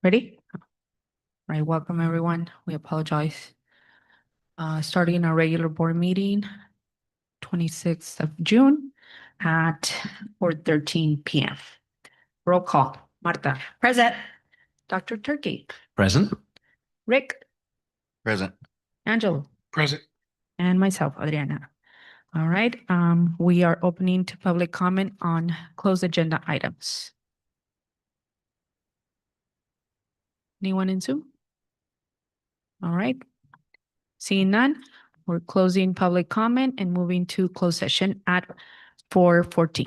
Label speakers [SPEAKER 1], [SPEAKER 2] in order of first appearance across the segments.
[SPEAKER 1] Ready? Right, welcome everyone. We apologize. Starting our regular board meeting, 26th of June at 4:13 p.m. Roll call. Marta.
[SPEAKER 2] Present.
[SPEAKER 1] Dr. Turkey.
[SPEAKER 3] Present.
[SPEAKER 1] Rick.
[SPEAKER 3] Present.
[SPEAKER 1] Angelo.
[SPEAKER 3] Present.
[SPEAKER 1] And myself, Adriana. All right, we are opening to public comment on closed agenda items. Anyone in Zoom? All right. Seeing none, we're closing public comment and moving to closed session at 4:14.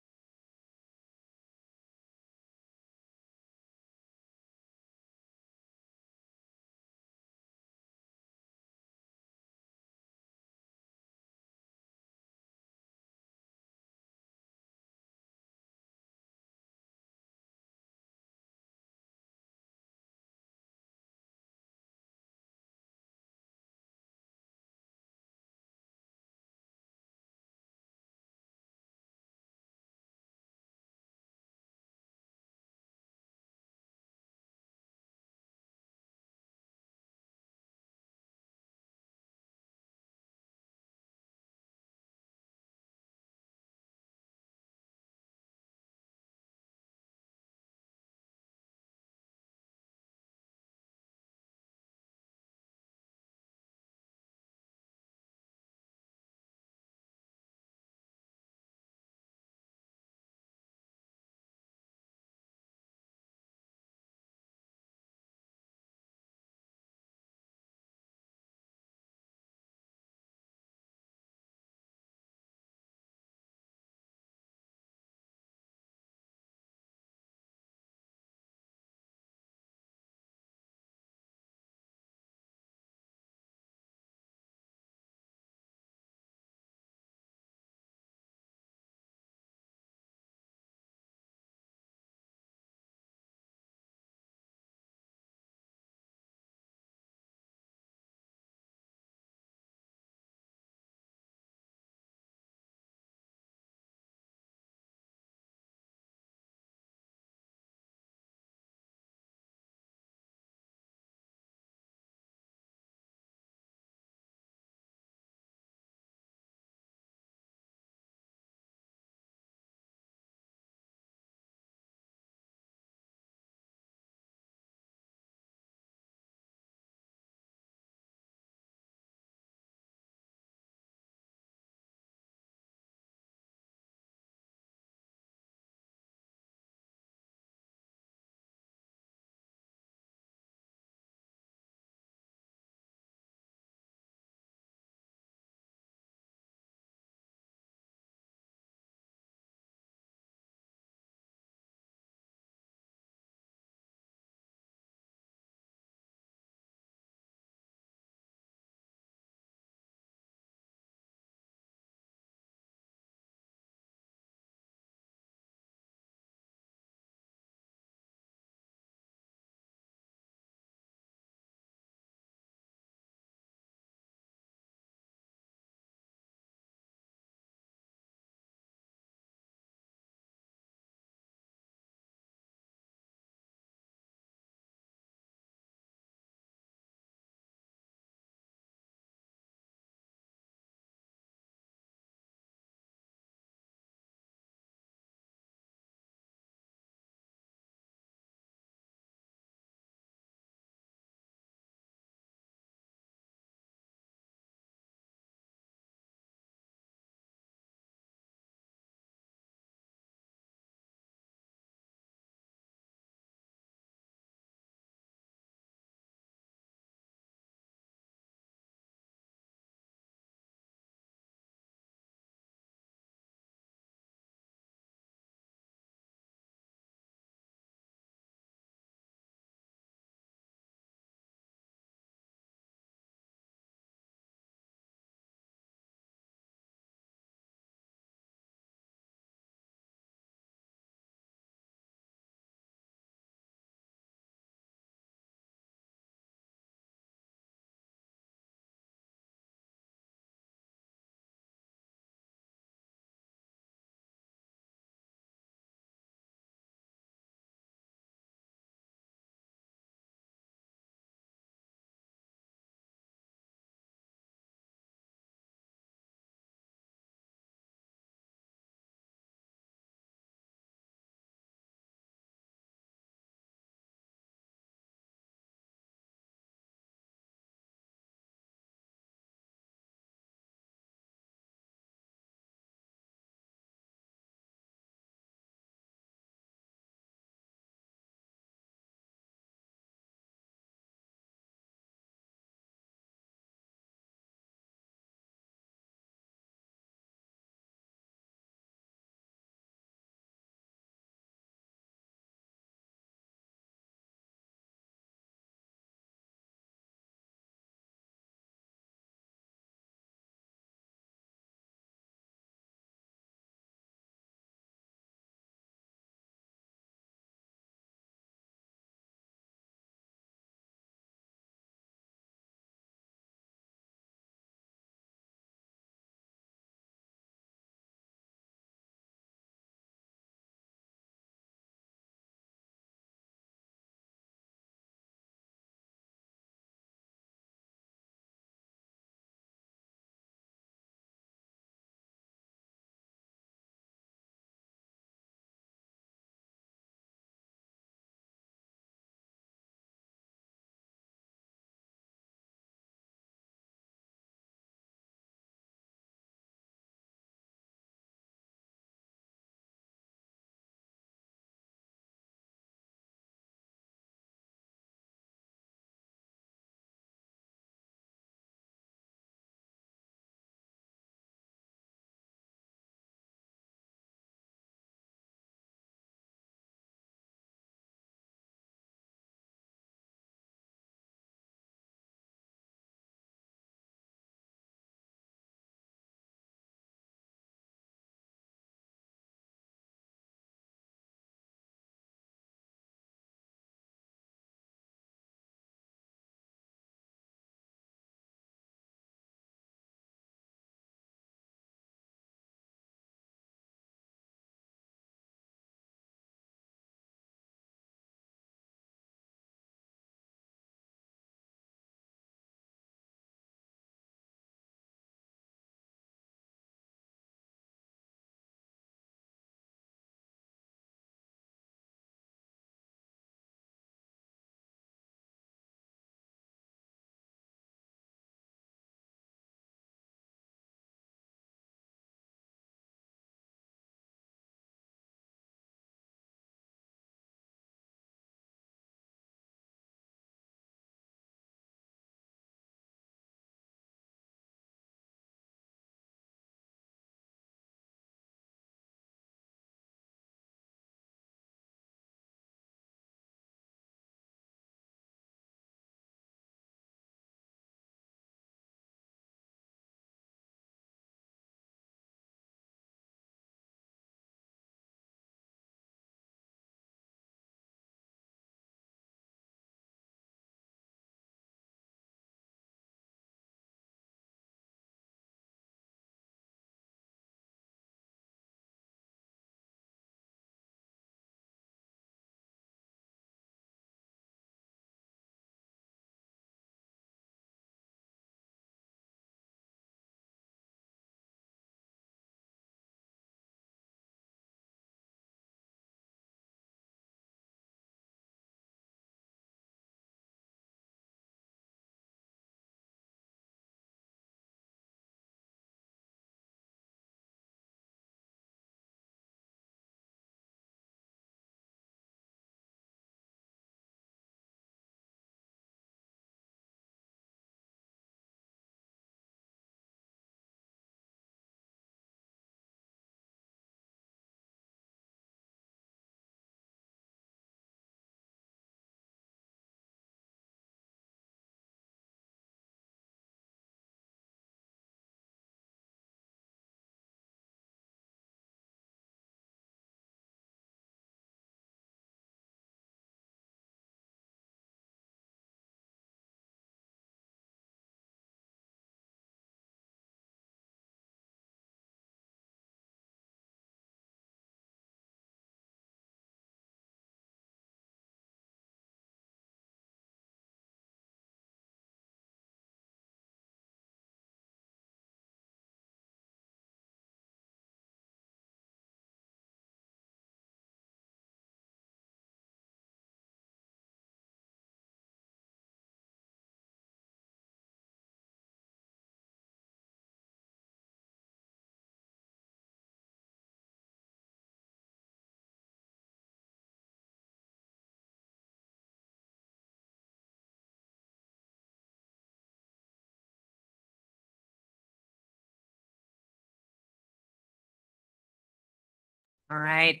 [SPEAKER 1] All right,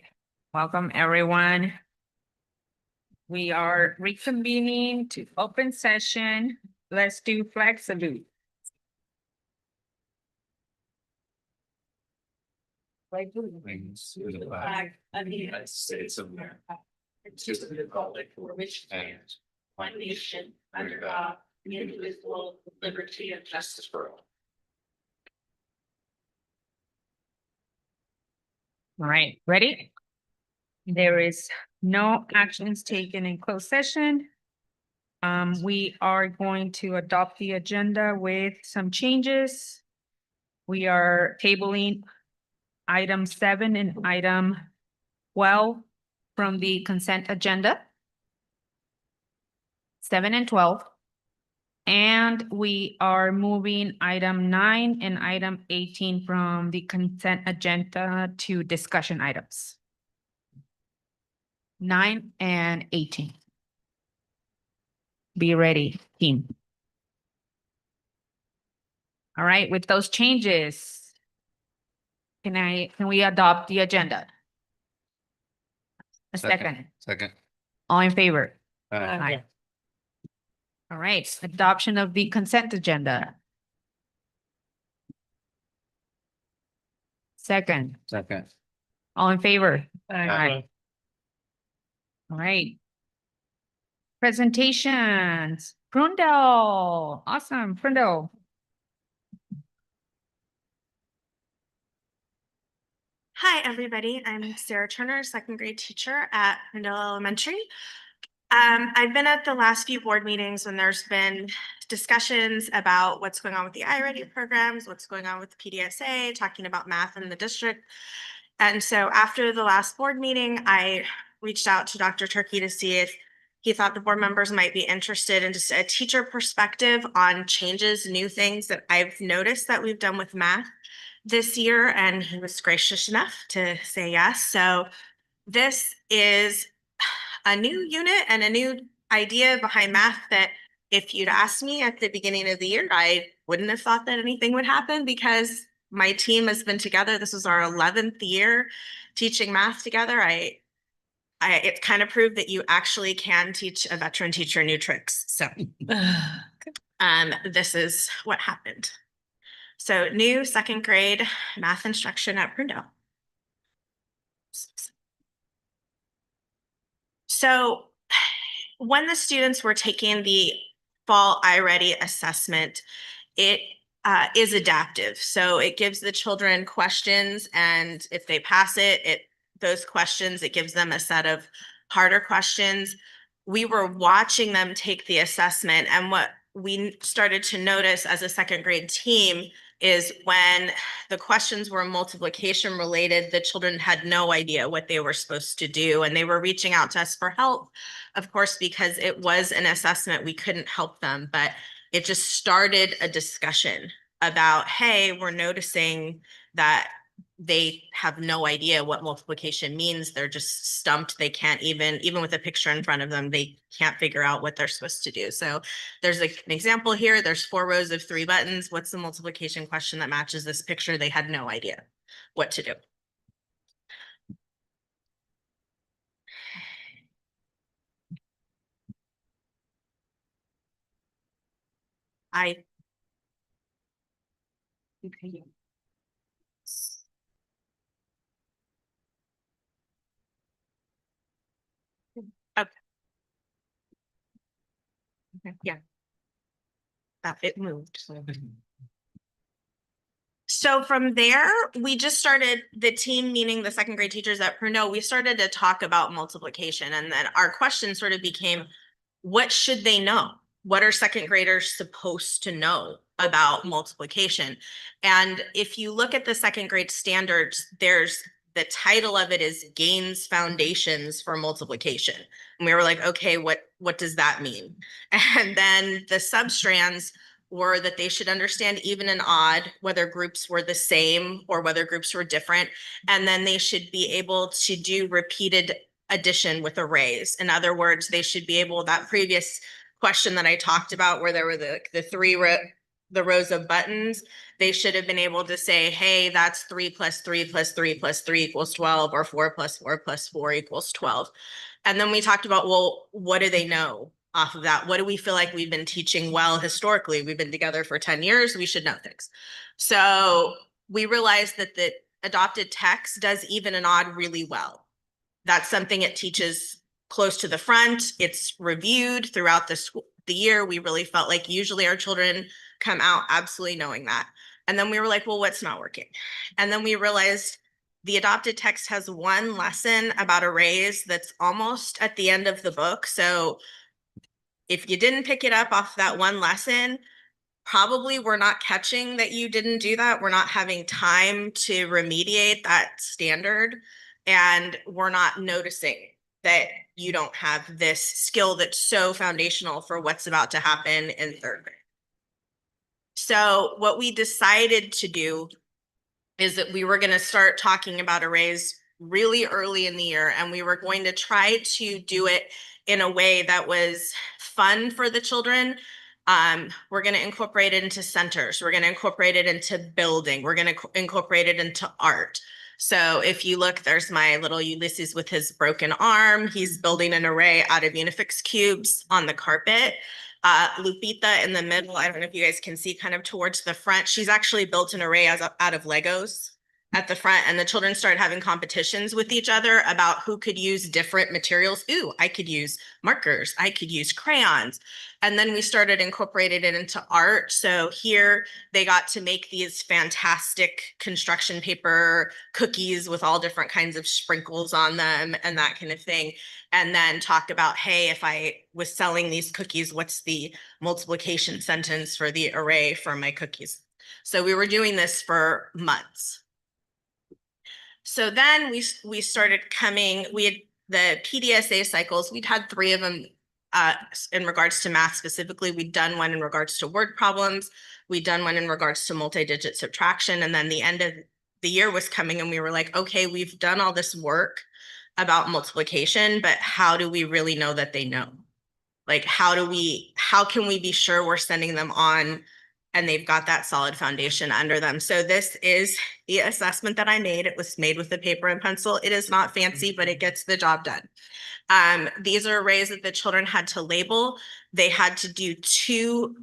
[SPEAKER 1] welcome everyone. We are reconvening to open session. Let's do flag salute.
[SPEAKER 2] Wings to the flag of the United States of America, and to the republic for which it stands, one nation, under God, indivisible, with liberty and justice for all.
[SPEAKER 1] All right, ready? There is no actions taken in closed session. We are going to adopt the agenda with some changes. We are tabling item 7 and item 12 from the consent agenda. 7 and 12. And we are moving item 9 and item 18 from the consent agenda to discussion items. 9 and 18. Be ready, team. All right, with those changes, can we adopt the agenda? A second.
[SPEAKER 2] Second.
[SPEAKER 1] All in favor?
[SPEAKER 2] Aye.
[SPEAKER 1] All right, adoption of the consent agenda. Second.
[SPEAKER 2] Second.
[SPEAKER 1] All in favor?
[SPEAKER 2] Aye.
[SPEAKER 1] All right. Presentations. Prunedale. Awesome, Prunedale.
[SPEAKER 3] Hi, everybody. I'm Sarah Turner, second grade teacher at Prunedale Elementary. I've been at the last few board meetings when there's been discussions about what's going on with the iReady programs, what's going on with PDSA, talking about math in the district. And so after the last board meeting, I reached out to Dr. Turkey to see if he thought the board members might be interested in just a teacher perspective on changes, new things that I've noticed that we've done with math this year, and he was gracious enough to say yes. So this is a new unit and a new idea behind math that if you'd asked me at the beginning of the year, I wouldn't have thought that anything would happen because my team has been together. This is our 11th year teaching math together. It kind of proved that you actually can teach a veteran teacher new tricks. So this is what happened. So new second grade math instruction at Prunedale. So when the students were taking the fall iReady assessment, it is adaptive. So it gives the children questions, and if they pass it, those questions, it gives them a set of harder questions. We were watching them take the assessment, and what we started to notice as a second grade team is when the questions were multiplication related, the children had no idea what they were supposed to do, and they were reaching out to us for help. Of course, because it was an assessment, we couldn't help them, but it just started a discussion about, hey, we're noticing that they have no idea what multiplication means. They're just stumped. They can't even with a picture in front of them, they can't figure out what they're supposed to do. So there's an example here. There's 4 rows of 3 buttons. What's the multiplication question that matches this picture? They had no idea what to do. Okay. Yeah. It moved. So from there, we just started, the team, meaning the second grade teachers at Prunedale, we started to talk about multiplication. And then our question sort of became, what should they know? What are second graders supposed to know about multiplication? And if you look at the second grade standards, the title of it is Gains Foundations for Multiplication. And we were like, okay, what does that mean? And then the substrands were that they should understand even and odd, whether groups were the same or whether groups were different. And then they should be able to do repeated addition with arrays. In other words, they should be able, that previous question that I talked about where there were the the rows of buttons, they should have been able to say, hey, that's 3 plus 3 plus 3 plus 3 equals 12, or 4 plus 4 plus 4 equals 12. And then we talked about, well, what do they know off of that? What do we feel like we've been teaching well historically? We've been together for 10 years. We should know things. So we realized that the adopted text does even and odd really well. That's something it teaches close to the front. It's reviewed throughout the year. We really felt like usually our children come out absolutely knowing that. And then we were like, well, what's not working? And then we realized the adopted text has one lesson about arrays that's almost at the end of the book. So if you didn't pick it up off that one lesson, probably we're not catching that you didn't do that. We're not having time to remediate that standard. And we're not noticing that you don't have this skill that's so foundational for what's about to happen in third grade. So what we decided to do is that we were going to start talking about arrays really early in the year, and we were going to try to do it in a way that was fun for the children. We're going to incorporate it into centers. We're going to incorporate it into building. We're going to incorporate it into art. So if you look, there's my little Ulysses with his broken arm. He's building an array out of Unifix cubes on the carpet. Lupita in the middle, I don't know if you guys can see kind of towards the front, she's actually built an array out of Legos at the front, and the children started having competitions with each other about who could use different materials. Ooh, I could use markers, I could use crayons. And then we started incorporating it into art. So here they got to make these fantastic construction paper cookies with all different kinds of sprinkles on them and that kind of thing. And then talk about, hey, if I was selling these cookies, what's the multiplication sentence for the array for my cookies? So we were doing this for months. So then we started coming, we had the PDSA cycles, we'd had 3 of them in regards to math specifically. We'd done one in regards to word problems. We'd done one in regards to multi-digit subtraction. And then the end of the year was coming and we were like, okay, we've done all this work about multiplication, but how do we really know that they know? Like, how can we be sure we're sending them on and they've got that solid foundation under them? So this is the assessment that I made. It was made with a paper and pencil. It is not fancy, but it gets the job done. These are arrays that the children had to label. They had to do 2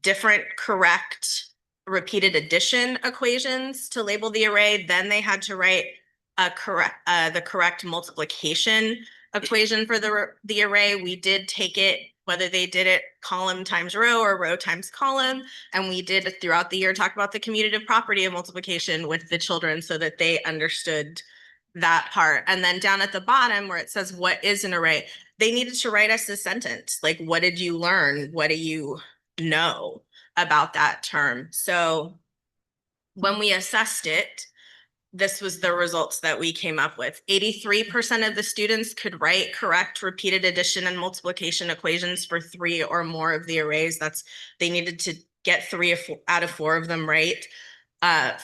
[SPEAKER 3] different correct repeated addition equations to label the array. Then they had to write the correct multiplication equation for the array. We did take it, whether they did it column times row or row times column, and we did throughout the year talk about the commutative property of multiplication with the children so that they understood that part. And then down at the bottom where it says what is an array, they needed to write us a sentence like, what did you learn? What do you know about that term? So when we assessed it, this was the results that we came up with. 83% of the students could write correct repeated addition and multiplication equations for 3 or more of the arrays. They needed to get 3 out of 4 of them right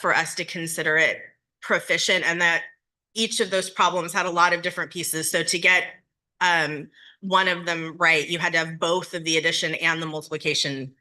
[SPEAKER 3] for us to consider it proficient, and that each of those problems had a lot of different pieces. So to get one of them right, you had to have both of the addition and the multiplication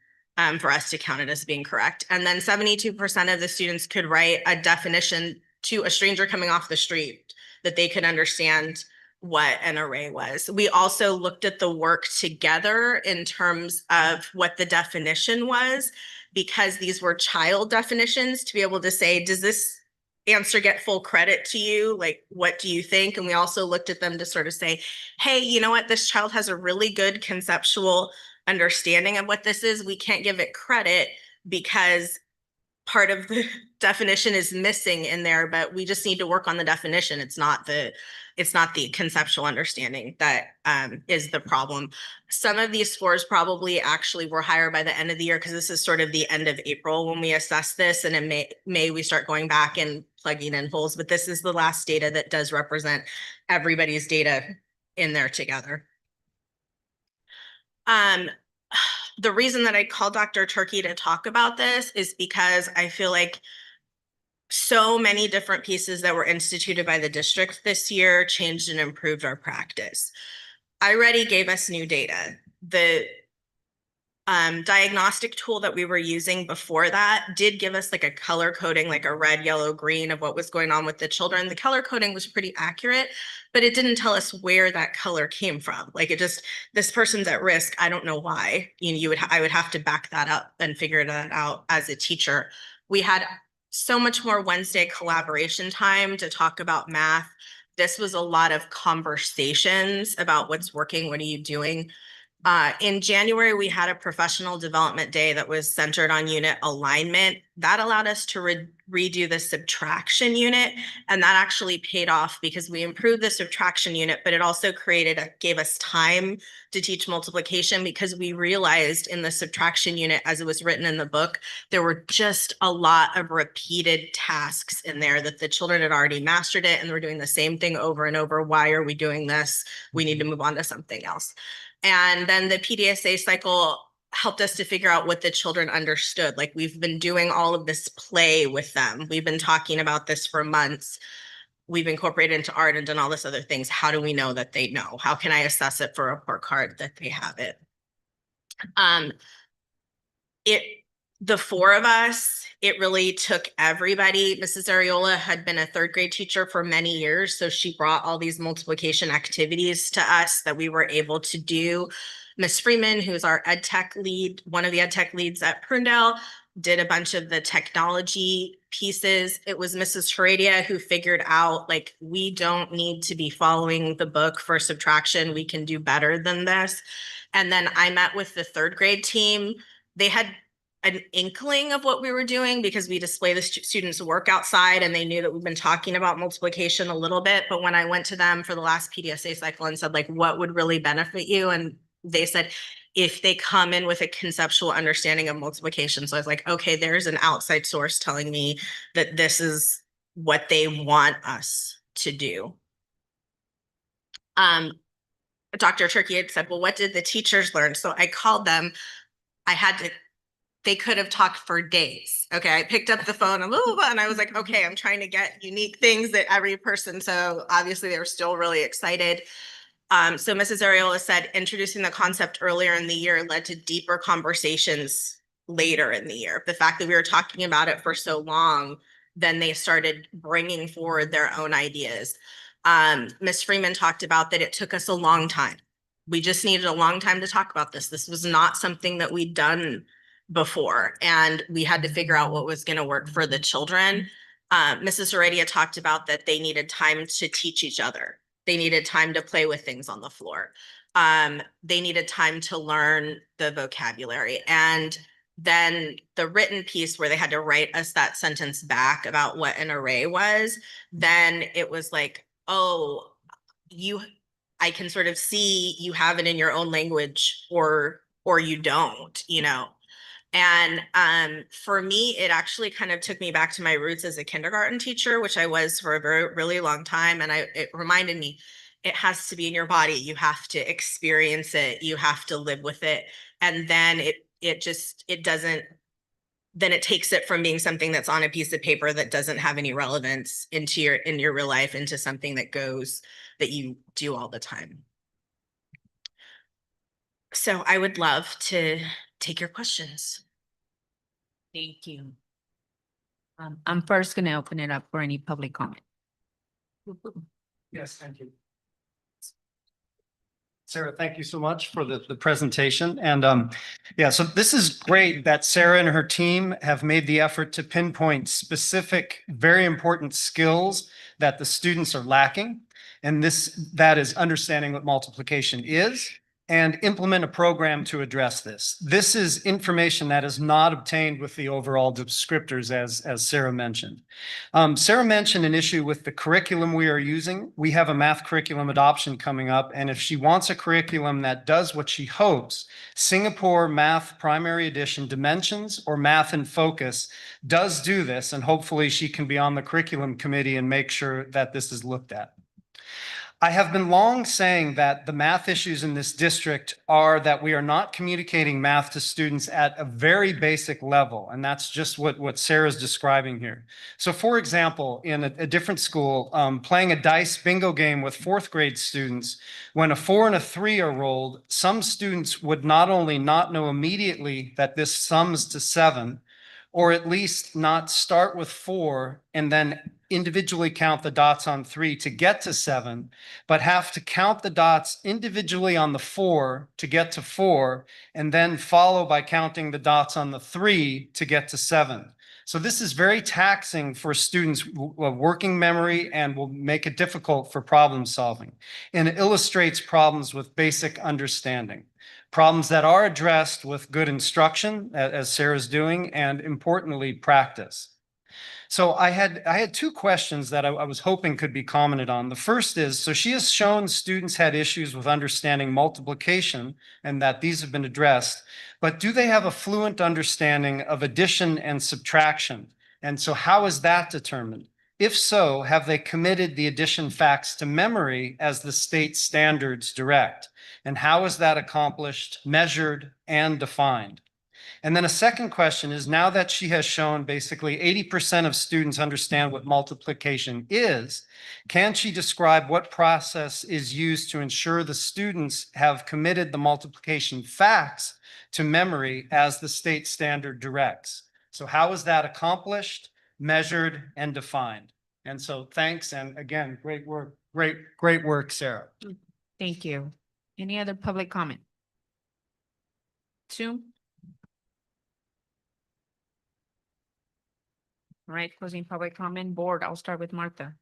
[SPEAKER 3] for us to count it as being correct. And then 72% of the students could write a definition to a stranger coming off the street that they could understand what an array was. We also looked at the work together in terms of what the definition was, because these were child definitions, to be able to say, does this answer get full credit to you? Like, what do you think? And we also looked at them to sort of say, hey, you know what? This child has a really good conceptual understanding of what this is. We can't give it credit because part of the definition is missing in there, but we just need to work on the definition. It's not the conceptual understanding that is the problem. Some of these scores probably actually were higher by the end of the year, because this is sort of the end of April when we assess this, and in May we start going back and plugging in holes, but this is the last data that does represent everybody's data in there together. The reason that I called Dr. Turkey to talk about this is because I feel like so many different pieces that were instituted by the district this year changed and improved our practice. iReady gave us new data. The diagnostic tool that we were using before that did give us like a color coding, like a red, yellow, green of what was going on with the children. The color coding was pretty accurate, but it didn't tell us where that color came from. Like it just, this person's at risk. I don't know why. I would have to back that up and figure that out as a teacher. We had so much more Wednesday collaboration time to talk about math. This was a lot of conversations about what's working, what are you doing? In January, we had a professional development day that was centered on unit alignment. That allowed us to redo the subtraction unit, and that actually paid off because we improved the subtraction unit, but it also gave us time to teach multiplication because we realized in the subtraction unit, as it was written in the book, there were just a lot of repeated tasks in there that the children had already mastered it and were doing the same thing over and over. Why are we doing this? We need to move on to something else. And then the PDSA cycle helped us to figure out what the children understood. Like we've been doing all of this play with them. We've been talking about this for months. We've incorporated into art and done all this other things. How do we know that they know? How can I assess it for a report card that they have it? The four of us, it really took everybody. Mrs. Ariola had been a third grade teacher for many years, so she brought all these multiplication activities to us that we were able to do. Miss Freeman, who's our ed tech lead, one of the ed tech leads at Prunedale, did a bunch of the technology pieces. It was Mrs. Heredia who figured out, like, we don't need to be following the book for subtraction. We can do better than this. And then I met with the third grade team. They had an inkling of what we were doing because we display the students' work outside and they knew that we've been talking about multiplication a little bit. But when I went to them for the last PDSA cycle and said, like, what would really benefit you? And they said, if they come in with a conceptual understanding of multiplication. So I was like, okay, there's an outside source telling me that this is what they want us to do. Dr. Turkey had said, well, what did the teachers learn? So I called them. They could have talked for days. Okay, I picked up the phone and I was like, okay, I'm trying to get unique things that every person, so obviously they were still really excited. So Mrs. Ariola said, introducing the concept earlier in the year led to deeper conversations later in the year. The fact that we were talking about it for so long, then they started bringing forward their own ideas. Ms. Freeman talked about that it took us a long time. We just needed a long time to talk about this. This was not something that we'd done before, and we had to figure out what was going to work for the children. Mrs. Heredia talked about that they needed time to teach each other. They needed time to play with things on the floor. They needed time to learn the vocabulary. And then the written piece where they had to write us that sentence back about what an array was, then it was like, oh, I can sort of see you have it in your own language or you don't, you know. And for me, it actually kind of took me back to my roots as a kindergarten teacher, which I was for a really long time. And it reminded me, it has to be in your body. You have to experience it. You have to live with it. And then then it takes it from being something that's on a piece of paper that doesn't have any relevance in your real life into something that you do all the time. So I would love to take your questions.
[SPEAKER 1] Thank you. I'm first going to open it up for any public comment.
[SPEAKER 4] Yes, thank you. Sarah, thank you so much for the presentation. And yeah, so this is great that Sarah and her team have made the effort to pinpoint specific, very important skills that the students are lacking. And that is understanding what multiplication is and implement a program to address this. This is information that is not obtained with the overall descriptors, as Sarah mentioned. Sarah mentioned an issue with the curriculum we are using. We have a math curriculum adoption coming up, and if she wants a curriculum that does what she hopes, Singapore Math Primary Edition Dimensions or Math in Focus does do this, and hopefully she can be on the curriculum committee and make sure that this is looked at. I have been long saying that the math issues in this district are that we are not communicating math to students at a very basic level. And that's just what Sarah's describing here. So for example, in a different school, playing a dice bingo game with fourth grade students, when a 4 and a 3 are rolled, some students would not only not know immediately that this sums to 7, or at least not start with 4 and then individually count the dots on 3 to get to 7, but have to count the dots individually on the 4 to get to 4, and then follow by counting the dots on the 3 to get to 7. So this is very taxing for students' working memory and will make it difficult for problem solving. And it illustrates problems with basic understanding. Problems that are addressed with good instruction, as Sarah's doing, and importantly, practice. So I had two questions that I was hoping could be commented on. The first is, so she has shown students had issues with understanding multiplication and that these have been addressed, but do they have a fluent understanding of addition and subtraction? And so how is that determined? If so, have they committed the addition facts to memory as the state standards direct? And how is that accomplished, measured, and defined? And then a second question is, now that she has shown basically 80% of students understand what multiplication is, can she describe what process is used to ensure the students have committed the multiplication facts to memory as the state standard directs? So how is that accomplished, measured, and defined? And so thanks. And again, great work, great work, Sarah.
[SPEAKER 1] Thank you. Any other public comment? Sue? All right, closing public comment. Board, I'll start with Martha.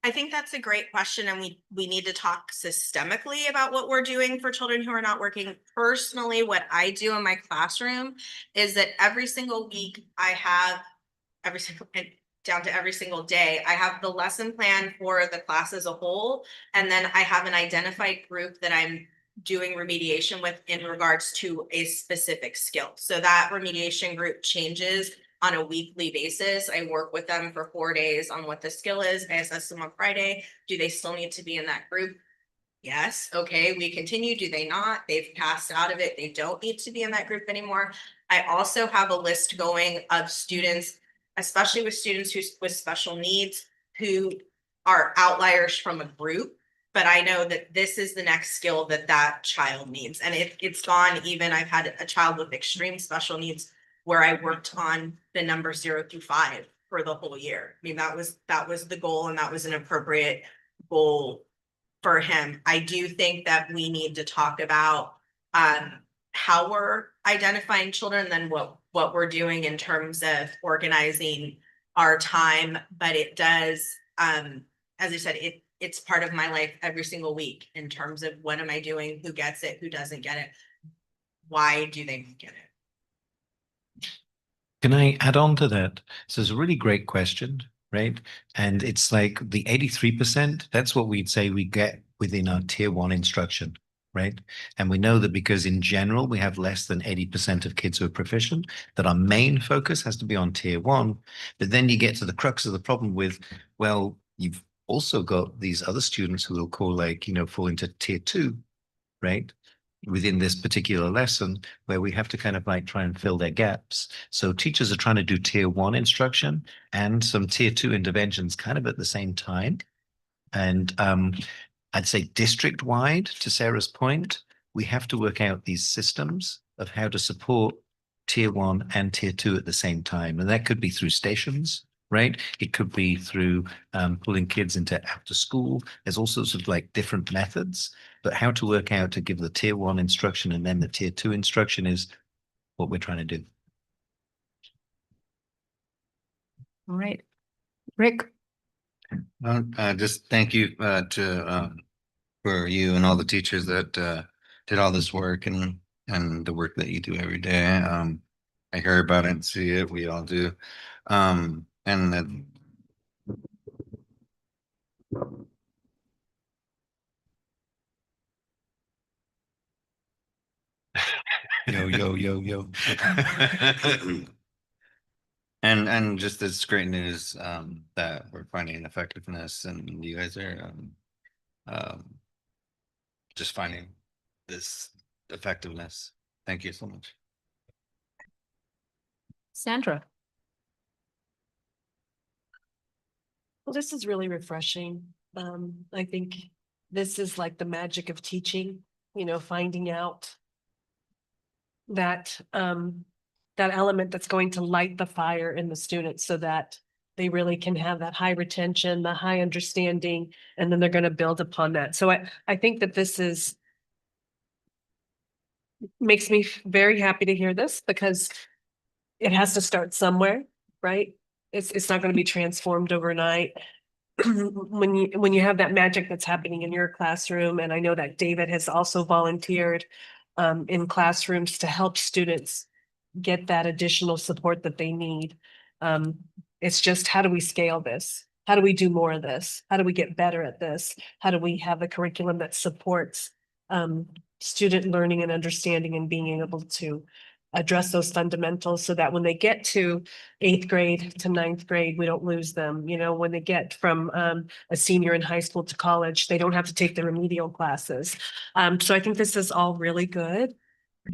[SPEAKER 3] I think that's a great question, and we need to talk systemically about what we're doing for children who are not working. Personally, what I do in my classroom is that every single week I have down to every single day, I have the lesson plan for the class as a whole, and then I have an identified group that I'm doing remediation with in regards to a specific skill. So that remediation group changes on a weekly basis. I work with them for 4 days on what the skill is. I assess them on Friday. Do they still need to be in that group? Yes. Okay. We continue. Do they not? They've passed out of it. They don't need to be in that group anymore. I also have a list going of students, especially with students with special needs, who are outliers from a group. But I know that this is the next skill that that child needs. And it's gone even, I've had a child with extreme special needs where I worked on the number 0 through 5 for the whole year. I mean, that was the goal, and that was an appropriate goal for him. I do think that we need to talk about how we're identifying children, then what we're doing in terms of organizing our time. But it does, as I said, it's part of my life every single week in terms of what am I doing, who gets it, who doesn't get it, why do they get it?
[SPEAKER 5] Can I add on to that? So it's a really great question, right? And it's like the 83%, that's what we'd say we get within our tier 1 instruction, right? And we know that because in general, we have less than 80% of kids who are proficient, that our main focus has to be on tier 1. But then you get to the crux of the problem with, well, you've also got these other students who will call fall into tier 2, right? Within this particular lesson, where we have to kind of try and fill their gaps. So teachers are trying to do tier 1 instruction and some tier 2 interventions kind of at the same time. And I'd say district wide, to Sarah's point, we have to work out these systems of how to support tier 1 and tier 2 at the same time. And that could be through stations, right? It could be through pulling kids into after school. There's all sorts of different methods, but how to work out to give the tier 1 instruction and then the tier 2 instruction is what we're trying to do.
[SPEAKER 1] All right. Rick?
[SPEAKER 5] Just thank you for you and all the teachers that did all this work and the work that you do every day. I hear about it and see it. We all do. And that yo yo yo yo. And just this great news that we're finding effectiveness and you guys are um just finding this effectiveness. Thank you so much.
[SPEAKER 1] Sandra.
[SPEAKER 6] Well, this is really refreshing. I think this is like the magic of teaching, finding out that that element that's going to light the fire in the students so that they really can have that high retention, the high understanding, and then they're going to build upon that. So I think that this makes me very happy to hear this because it has to start somewhere, right? It's not going to be transformed overnight. When you have that magic that's happening in your classroom, and I know that David has also volunteered in classrooms to help students get that additional support that they need. It's just, how do we scale this? How do we do more of this? How do we get better at this? How do we have a curriculum that supports student learning and understanding and being able to address those fundamentals so that when they get to 8th grade to 9th grade, we don't lose them. When they get from a senior in high school to college, they don't have to take the remedial classes. So I think this is all really good.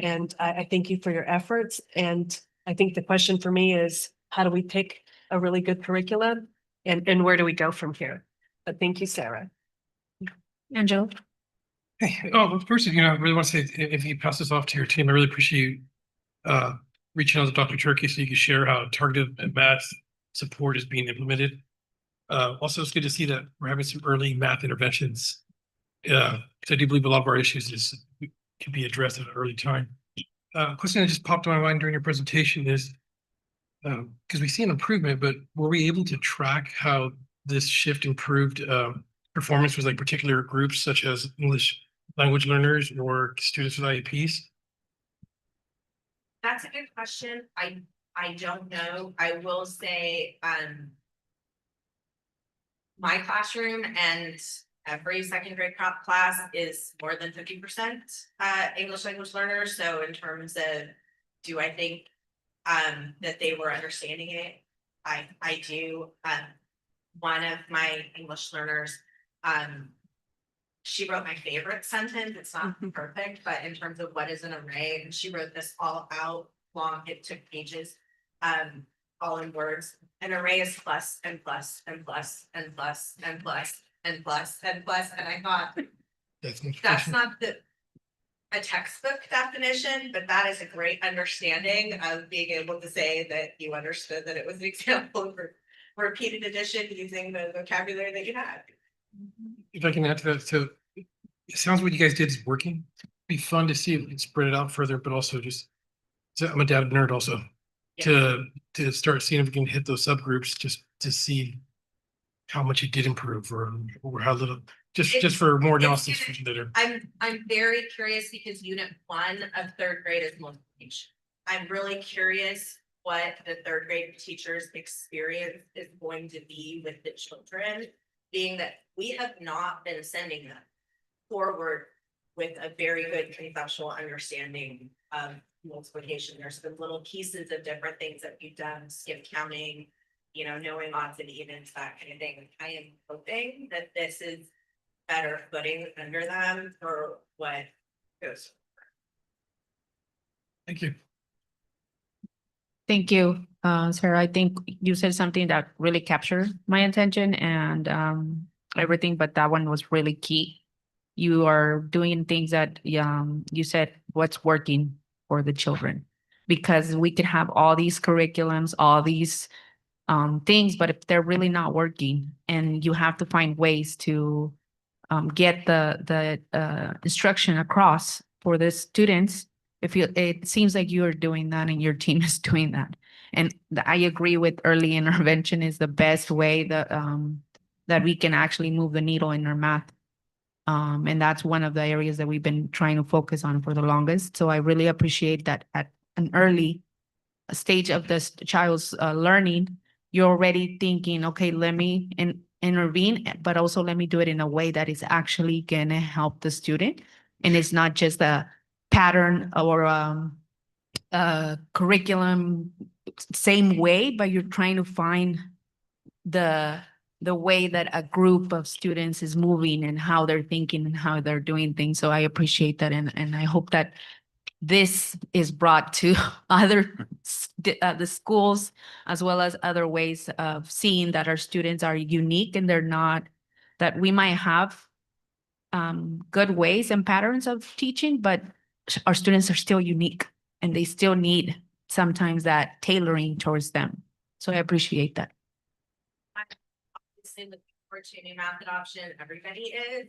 [SPEAKER 6] And I thank you for your efforts. And I think the question for me is, how do we pick a really good curriculum and where do we go from here? But thank you, Sarah.
[SPEAKER 1] Angela.
[SPEAKER 7] Hey, well, first, I really want to say, if you pass this off to your team, I really appreciate reaching out to Dr. Turkey so you can share how targeted math support is being implemented. Also, it's good to see that we're having some early math interventions. Because I do believe a lot of our issues can be addressed at an early time. Question that just popped in my mind during your presentation is, because we see an improvement, but were we able to track how this shift improved performance with like particular groups such as English language learners or students with IEPs?
[SPEAKER 3] That's a good question. I don't know. I will say, my classroom and every second grade class is more than 50% English language learners. So in terms of, do I think that they were understanding it? I do. One of my English learners, she wrote my favorite sentence. It's not perfect, but in terms of what is an array, and she wrote this all out long. It took pages, all in words. An array is plus and plus and plus and plus and plus and plus and plus. And I thought, that's not a textbook definition, but that is a great understanding of being able to say that you understood that it was an example for repeated addition using the vocabulary that you had.
[SPEAKER 7] If I can add to that, so it sounds what you guys did is working. Be fun to see if we can spread it out further, but also just, so I'm a data nerd also, to start seeing if we can hit those subgroups just to see how much it did improve or how little, just for more analysis later.
[SPEAKER 3] I'm very curious because unit 1 of 3rd grade is multiplication. I'm really curious what the 3rd grade teacher's experience is going to be with the children, being that we have not been sending them forward with a very good conceptual understanding of multiplication. There's been little pieces of different things that we've done, skip counting, knowing odds and evens, that kind of thing. I am hoping that this is better footing under them for what goes.
[SPEAKER 7] Thank you.
[SPEAKER 1] Thank you, Sarah. I think you said something that really captured my attention and everything, but that one was really key. You are doing things that you said what's working for the children, because we could have all these curriculums, all these things, but if they're really not working, and you have to find ways to get the instruction across for the students. It seems like you are doing that and your team is doing that. And I agree with early intervention is the best way. that we can actually move the needle in our math. And that's one of the areas that we've been trying to focus on for the longest. So I really appreciate that at an early stage of this child's learning, you're already thinking, okay, let me intervene, but also let me do it in a way that is actually gonna help the student. And it's not just a pattern or curriculum same way, but you're trying to find the way that a group of students is moving and how they're thinking and how they're doing things. So I appreciate that, and I hope that this is brought to other the schools, as well as other ways of seeing that our students are unique and they're not, that we might have good ways and patterns of teaching, but our students are still unique and they still need sometimes that tailoring towards them. So I appreciate that.
[SPEAKER 3] Obviously, looking forward to a new math adoption, everybody is.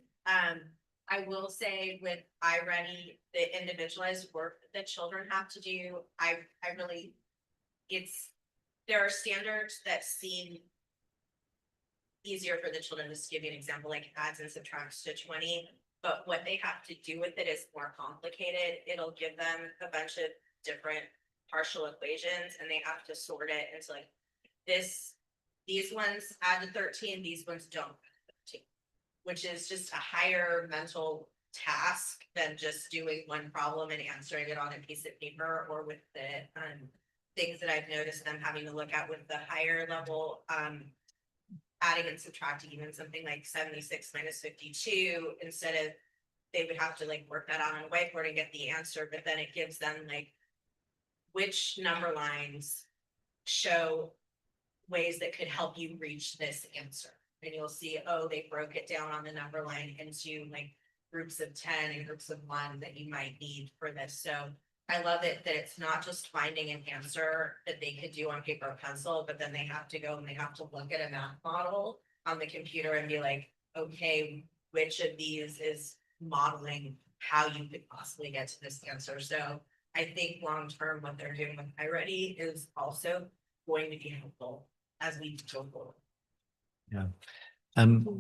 [SPEAKER 3] I will say with iReady, the individualized work that the children have to do, I really, there are standards that seem easier for the children. Just to give you an example, like adds and subtracts to 20, but what they have to do with it is more complicated. It'll give them a bunch of different partial equations and they have to sort it into like these ones add to 13, these ones don't add to 13, which is just a higher mental task than just doing one problem and answering it on a piece of paper, or with the things that I've noticed them having to look at with the higher level adding and subtracting, even something like 76 minus 52, instead of they would have to like work that out on a whiteboard and get the answer, but then it gives them like which number lines show ways that could help you reach this answer. And you'll see, oh, they broke it down on the number line into like groups of 10 and groups of 1 that you might need for this. So I love it that it's not just finding an answer that they could do on paper or pencil, but then they have to go and they have to look at a math model on the computer and be like, okay, which of these is modeling how you could possibly get to this answer. So I think long-term what they're doing with iReady is also going to be helpful as we go forward.
[SPEAKER 5] Yeah.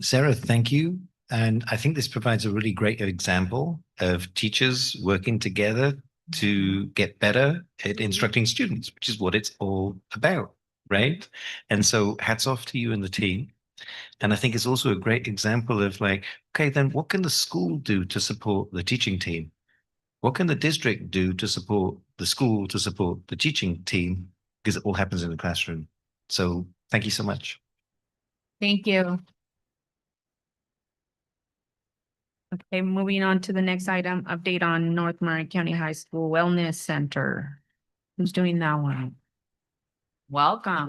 [SPEAKER 5] Sarah, thank you. And I think this provides a really great example of teachers working together to get better at instructing students, which is what it's all about, right? And so hats off to you and the team. And I think it's also a great example of like, okay, then what can the school do to support the teaching team? What can the district do to support the school, to support the teaching team? Because it all happens in the classroom. So thank you so much.
[SPEAKER 1] Thank you. Okay, moving on to the next item, update on North Murray County High School Wellness Center. Who's doing that one? Welcome.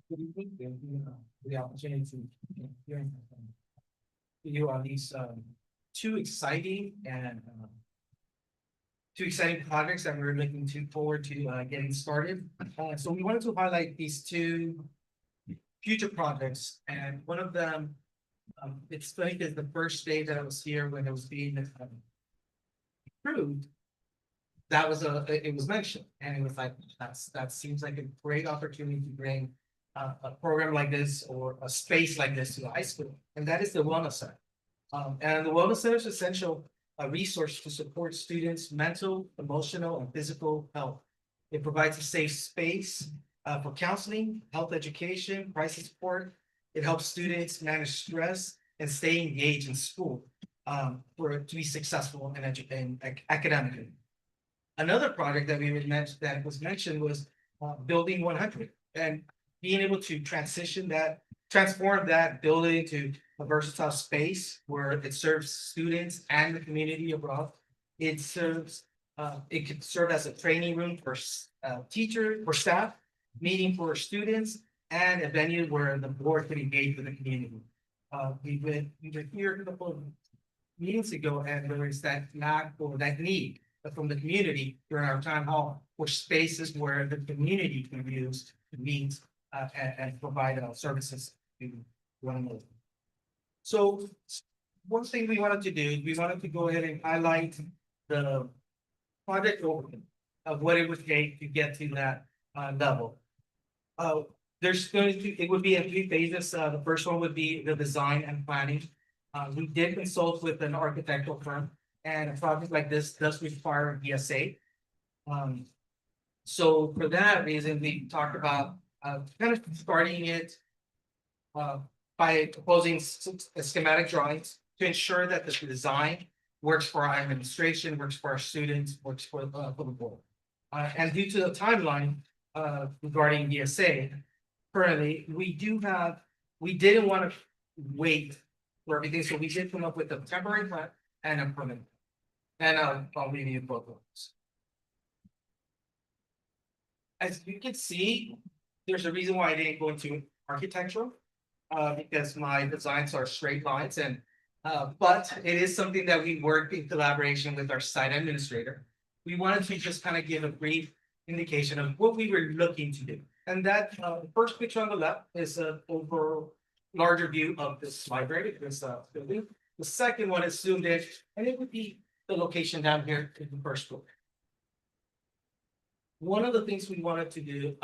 [SPEAKER 8] Good evening, thank you for the opportunity to hear you on these two exciting projects that we're looking forward to getting started. So we wanted to highlight these two future projects, and one of them, it's funny because the first day that I was here when it was being approved, that was it was mentioned, and it was like, that seems like a great opportunity to bring a program like this or a space like this to the high school, and that is the Wellness Center. And the Wellness Center is essential a resource to support students' mental, emotional, and physical health. It provides a safe space for counseling, health education, crisis support. It helps students manage stress and stay engaged in school to be successful and academically. Another project that was mentioned was Building 100, and being able to transform that building to a versatile space where it serves students and the community abroad. It could serve as a training room for teachers, for staff, meeting for students, and a venue where the board can engage with the community. We were here a couple of meetings ago, and there was that lack or that need from the community during our town hall, for spaces where the community can use to meet and provide services to one another. So one thing we wanted to do, we wanted to go ahead and highlight the project overview of what it would take to get to that level. There's going to, it would be in 3 phases. The first one would be the design and planning. We did consult with an architectural firm, and a project like this does require a BSA. So for that reason, we talked about kind of starting it by proposing schematic drawings to ensure that the design works for our administration, works for our students, works for the board. And due to the timeline regarding BSA, currently, we didn't want to wait for everything, so we did come up with a temporary plan and a permanent. And I'll review both of those. As you can see, there's a reason why I didn't go into architecture, because my designs are straight lines and, but it is something that we work in collaboration with our site administrator. We wanted to just kind of give a brief indication of what we were looking to do. And that, the first picture on the left is a over larger view of this library, this building. The second one is zoomed in, and it would be the location down here in the first floor. One of the things we wanted to do,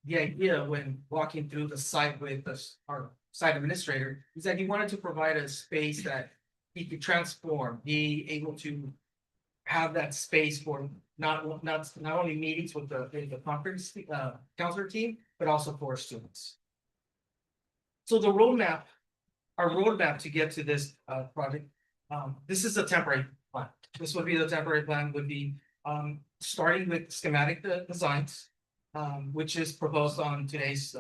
[SPEAKER 8] the idea when walking through the site with us, our site administrator, is that he wanted to provide a space that he could transform, be able to have that space for not only meetings with the conference counselor team, but also for students. So the roadmap, our roadmap to get to this project, this is a temporary plan. This would be the temporary plan, would be starting with schematic designs, which is proposed on today's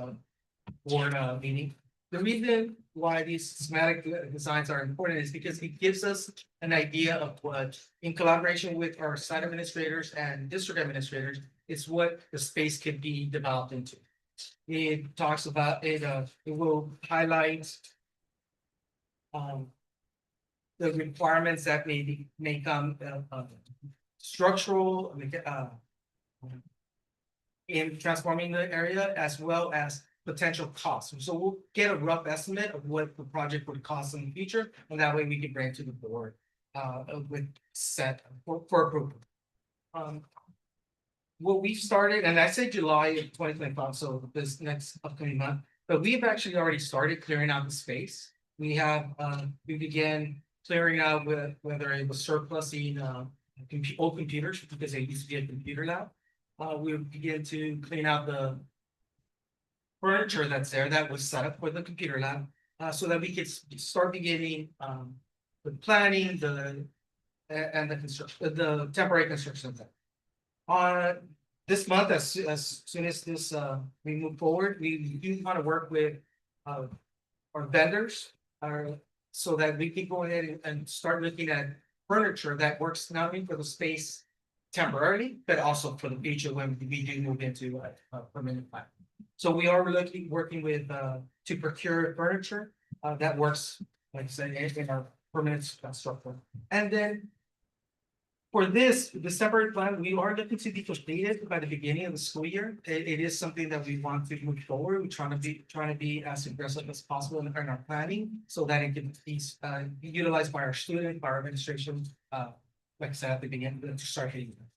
[SPEAKER 8] board meeting. The reason why these schematic designs are important is because it gives us an idea of what, in collaboration with our site administrators and district administrators, it's what the space could be developed into. It talks about it, it will highlight the requirements that may come structural in transforming the area, as well as potential costs. So we'll get a rough estimate of what the project would cost in the future, and that way we can bring it to the board with set for approval. What we've started, and I say July of 2025, so this next upcoming month, but we've actually already started clearing out the space. We have we began clearing out with whether it was surplusing old computers, because they used to be a computer lab. We began to clean out the furniture that's there that was set up for the computer lab, so that we could start beginning the planning, and the construction, the temporary construction of that. This month, as soon as this we move forward, we do want to work with our vendors, so that we can go ahead and start looking at furniture that works not only for the space temporarily, but also for the future when we do move into a permanent plan. So we are working with to procure furniture that works, like I said, in our permanent structure. And then for this, the separate plan, we are looking to be completed by the beginning of the school year. It is something that we want to move forward. We're trying to be as aggressive as possible in our planning, so that it can be utilized by our students, by our administration, like I said at the beginning, to start hitting them.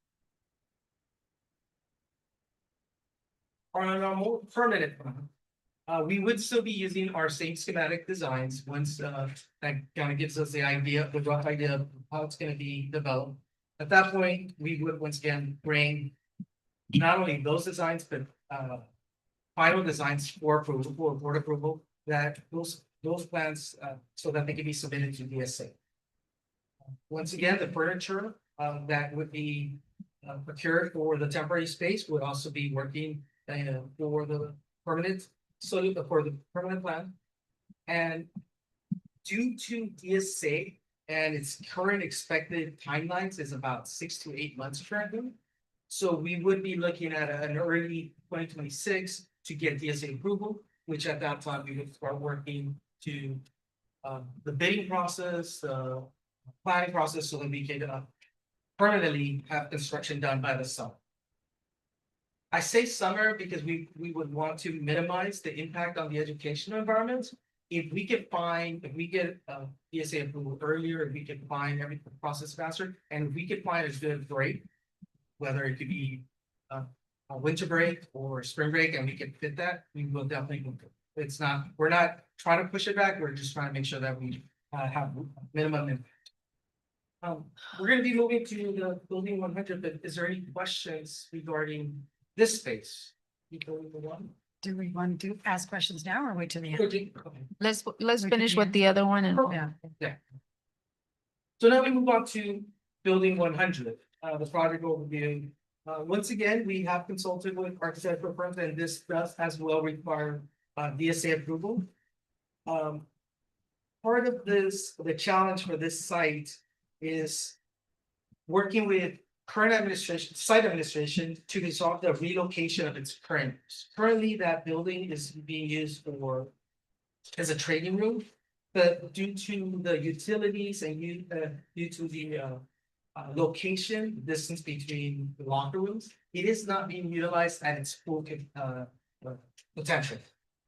[SPEAKER 8] On a more permanent plan, we would still be using our same schematic designs once that kind of gives us the idea, the rough idea of how it's going to be developed. At that point, we would once again bring not only those designs, but final designs for approval, for board approval, that those plans so that they can be submitted to DSA. Once again, the furniture that would be procured for the temporary space would also be working for the permanent, so for the permanent plan. And due to DSA and its current expected timelines is about 6 to 8 months currently. So we would be looking at an early 2026 to get DSA approval, which at that time we would start working to the bidding process, the planning process, so that we can permanently have construction done by the summer. I say summer because we would want to minimize the impact on the educational environment. If we get DSA approval earlier, if we can find every process faster, and if we can find a good break, whether it could be a winter break or spring break, and we can fit that, we will definitely. It's not, we're not trying to push it back, we're just trying to make sure that we have minimum impact. We're gonna be moving to the building 100, but is there any questions regarding this space? Before we move on?
[SPEAKER 9] Do we want to ask questions now or wait till the end?
[SPEAKER 8] Okay.
[SPEAKER 1] Let's
[SPEAKER 9] Wait,
[SPEAKER 1] finish with
[SPEAKER 9] yeah.
[SPEAKER 1] the other one and.
[SPEAKER 9] Yeah.
[SPEAKER 8] So now we move on to building 100, the project overview. Once again, we have consulted with architectural firms, and this does as well require DSA approval. Part of this, the challenge for this site is working with current administration, site administration to resolve the relocation of its current use. Currently, that building is being used as a training room, but due to the utilities and due to the location, distance between the locker rooms, it is not being utilized at its full potential.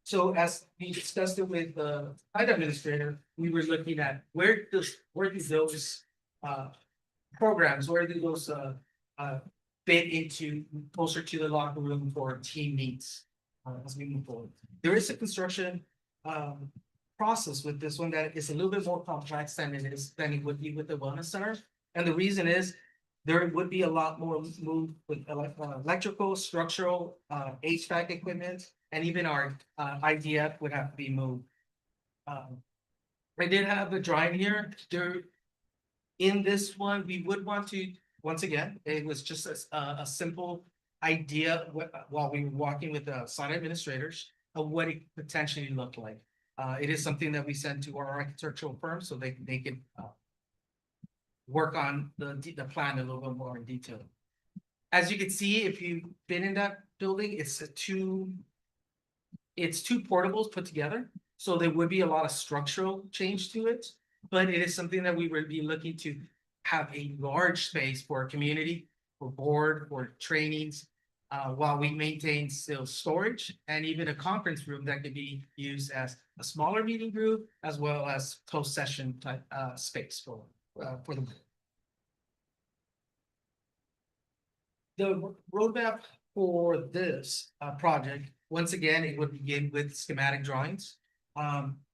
[SPEAKER 8] So as we discussed it with the site administrator, we were looking at where do those programs, where do those fit into closer to the locker room for team needs as we move forward. There is a construction process with this one that is a little bit more complex than it would be with the wellness center. And the reason is there would be a lot more move with electrical, structural, HVAC equipment, and even our IDF would have to be moved. I did have a drawing here. In this one, we would want to, once again, it was just a simple idea while we were walking with the site administrators of what it potentially looked like. It is something that we send to our architectural firm so they can work on the plan a little bit more in detail. As you can see, if you've been in that building, it's two portables put together. So there would be a lot of structural change to it, but it is something that we would be looking to have a large space for community, for board, for trainings, while we maintain still storage and even a conference room that could be used as a smaller meeting group as well as closed session type space for the. The roadmap for this project, once again, it would begin with schematic drawings.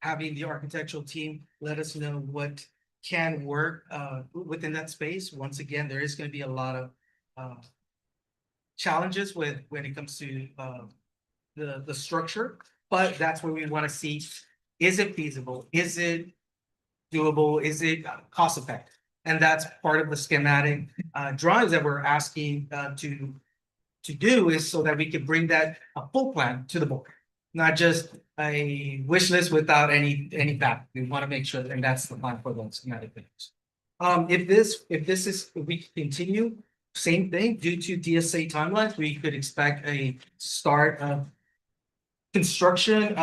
[SPEAKER 8] Having the architectural team let us know what can work within that space. Once again, there is going to be a lot of challenges when it comes to the structure, but that's where we want to see, is it feasible? Is it doable? Is it cost effective? And that's part of the schematic drawings that we're asking to do, is so that we can bring that a full plan to the board, not just a wish list without any back. We want to make sure, and that's the plan for those schematic things. If we continue, same thing, due to DSA timelines, we could expect a start of construction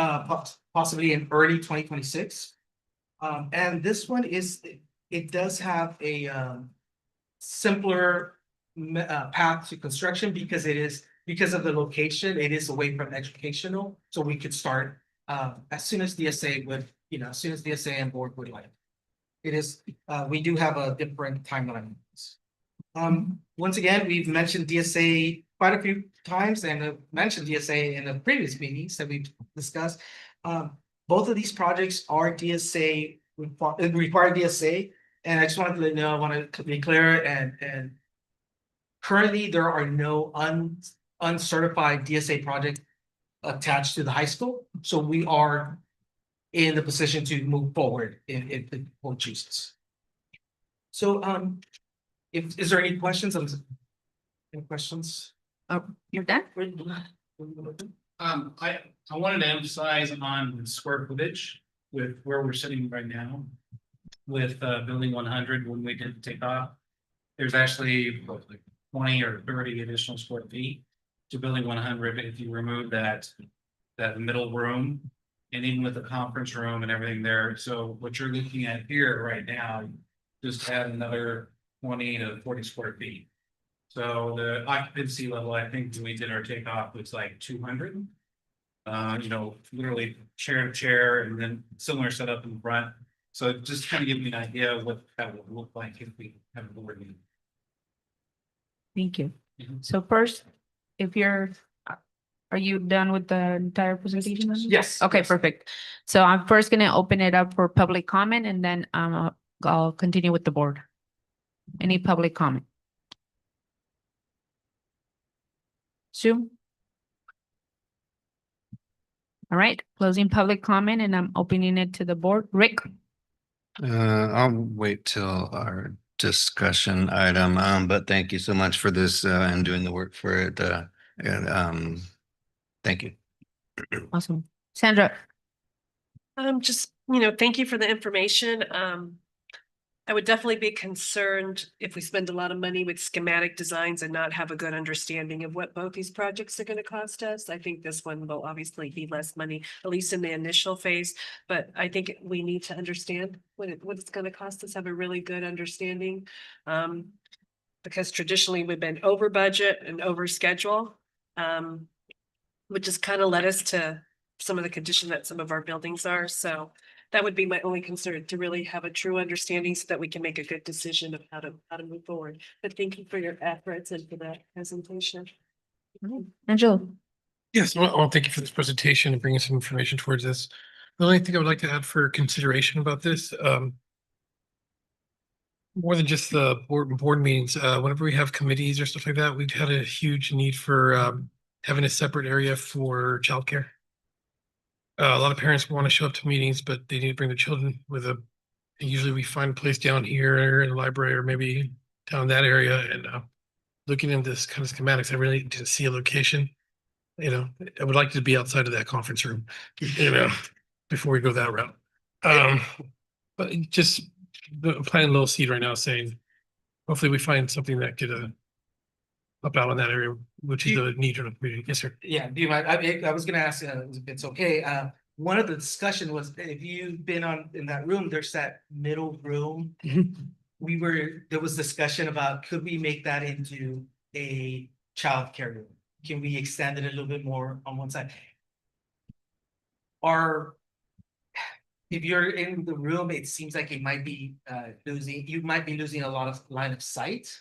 [SPEAKER 8] possibly in early 2026. And this one it does have a simpler path to construction because of the location, it is away from educational. So we could start as soon as DSA would, as soon as DSA and board would like. It is, we do have a different timeline. Once again, we've mentioned DSA quite a few times and mentioned DSA in the previous meetings that we've discussed. Both of these projects are DSA, require DSA. And I just wanted to let you know, I want to be clear and currently there are no uncertified DSA projects attached to the high school. So we are in the position to move forward if the board chooses. So is there any questions? Any questions?
[SPEAKER 1] Oh, you're done?
[SPEAKER 2] I wanted to emphasize on the square footage with where we're sitting right now. With building 100, when we did take off, there's actually like 20 or 30 additional square feet to building 100. If you remove that middle room, and even with the conference room and everything there. So what you're looking at here right now, just add another
[SPEAKER 10] 20 to 40 square feet. So the occupancy level, I think when we did our takeoff was like 200. Literally chair to chair and then similar setup in the front. So just kind of give me an idea of what that would look like if we have a board meeting.
[SPEAKER 1] Thank you.
[SPEAKER 10] Mhm.
[SPEAKER 1] So first, if you're, are you done with the entire presentation?
[SPEAKER 8] Yes.
[SPEAKER 1] Okay,
[SPEAKER 8] yes.
[SPEAKER 1] perfect. So I'm first gonna open it up for public comment and then I'll continue with the board. Any public comment? Sue? All right, closing public comment and I'm opening it to the board. Rick?
[SPEAKER 5] I'll wait till our discussion item, but thank you so much for this, and doing the work for it, and, thank you.
[SPEAKER 1] Awesome. Sandra?
[SPEAKER 6] Just, thank you for the information. I would definitely be concerned if we spend a lot of money with schematic designs and not have a good understanding of what both these projects are gonna cost us. I think this one will obviously be less money, at least in the initial phase, but I think we need to understand what it's gonna cost us, have a really good understanding. Because traditionally we've been over budget and over schedule. Which has kind of led us to some of the condition that some of our buildings are, so that would be my only concern, to really have a true understanding so that we can make a good decision of how to move forward. But thank you for your efforts and for that presentation.
[SPEAKER 1] Angela?
[SPEAKER 7] Yes, well, thank you for this presentation and bringing some information towards this. The only thing I would like to add for consideration about this, more than just the board meetings, whenever we have committees or stuff like that, we've had a huge need for having a separate area for childcare. A lot of parents want to show up to meetings, but they need to bring their children with them. And usually we find a place down here in the library or maybe down that area, and looking into this kind of schematics, I really need to see a location. I would like to be outside of that conference room, before we go that route. But just planting a little seed right now saying, hopefully we find something that could help out in that area, which is the need of the community. Yes, sir.
[SPEAKER 8] Yeah, do you mind? I was gonna ask, if it's okay, one of the discussion was, if you've been in that room, there's that middle room. There was discussion about, could we make that into a childcare room? Can we extend it a little bit more on one side? If you're in the room, it seems like you might be losing a lot of line of sight.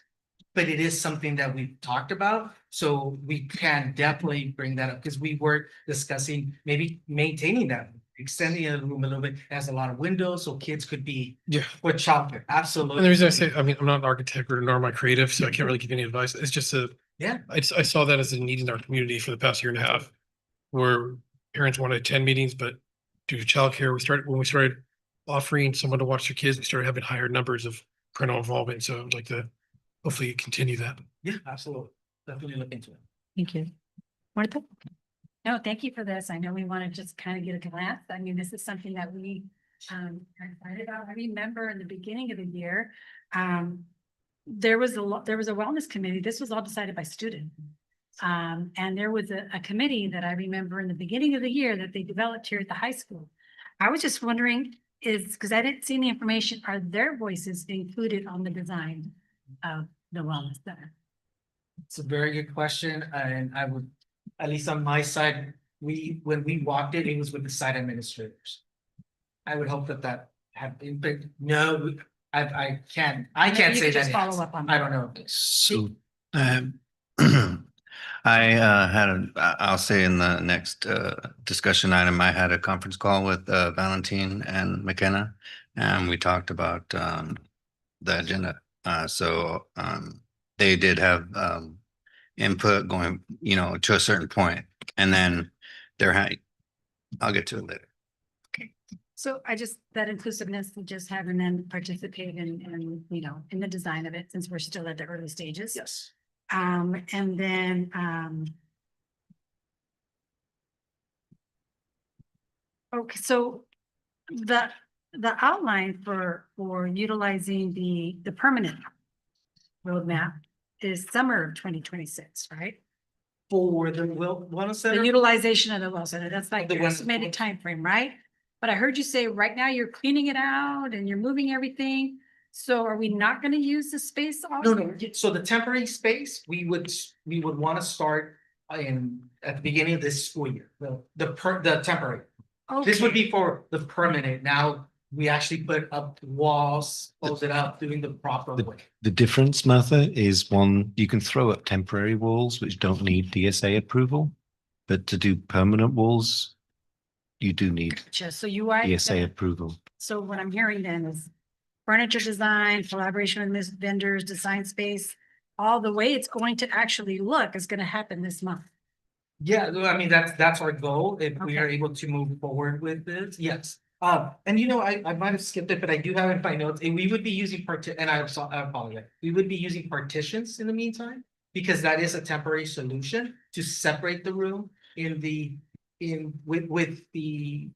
[SPEAKER 8] But it is something that we've talked about, so we can definitely bring that up, because we were discussing maybe maintaining that, extending the room a little bit. It has a lot of windows, so kids could be with childcare, absolutely.
[SPEAKER 7] And the reason I say, I'm not an architect nor am I creative, so I can't really give you any advice. It's just I saw that as a need in our community for the past year and a half, where parents want to attend meetings, but due to childcare, when we started offering someone to watch their kids, we started having higher numbers of parental involvement. So I'd like to hopefully continue that.
[SPEAKER 8] Yeah, absolutely, definitely look into it.
[SPEAKER 1] Thank you. Martha?
[SPEAKER 9] No, thank you for this. I know we want to just kind of get a glance. I mean, this is something that we are excited about. I remember in the beginning of the year, there was a wellness committee. This was all decided by students. And there was a committee that I remember in the beginning of the year that they developed here at the high school. I was just wondering, because I didn't see any information, are their voices included on the design of the wellness center?
[SPEAKER 8] It's a very good question, and I would, at least on my side, when we walked it was with the site administrators. I would hope that had input. No, I can't
[SPEAKER 9] Maybe
[SPEAKER 8] say
[SPEAKER 9] you could
[SPEAKER 8] that.
[SPEAKER 9] just follow up on
[SPEAKER 8] I
[SPEAKER 9] that.
[SPEAKER 8] don't know.
[SPEAKER 5] So, I'll say in the next discussion item, I had a conference call with Valentine and McKenna, and we talked about the agenda. So they did have input going, to a certain point, and then I'll get to it later.
[SPEAKER 9] So that inclusiveness of just having them participate in the design of it, since we're still at the early stages.
[SPEAKER 8] Yes.
[SPEAKER 9] And then, okay, so the outline for utilizing the permanent roadmap is summer of 2026, right?
[SPEAKER 8] For the wellness
[SPEAKER 9] The
[SPEAKER 8] center.
[SPEAKER 9] utilization of the well center, that's like
[SPEAKER 8] The
[SPEAKER 9] your
[SPEAKER 8] one-
[SPEAKER 9] estimated timeframe, right? But I heard you say right now you're cleaning it out and you're moving everything. So are we not gonna use the space?
[SPEAKER 8] No, no, so the temporary space, we would want to start at the beginning of this school year, the temporary. This would be for the permanent. Now, we actually put up walls, close it up, doing the proper way.
[SPEAKER 5] The difference, Martha, is one, you can throw up temporary walls which don't need DSA approval, but to do permanent walls, you do need
[SPEAKER 9] Just so you are.
[SPEAKER 5] DSA approval.
[SPEAKER 9] So what I'm hearing then is furniture design, collaboration with vendors, design space, all the way it's going to actually look is gonna happen this month.
[SPEAKER 8] Yeah, no, I mean, that's our goal. If we are
[SPEAKER 9] Okay.
[SPEAKER 8] able to move forward with this, yes. And I might have skipped it, but I do have it in my notes, and we would be using and I apologize. We would be using partitions in the meantime, because that is a temporary solution to separate the room with the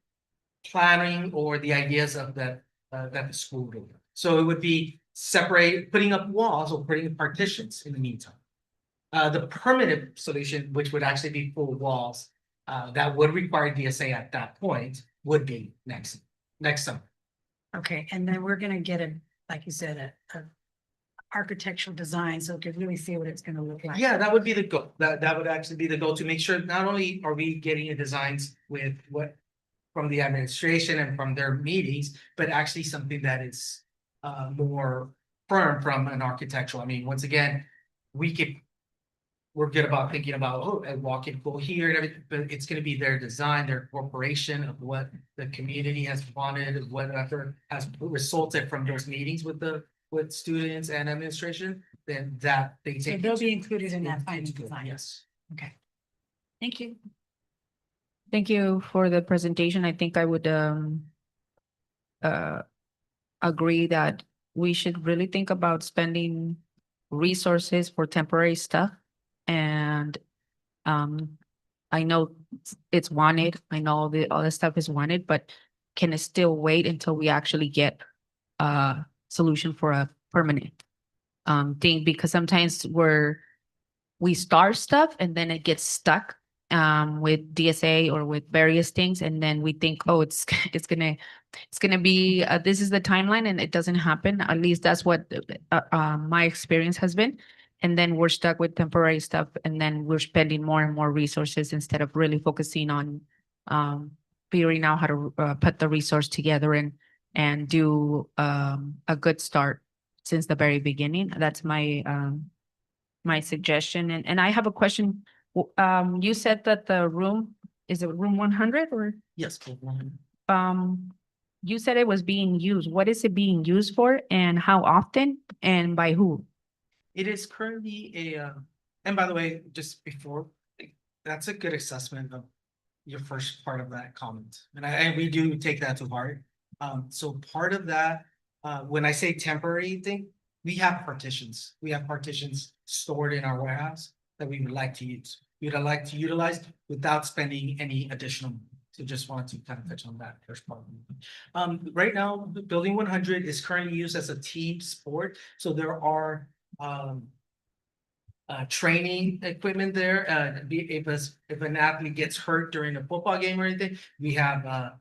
[SPEAKER 8] planning or the ideas of that the school doing. So it would be putting up walls or putting partitions in the meantime. The permanent solution, which would actually be full walls, that would require DSA at that point, would be next summer.
[SPEAKER 9] Okay, and then we're gonna get like you said, a architectural design, so we can really see what it's gonna look like.
[SPEAKER 8] Yeah, that would be the goal. That would actually be the goal, to make sure not only are we getting the designs with from the administration and from their meetings, but actually something that is more firm from an architectural. I mean, once again, we're good about thinking about, a walk-in pool here and everything, but it's gonna be their design, their incorporation of what the community has wanted, whatever has resulted from those meetings with students and administration, then that they
[SPEAKER 9] So
[SPEAKER 8] take.
[SPEAKER 9] they'll be included in that
[SPEAKER 8] into
[SPEAKER 9] final
[SPEAKER 8] good,
[SPEAKER 9] design.
[SPEAKER 8] Yes.
[SPEAKER 9] Okay. Thank you.
[SPEAKER 11] Thank you for the presentation. I think I would agree that we should really think about spending resources for temporary stuff. And I know it's wanted. I know all the other stuff is wanted, but can it still wait until we actually get a solution for a permanent thing? Because sometimes we start stuff and then it gets stuck with DSA or with various things, and then we think, oh, it's gonna be this is the timeline, and it doesn't happen. At least that's what my experience has been. And then we're stuck with temporary stuff, and then we're spending more and more resources instead of really focusing on figuring out how to put the resource together and do a good start since the very beginning. That's my my suggestion. And I have a question. You said that the room, is it room 100 or?
[SPEAKER 8] Yes.
[SPEAKER 11] You said it was being used. What is it being used for, and how often, and by who?
[SPEAKER 8] It is currently and by the way, just before, that's a good assessment of your first part of that comment. And we do take that to heart. So part of that, when I say temporary thing, we have partitions. We have partitions stored in our warehouse that we would like to use. We would like to utilize without spending any additional money. So just wanted to kind of touch on that first part. Right now, Building 100 is currently used as a team sport. So there are training equipment there. If an athlete gets hurt during a football game or anything, we have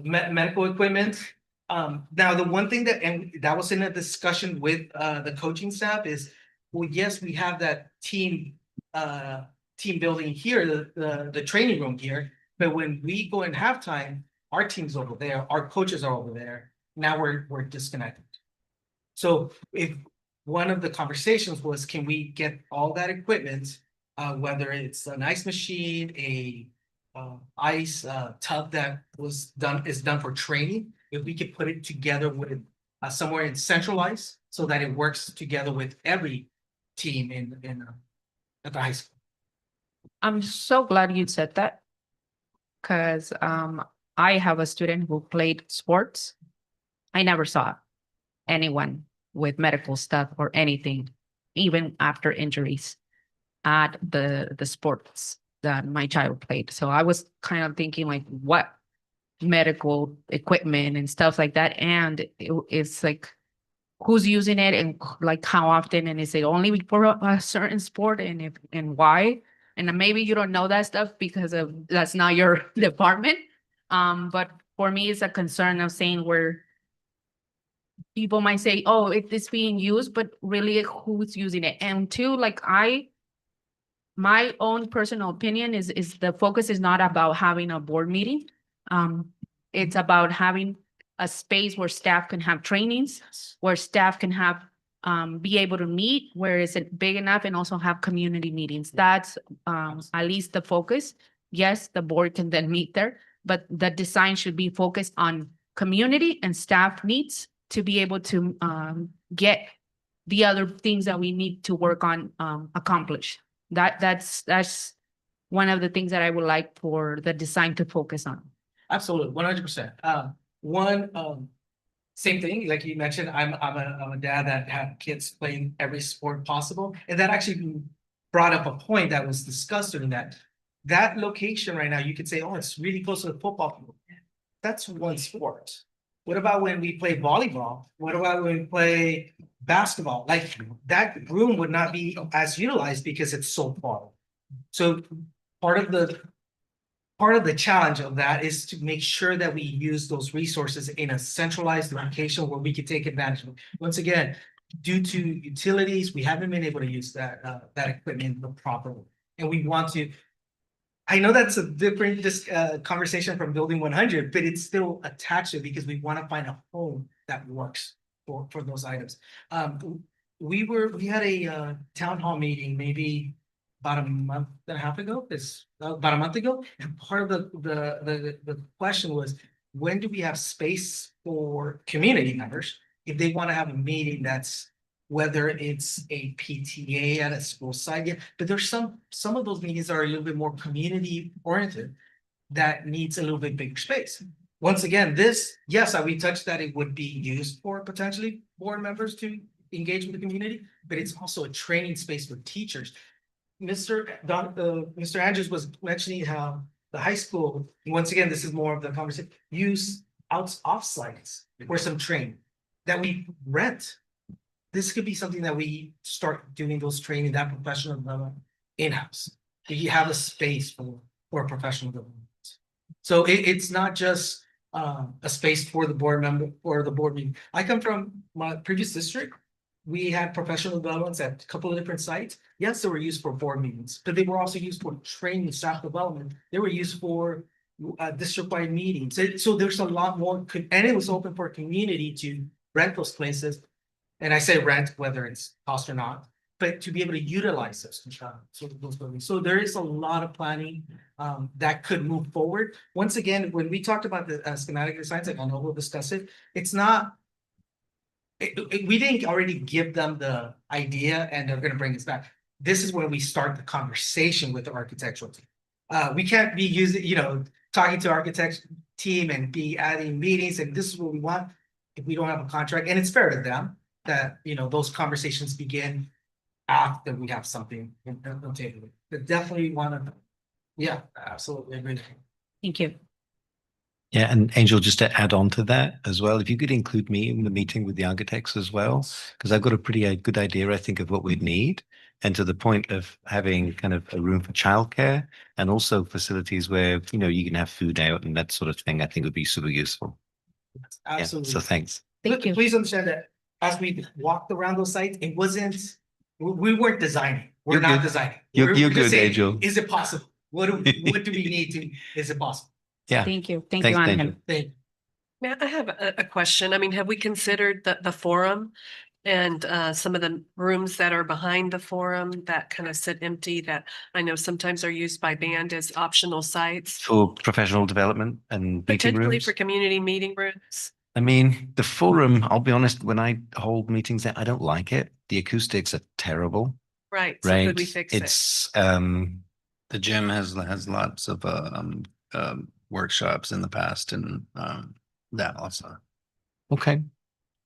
[SPEAKER 8] medical equipment. Now, the one thing that was in a discussion with the coaching staff is, well, yes, we have that team building here, the training room here, but when we go in halftime, our team's over there, our coaches are over there. Now we're disconnected. So if one of the conversations was, can we get all that equipment, whether it's an ice machine, a ice tub that is done for training, if we could put it together with somewhere in centralized so that it works together with every team at the high school.
[SPEAKER 11] I'm so glad you said that, because I have a student who played sports. I never saw anyone with medical stuff or anything, even after injuries, at the sports that my child played. So I was kind of thinking, like, what medical equipment and stuff like that, and it's like, who's using it, and like how often, and is it only for a certain sport, and why? And maybe you don't know that stuff because that's not your department. But for me, it's a concern of saying people might say, oh, it is being used, but really who's using it? And two, like my own personal opinion is the focus is not about having a board meeting. It's about having a space where staff can have trainings, where staff can have be able to meet, where is it big enough, and also have community meetings. That's at least the focus. Yes, the board can then meet there, but the design should be focused on community and staff needs to be able to get the other things that we need to work on accomplished. That's one of the things that I would like for the design to focus on.
[SPEAKER 8] Absolutely, 100%. Same thing, like you mentioned, I'm a dad that had kids playing every sport possible, and that actually brought up a point that was discussed during that location right now. You could say, oh, it's really close to the football field. That's one sport. What about when we play volleyball? What about when we play basketball? Like that room would not be as utilized because it's so far. So part of the challenge of that is to make sure that we use those resources in a centralized location where we can take advantage of it. Once again, due to utilities, we haven't been able to use that equipment properly. And we want to, I know that's a different conversation from building 100, but it's still attached to it because we want to find a home that works for those items. We had a town hall meeting maybe about a month and a half ago, about a month ago. And part of the question was, when do we have space for community members if they want to have a meeting that's, whether it's a PTA at a school site, but there's some of those meetings are a little bit more community oriented that needs a little bit bigger space. Once again, yes, we touched that it would be used for potentially board members to engage with the community, but it's also a training space for teachers. Mr. Andrews was mentioning how the high school, once again, this is more of the conversation, use off sites for some training that we rent. This could be something that we start doing those training, that professional development in-house. You have a space for professional development. So it's not just a space for the board member or the board meeting. I come from my previous district. We had professional developments at a couple of different sites. Yes, they were used for board meetings, but they were also used for training staff development. They were used for district-wide meetings. So there's a lot more, and it was open for community to rent those places. And I say rent, whether it's cost or not, but to be able to utilize those buildings. So there is a lot of planning that could move forward. Once again, when we talked about the schematic designs, like I know we'll discuss it, it's not, we didn't already give them the idea and they're going to bring us back. This is where we start the conversation with the architectural team. We can't be talking to architects team and be adding meetings and this is what we want if we don't have a contract. And it's fair to them that, those conversations begin after we have something on the table. But definitely yeah, absolutely agree.
[SPEAKER 11] Thank you.
[SPEAKER 5] Yeah, and Angel, just to add on to that as well, if you could include me in the meeting with the architects as well, because I've got a pretty good idea, I think, of what we'd need. And to the point of having kind of a room for childcare and also facilities where, you can have food out and that sort of thing, I think would be super useful.
[SPEAKER 8] Absolutely.
[SPEAKER 5] Yeah, so thanks.
[SPEAKER 11] Thank you.
[SPEAKER 8] Please understand that as we walked around those sites, we weren't designing. We're not designing.
[SPEAKER 5] You're
[SPEAKER 8] We're just
[SPEAKER 5] good,
[SPEAKER 8] saying,
[SPEAKER 5] Angel.
[SPEAKER 8] is it possible? What do we need to, is it possible?
[SPEAKER 5] Yeah.
[SPEAKER 11] Thank you. Thank
[SPEAKER 5] Thanks,
[SPEAKER 11] you,
[SPEAKER 5] Angel.
[SPEAKER 11] Angel.
[SPEAKER 8] Thank you.
[SPEAKER 6] Matt, I have a question. I mean, have we considered the forum and some of the rooms that are behind the forum that kind of sit empty that I know sometimes are used by band as optional sites?
[SPEAKER 5] For professional development and meeting
[SPEAKER 6] Potentially
[SPEAKER 5] rooms.
[SPEAKER 6] for community meeting rooms.
[SPEAKER 5] I mean, the forum, I'll be honest, when I hold meetings there, I don't like it. The acoustics are terrible.
[SPEAKER 6] Right. So
[SPEAKER 5] Right.
[SPEAKER 6] could we fix it?
[SPEAKER 5] It's the gym has lots of workshops in the past and that also. Okay.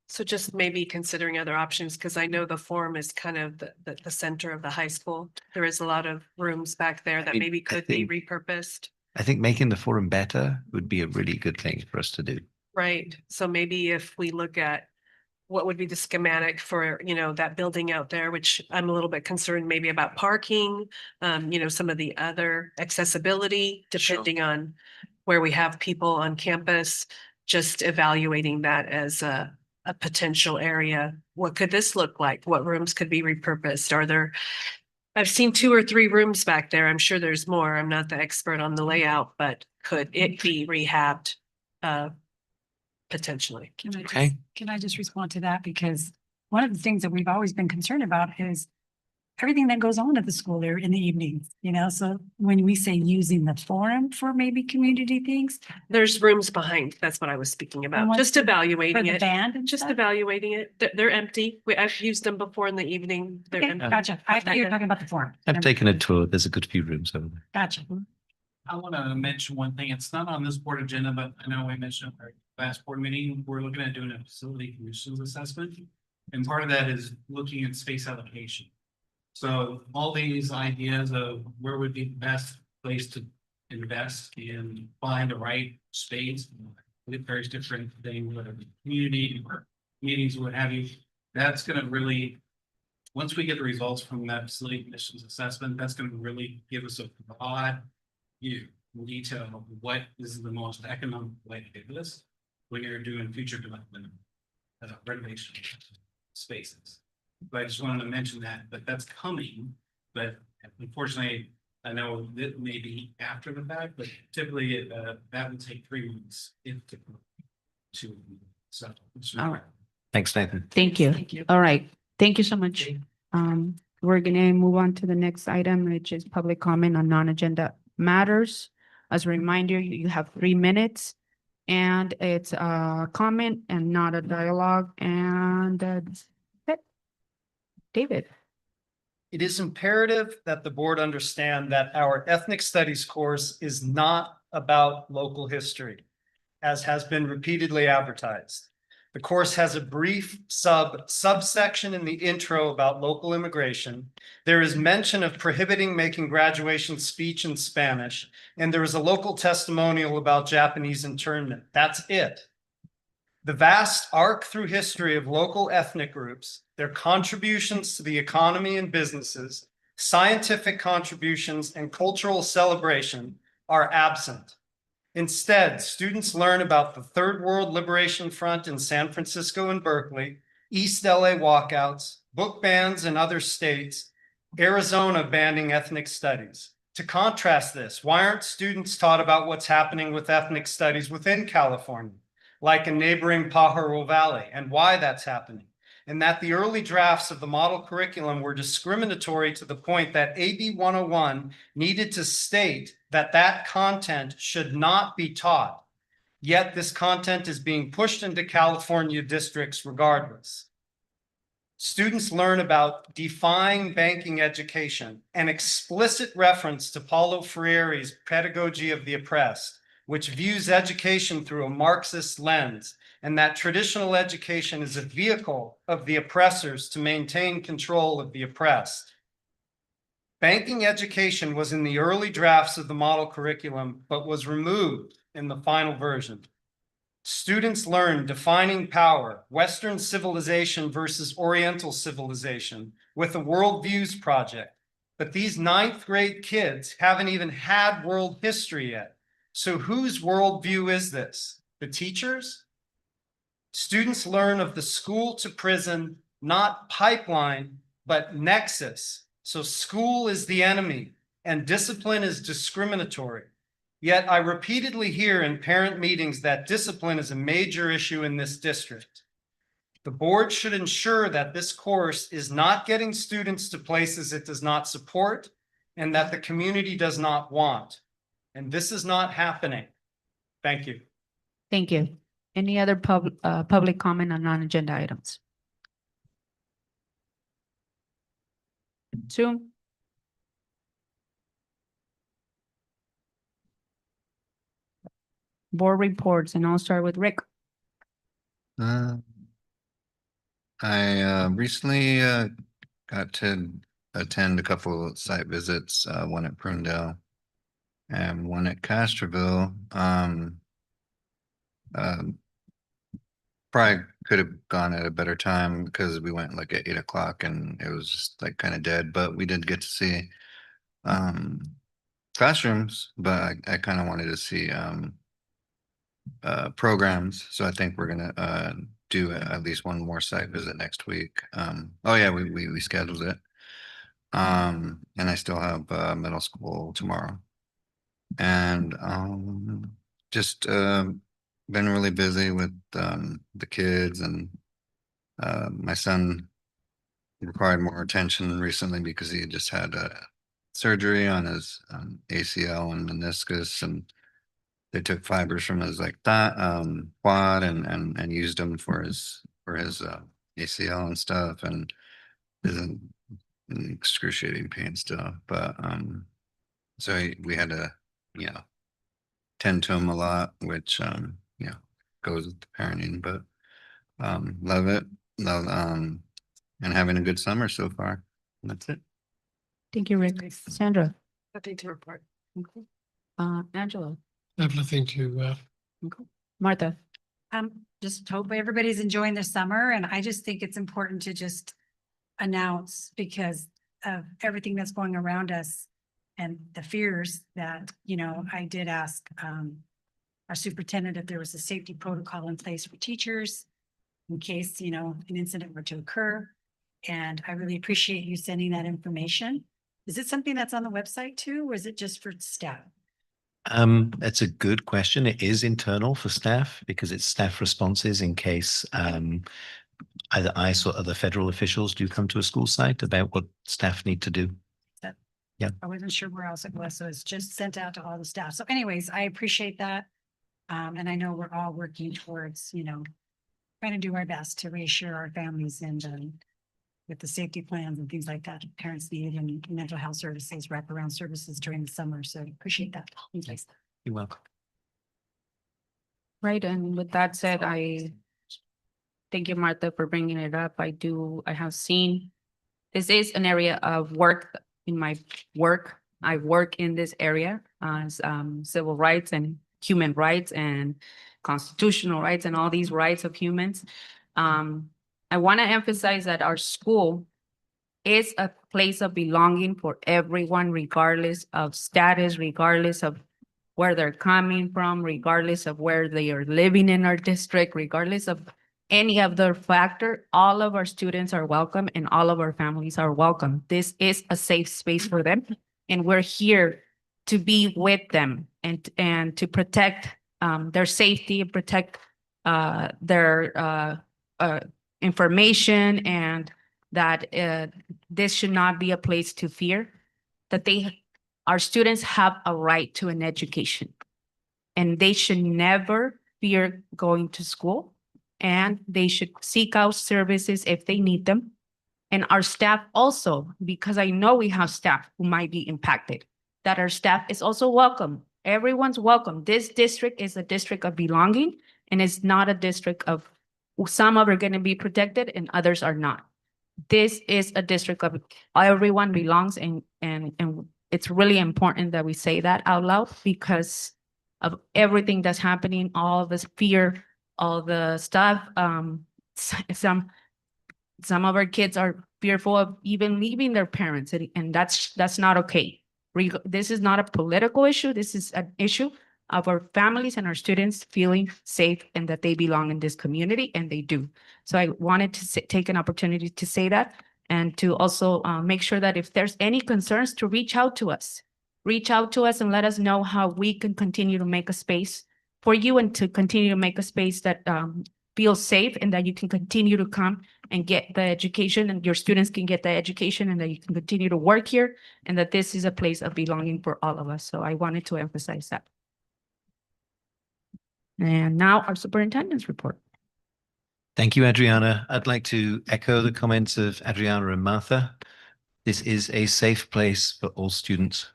[SPEAKER 6] So just maybe considering other options, because I know the forum is kind of the center of the high school. There is a lot of rooms back there that
[SPEAKER 5] mean,
[SPEAKER 6] maybe
[SPEAKER 5] I
[SPEAKER 6] could be
[SPEAKER 5] think-
[SPEAKER 6] repurposed.
[SPEAKER 5] I think making the forum better would be a really good thing for us to do.
[SPEAKER 6] Right. So maybe if we look at what would be the schematic for, that building out there, which I'm a little bit concerned maybe about parking, some of the other accessibility, depending on where we have people on campus, just evaluating that as a a potential area. What could this look like? What rooms could be repurposed? Are there? I've seen 2 or 3 rooms back there. I'm sure there's more. I'm not the expert on the layout, but could it be rehabbed? Potentially.
[SPEAKER 5] Okay.
[SPEAKER 9] Can I just respond to that? Because one of the things that we've always been concerned about is everything that goes on at the school there in the evenings, you know, so when we say using the forum for maybe community things,
[SPEAKER 6] There's rooms behind. That's what I was speaking about.
[SPEAKER 9] what's
[SPEAKER 6] Just
[SPEAKER 9] for
[SPEAKER 6] evaluating
[SPEAKER 9] the
[SPEAKER 6] it.
[SPEAKER 9] band and
[SPEAKER 6] Just
[SPEAKER 9] stuff?
[SPEAKER 6] evaluating it. They're empty. I've used them before in the evening. They're
[SPEAKER 9] Okay,
[SPEAKER 6] empty.
[SPEAKER 9] gotcha. I thought you were talking about the forum.
[SPEAKER 5] I've taken a tour. There's a good few rooms over there.
[SPEAKER 9] Gotcha.
[SPEAKER 10] I want to mention one thing. It's not on this board agenda, but I know we mentioned at our last board meeting, we're looking at doing a facility conditions assessment. And part of that is looking at space allocation. So all these ideas of where would be the best place to invest and find the right space. With various different things, whether it's community or meetings, what have you. That's gonna really, once we get the results from that facility conditions assessment, that's gonna really give us a broad view in detail of what is the most economic way to do this when you're doing future development, renovation spaces. But I just wanted to mention that, but that's coming, but unfortunately, I know that may be after the fact, but typically, that would take 3 weeks if to settle.
[SPEAKER 11] All right.
[SPEAKER 5] Thanks, Nathan.
[SPEAKER 11] Thank you. All right. Thank you so much. We're gonna move on to the next item, which is public comment on non-agenda matters. As a reminder, you have 3 minutes. And it's a comment and not a dialogue. And that's it. David.
[SPEAKER 4] It is imperative that the board understand that our ethnic studies course is not about local history, as has been repeatedly advertised. The course has a brief subsection in the intro about local immigration. There is mention of prohibiting making graduation speech in Spanish, and there is a local testimonial about Japanese internment. That's it. The vast arc through history of local ethnic groups, their contributions to the economy and businesses, scientific contributions, and cultural celebration are absent. Instead, students learn about the Third World Liberation Front in San Francisco and Berkeley, East LA walkouts, book bans in other states, Arizona banning ethnic studies. To contrast this, why aren't students taught about what's happening with ethnic studies within California, like in neighboring Pajaro Valley, and why that's happening? And that the early drafts of the model curriculum were discriminatory to the point that AB 101 needed to state that that content should not be taught. Yet this content is being pushed into California districts regardless. Students learn about defying banking education, an explicit reference to Paulo Freire's Pedagogy of the Oppressed, which views education through a Marxist lens, and that traditional education is a vehicle of the oppressors to maintain control of the oppressed. Banking education was in the early drafts of the model curriculum, but was removed in the final version. Students learn defining power, Western civilization versus Oriental civilization, with a worldviews project. But these 9th grade kids haven't even had world history yet. So whose worldview is this? The teachers? Students learn of the school to prison, not pipeline, but nexus. So school is the enemy and discipline is discriminatory. Yet I repeatedly hear in parent meetings that discipline is a major issue in this district. The board should ensure that this course is not getting students to places it does not support and that the community does not want. And this is not happening. Thank you.
[SPEAKER 11] Thank you. Any other public comment on non-agenda items? Sue? Board reports, and I'll start with Rick.
[SPEAKER 12] I recently got to attend a couple of site visits, one at Prunedale and one at Castroville. Probably could have gone at a better time because we went like at 8 o'clock and it was just like kind of dead, but we did get to see classrooms, but I kind of wanted to see programs. So I think we're gonna do at least one more site visit next week. Oh yeah, we scheduled it. And I still have middle school tomorrow. And just been really busy with the kids, and my son required more attention recently because he had just had surgery on his ACL and meniscus, and they took fibers from his like that quad and used them for his ACL and stuff, and is in excruciating pain still. But so we had to, you know, tend to him a lot, which you know, goes with the parenting, but love it. Love and having a good summer so far. That's it.
[SPEAKER 11] Thank you, Rick. Sandra,
[SPEAKER 6] Nothing to report.
[SPEAKER 11] Angela,
[SPEAKER 7] I have nothing to,
[SPEAKER 11] Martha.
[SPEAKER 9] Just hope everybody's enjoying their summer, and I just think it's important to just announce because of everything that's going around us and the fears that, you know, I did ask our superintendent if there was a safety protocol in place for teachers in case, you know, an incident were to occur. And I really appreciate you sending that information. Is it something that's on the website too, or is it just for staff?
[SPEAKER 5] That's a good question. It is internal for staff because it's staff responses in case either ICE or other federal officials do come to a school site about what staff need to do.
[SPEAKER 9] I wasn't sure where else it was, so it's just sent out to all the staff. So anyways, I appreciate that. And I know we're all working towards, you know, trying to do our best to reassure our families and with the safety plans and things like that parents need, and mental health services, wraparound services during the summer. So appreciate that. Thanks.
[SPEAKER 5] You're welcome.
[SPEAKER 11] Right, and with that said, I thank you, Martha, for bringing it up. I have seen, this is an area of work in my work. I work in this area as civil rights and human rights and constitutional rights and all these rights of humans. I want to emphasize that our school is a place of belonging for everyone, regardless of status, regardless of where they're coming from, regardless of where they are living in our district, regardless of any other factor. All of our students are welcome and all of our families are welcome. This is a safe space for them, and we're here to be with them and to protect their safety and protect their information, and that this should not be a place to fear, that our students have a right to an education and they should never fear going to school, and they should seek out services if they need them. And our staff also, because I know we have staff who might be impacted, that our staff is also welcome. Everyone's welcome. This district is a district of belonging, and it's not a district of some of are going to be protected and others are not. This is a district of everyone belongs, and it's really important that we say that out loud because of everything that's happening, all this fear, all the stuff. Some of our kids are fearful of even leaving their parents, and that's not okay. This is not a political issue. This is an issue of our families and our students feeling safe and that they belong in this community, and they do. So I wanted to take an opportunity to say that, and to also make sure that if there's any concerns, to reach out to us and let us know how we can continue to make a space for you and to continue to make a space that feels safe, and that you can continue to come and get the education, and your students can get the education, and that you can continue to work here, and that this is a place of belonging for all of us. So I wanted to emphasize that. And now our superintendent's report.
[SPEAKER 5] Thank you, Adriana. I'd like to echo the comments of Adriana and Martha. This is a safe place for all students,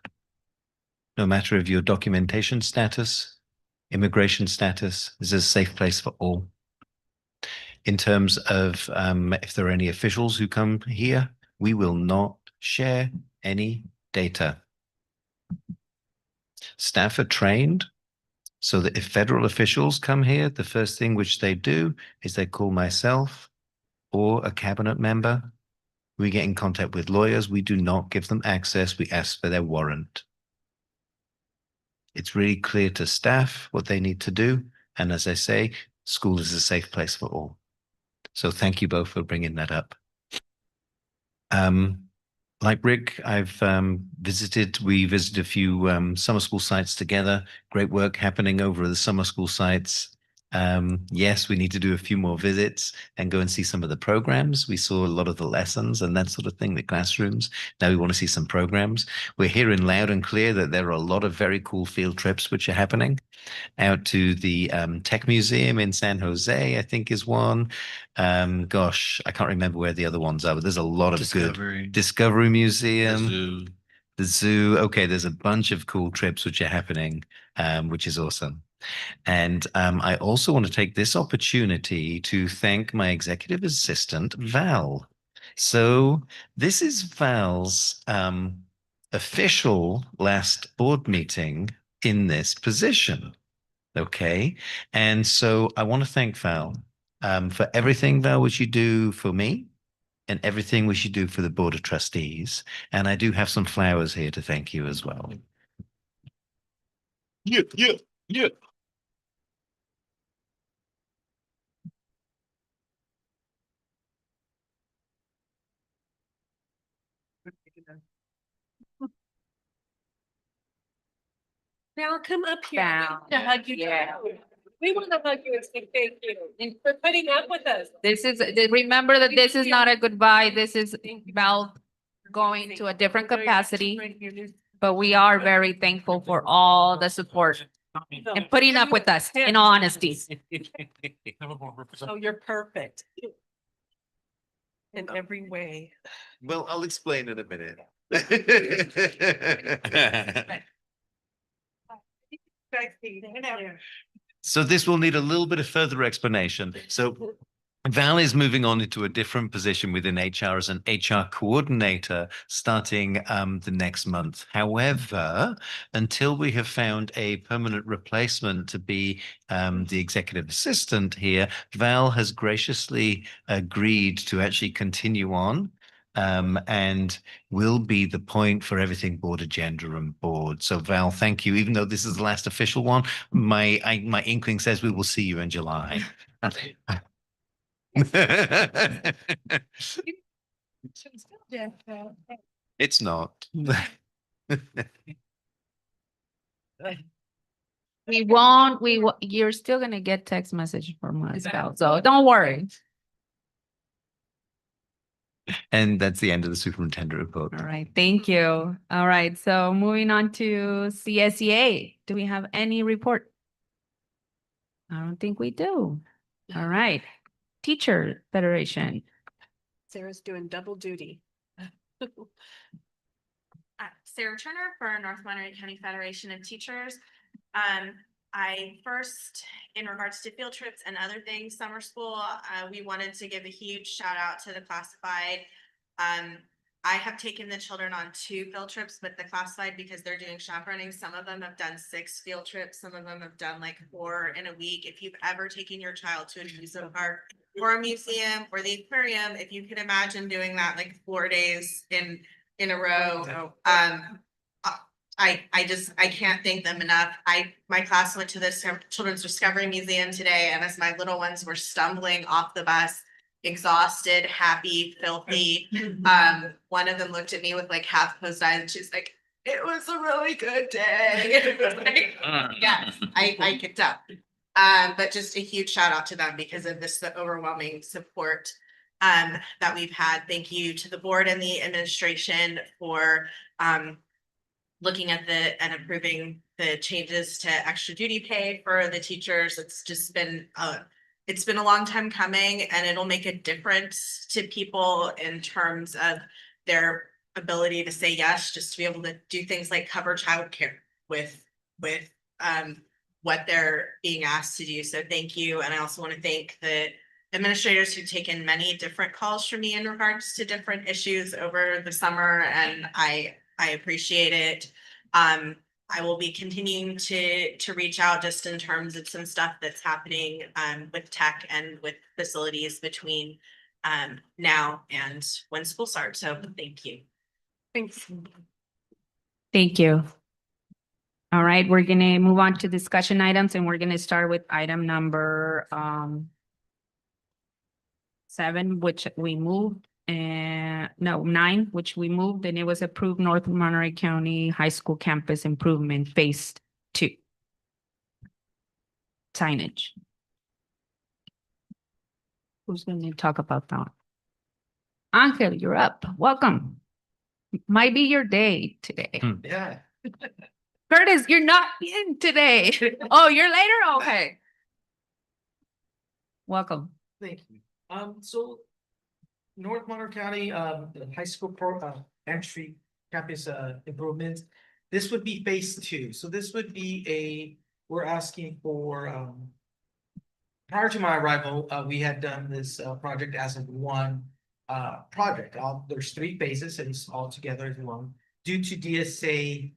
[SPEAKER 5] no matter of your documentation status, immigration status. This is a safe place for all. In terms of if there are any officials who come here, we will not share any data. Staff are trained so that if federal officials come here, the first thing which they do is they call myself or a cabinet member. We get in contact with lawyers. We do not give them access. We ask for their warrant. It's really clear to staff what they need to do. And as I say, school is a safe place for all. So thank you both for bringing that up. Like Rick, we visited a few summer school sites together. Great work happening over at the summer school sites. Yes, we need to do a few more visits and go and see some of the programs. We saw a lot of the lessons and that sort of thing, the classrooms. Now we want to see some programs. We're hearing loud and clear that there are a lot of very cool field trips which are happening. Out to the Tech Museum in San Jose, I think is one. Gosh, I can't remember where the other ones are, but there's a lot of good Discovery Museum, the zoo. Okay, there's a bunch of cool trips which are happening, which is awesome. And I also want to take this opportunity to thank my executive assistant, Val. So this is Val's official last board meeting in this position. Okay. And so I want to thank Val for everything, Val, which you do for me and everything which you do for the Board of Trustees. And I do have some flowers here to thank you as well. Yeah.
[SPEAKER 6] Now come up here.
[SPEAKER 11] Val.
[SPEAKER 6] To hug you.
[SPEAKER 11] Yeah.
[SPEAKER 6] We want to hug you and say thank you for putting up with us.
[SPEAKER 11] Remember that this is not a goodbye. This is Val going to a different capacity, but we are very thankful for all the support and putting up with us, in all honesty.
[SPEAKER 6] Oh, you're perfect. In every way.
[SPEAKER 5] Well, I'll explain in a minute. So this will need a little bit of further explanation. So Val is moving on into a different position within HR as an HR coordinator starting the next month. However, until we have found a permanent replacement to be the executive assistant here, Val has graciously agreed to actually continue on. And will be the point for everything board agenda and board. So Val, thank you. Even though this is the last official one, my inkling says we will see you in July. It's not.
[SPEAKER 11] You're still gonna get text message from us, Val, so don't worry.
[SPEAKER 5] And that's the end of the superintendent report.
[SPEAKER 11] All right, thank you. All right, so moving on to CSEA. Do we have any report? I don't think we do. All right, Teacher Federation.
[SPEAKER 6] Sarah's doing double duty.
[SPEAKER 3] Sarah Turner for North Monterey County Federation of Teachers. I first, in regards to field trips and other things, summer school, we wanted to give a huge shout out to the classified. I have taken the children on 2 field trips with the classified because they're doing chaperoning. Some of them have done 6 field trips. Some of them have done like 4 in a week. If you've ever taken your child to an amusement park or a museum or the aquarium, if you could imagine doing that like 4 days in a row, I can't thank them enough. My class went to the Children's Discovery Museum today, and as my little ones were stumbling off the bus, exhausted, happy, filthy, one of them looked at me with like half closed eyes and she's like, "It was a really good day." Like, yes, I kicked up. But just a huge shout out to them because of the overwhelming support that we've had. Thank you to the board and the administration for looking at and approving the changes to extra duty pay for the teachers. It's just been a long time coming, and it'll make a difference to people in terms of their ability to say yes, just to be able to do things like cover childcare with what they're being asked to do. So thank you. And I also want to thank the administrators who've taken many different calls from me in regards to different issues over the summer, and I appreciate it. I will be continuing to reach out just in terms of some stuff that's happening with tech and with facilities between now and when school starts. So thank you.
[SPEAKER 6] Thanks.
[SPEAKER 11] Thank you. All right, we're gonna move on to discussion items, and we're gonna start with item number 7, which we moved, and no, 9, which we moved, and it was approved North Monterey County High School Campus Improvement Phase 2. Signage. Who's going to talk about that? Angel, you're up. Welcome. Might be your day today.
[SPEAKER 8] Yeah.
[SPEAKER 11] Curtis, you're not in today. Oh, you're later? Okay. Welcome.
[SPEAKER 8] Thank you. So North Monterey County, the high school entry campus, improvements. This would be phase 2. So this would be we're asking for, prior to my arrival, we had done this, project as of one, project. There's 3 phases and it's all together as one. Due to DSA,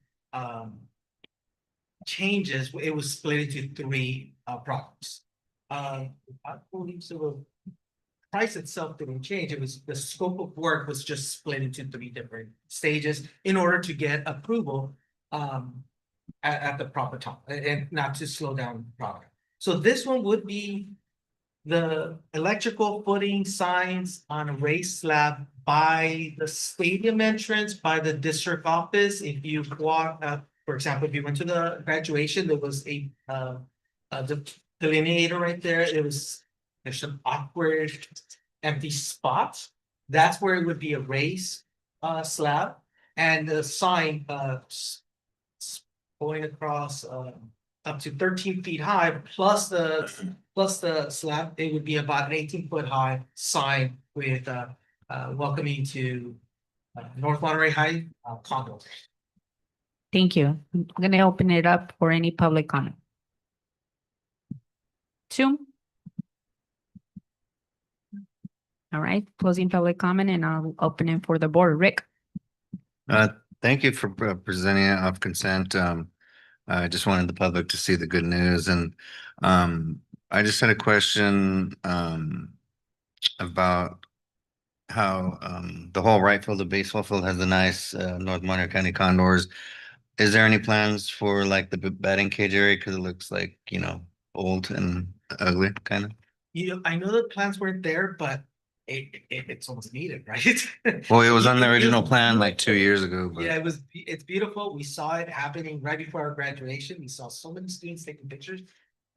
[SPEAKER 8] changes, it was split into 3, projects. I believe so. Price itself didn't change. It was the scope of work was just split into 3 different stages in order to get approval at the proper time and not to slow down the product. So this one would be the electrical footing signs on a raised slab by the stadium entrance, by the district office. If you walk, for example, if you went to the graduation, there was a delineator right there. There's some awkward empty spots. That's where it would be a raised slab and the sign going across up to 13 feet high plus the slab. It would be about an 18-foot high sign with welcoming to North Monterey High condos.
[SPEAKER 11] Thank you. I'm going to open it up for any public comment. 2. All right, closing public comment and I'll open it for the board. Rick.
[SPEAKER 12] Thank you for presenting it off consent. I just wanted the public to see the good news, and I just had a question about how the whole right field of baseball field has the nice North Monterey County Condors. Is there any plans for like the batting cage area? Because it looks like, old and ugly, kind of.
[SPEAKER 8] I know the plans weren't there, but it's almost needed, right?
[SPEAKER 12] Well, it was on the original plan like 2 years ago, but
[SPEAKER 8] Yeah, it's beautiful. We saw it happening right before our graduation. We saw so many students taking pictures.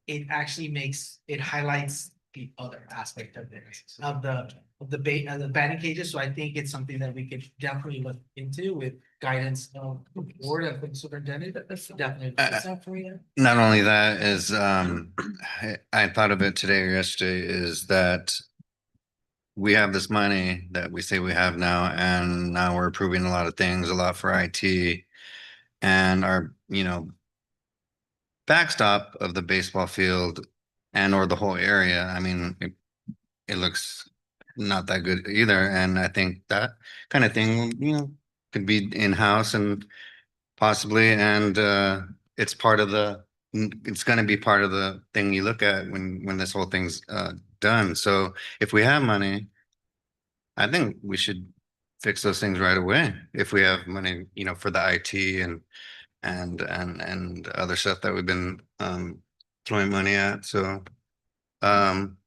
[SPEAKER 8] It actually highlights the other aspect of this, of the batting cages. So I think it's something that we could definitely look into with guidance of the board of the superintendent. Definitely.
[SPEAKER 12] not only that is I thought of it today or yesterday, is that we have this money that we say we have now, and now we're approving a lot of things, a lot for IT, and our, backstop of the baseball field and or the whole area. I mean, it looks not that good either. And I think that kind of thing, could be in-house and possibly, and it's going to be part of the thing you look at when this whole thing's done. So if we have money, I think we should fix those things right away. If we have money, for the IT and other stuff that we've been throwing money at. So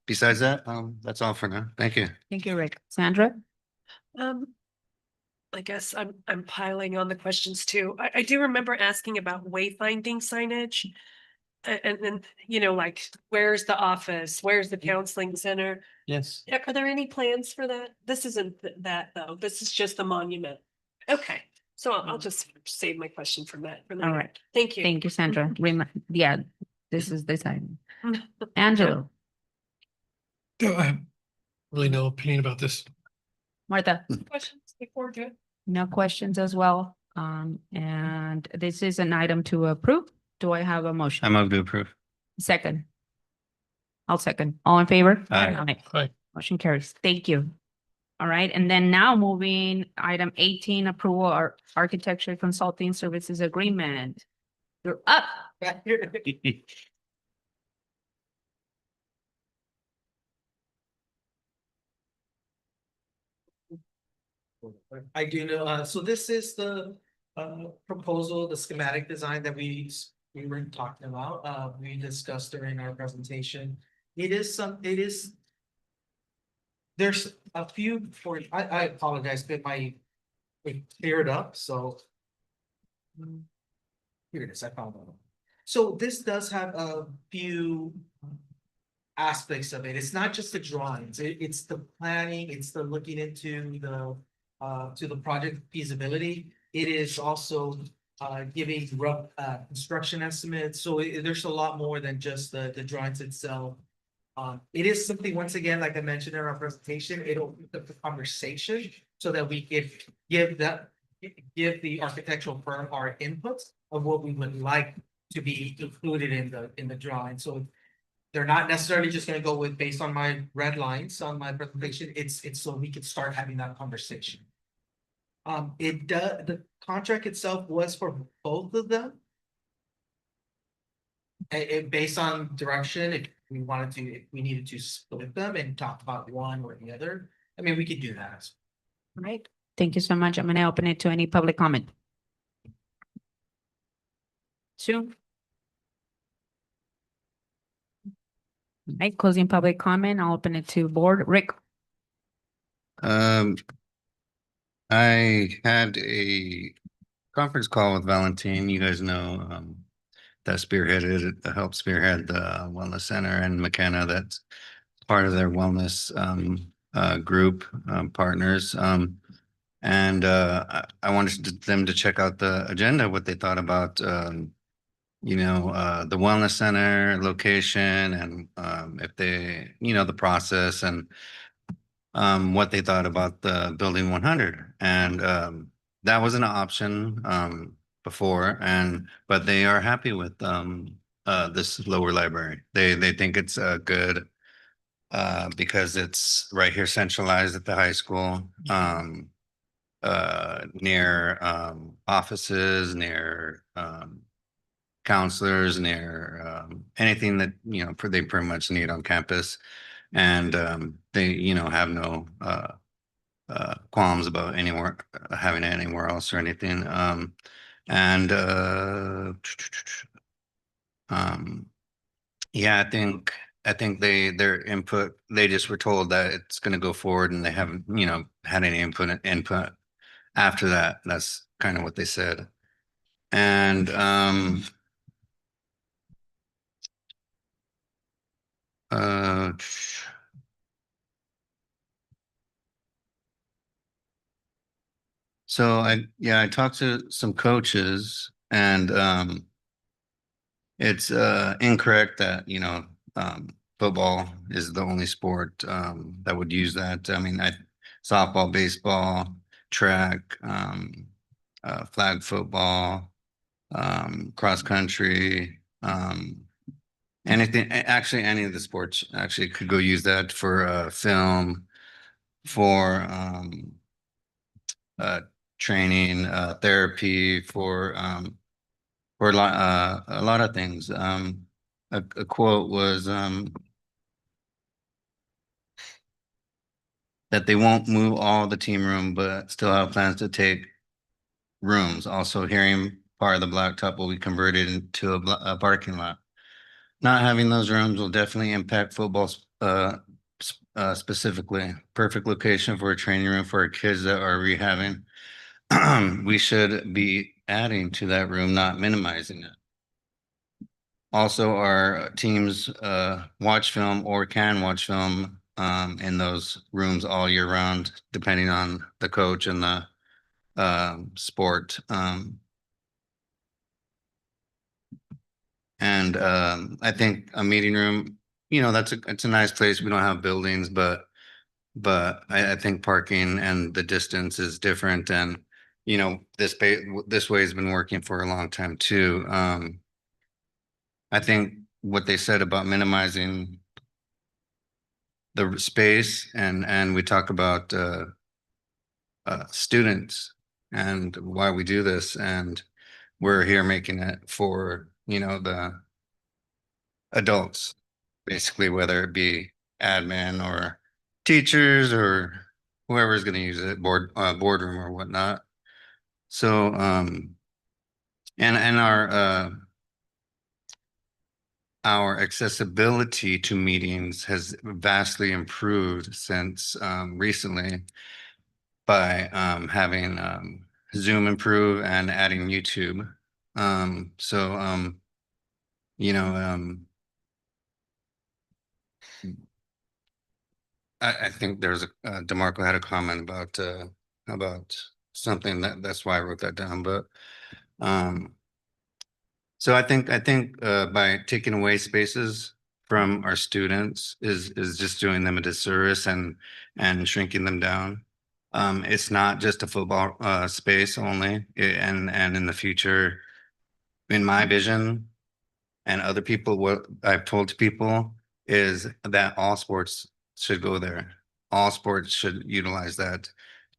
[SPEAKER 12] besides that, that's all for now. Thank you.
[SPEAKER 11] Thank you, Rick. Sandra?
[SPEAKER 6] I guess I'm piling on the questions too. I do remember asking about wayfinding signage. And then, like, where's the office? Where's the counseling center?
[SPEAKER 4] Yes.
[SPEAKER 6] Are there any plans for that? This isn't that though. This is just the monument. Okay, so I'll just save my question from that.
[SPEAKER 11] All right.
[SPEAKER 6] Thank you.
[SPEAKER 11] Thank you, Sandra. Yeah, this is this item. Angelo.
[SPEAKER 7] I have really no opinion about this.
[SPEAKER 11] Martha.
[SPEAKER 6] Questions before good?
[SPEAKER 11] No questions as well. And this is an item to approve. Do I have a motion?
[SPEAKER 12] I move to approve.
[SPEAKER 11] Second. I'll second. All in favor?
[SPEAKER 12] Aye.
[SPEAKER 7] Aye.
[SPEAKER 11] Motion carries. Thank you. All right, and then now moving item 18, approval or architecture consulting services agreement. You're up.
[SPEAKER 8] I do know, so this is the proposal, the schematic design that we were talking about, we discussed during our presentation. It is there's a few for, I apologize, but it cleared up, so. Here it is, I found it. So this does have a few aspects of it. It's not just the drawings, it's the planning, it's the looking into to the project feasibility. It is also giving rough construction estimates, so there's a lot more than just the drawings itself. It is something, once again, like I mentioned in our presentation, it'll open up the conversation so that we can give the architectural firm our inputs of what we would like to be included in the drawing. So they're not necessarily just gonna go with based on my red lines on my presentation. It's so we could start having that conversation. The contract itself was for both of them. Based on direction, if we needed to split them and talk about one or the other, I mean, we could do that.
[SPEAKER 11] Right. Thank you so much. I'm gonna open it to any public comment. Sue? Right, closing public comment. I'll open it to board. Rick?
[SPEAKER 12] I had a conference call with Valentine. You guys know, that helped spearhead the Wellness Center, and McKenna, that's part of their wellness group partners. And I wanted them to check out the agenda, what they thought about the wellness center location, and if they, the process, and what they thought about the building 100. And that wasn't an option before, but they are happy with this lower library. They think it's good because it's right here centralized at the high school, near offices, near counselors, near anything that they pretty much need on campus. And they have no qualms about having it anywhere else or anything. And yeah, I think their input, they just were told that it's going to go forward, and they haven't had any input after that. That's kind of what they said. And so I talked to some coaches, and it's incorrect that football is the only sport that would use that. I mean, softball, baseball, track, flag football, cross country, anything. Actually, any of the sports actually could go use that for film, for training, therapy, for a lot of things. A quote was that they won't move all the team room, but still have plans to take rooms. Also, hearing part of the blacktop will be converted into a parking lot. Not having those rooms will definitely impact football specifically. Perfect location for a training room for our kids that are rehabbing. We should be adding to that room, not minimizing it. Also, our teams watch film or can watch film in those rooms all year round, depending on the coach and the sport. And I think a meeting room, it's a nice place. We don't have buildings, but I think parking and the distance is different. And this way has been working for a long time too. I think what they said about minimizing the space, and we talk about students and why we do this, and we're here making it for the adults, basically, whether it be admin or teachers or whoever's going to use it, boardroom or whatnot. So and our our accessibility to meetings has vastly improved since recently by having Zoom improve and adding YouTube. You know, I think there's DeMarco had a comment about something that's why I wrote that down, but so I think by taking away spaces from our students is just doing them a disservice and shrinking them down. It's not just a football space only, and in the future, in my vision, and other people, what I've told to people is that all sports should go there. All sports should utilize that.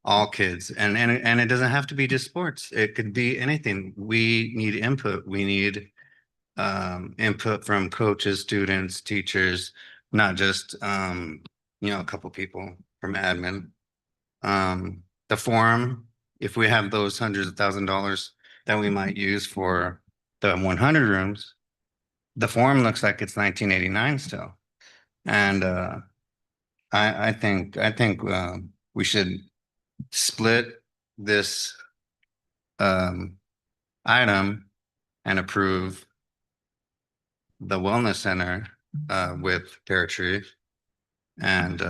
[SPEAKER 12] All kids, and it doesn't have to be just sports. It could be anything. We need input. We need input from coaches, students, teachers, not just a couple people from admin. The forum, if we have those hundreds of $1,000s that we might use for the 100 rooms, the forum looks like it's 1989 still. And I think we should split this item and approve the wellness center with Pear Tree and